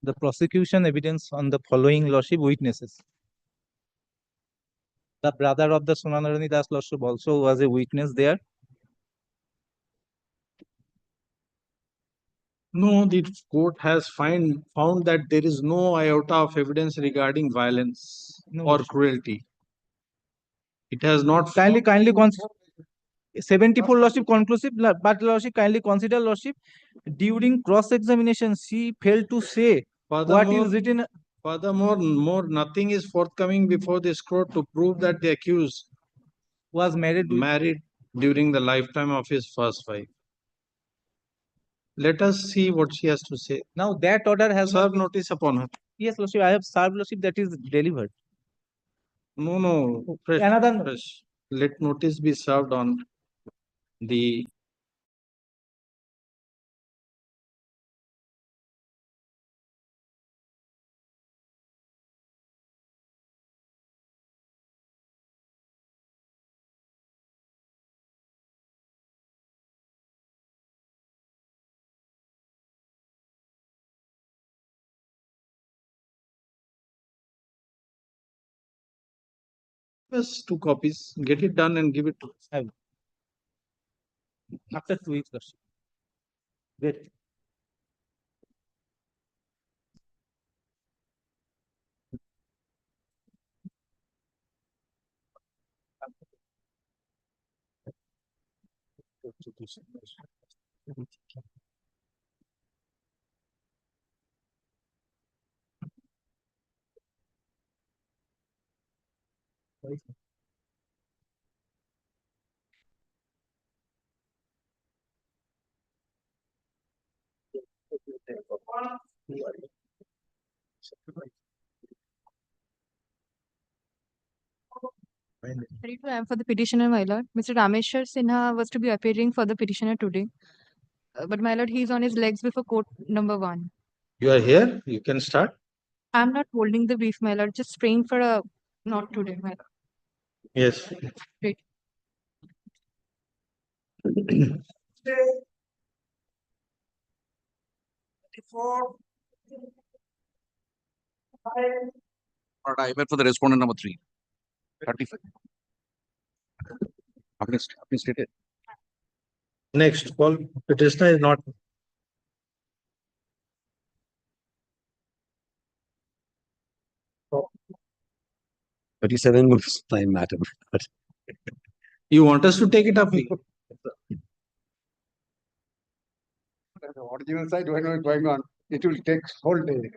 The prosecution evidence on the following, Lordship, witnesses. The brother of the Sonanarani Das, Lordship, also was a witness there. No, the court has found that there is no iota of evidence regarding violence or cruelty. It has not. Kindly 74, Lordship, conclusive, but Lordship, kindly consider, Lordship, during cross-examination, she failed to say what is written. Furthermore, nothing is forthcoming before this court to prove that the accused was married during the lifetime of his first wife. Let us see what she has to say. Now that order has served notice upon her. Yes, Lordship, I have served, Lordship, that is delivered. No, fresh. Let notice be served on the Just 2 copies. Get it done and give it to us. After 2 weeks, Lordship. Great. Ready to am for the petitioner, my lord. Mr. Rameshwar Sinha was to be appearing for the petitioner today. But my lord, he is on his legs before court number 1. You are here. You can start. I'm not holding the brief, my lord. Just praying for a not today, my lord. Yes. Great. I wait for the respondent number 3. 35. Please state it. Next, call petitioner is not. Oh. 37 minutes time matter. You want us to take it up? the original side when we're going on, it will take whole day.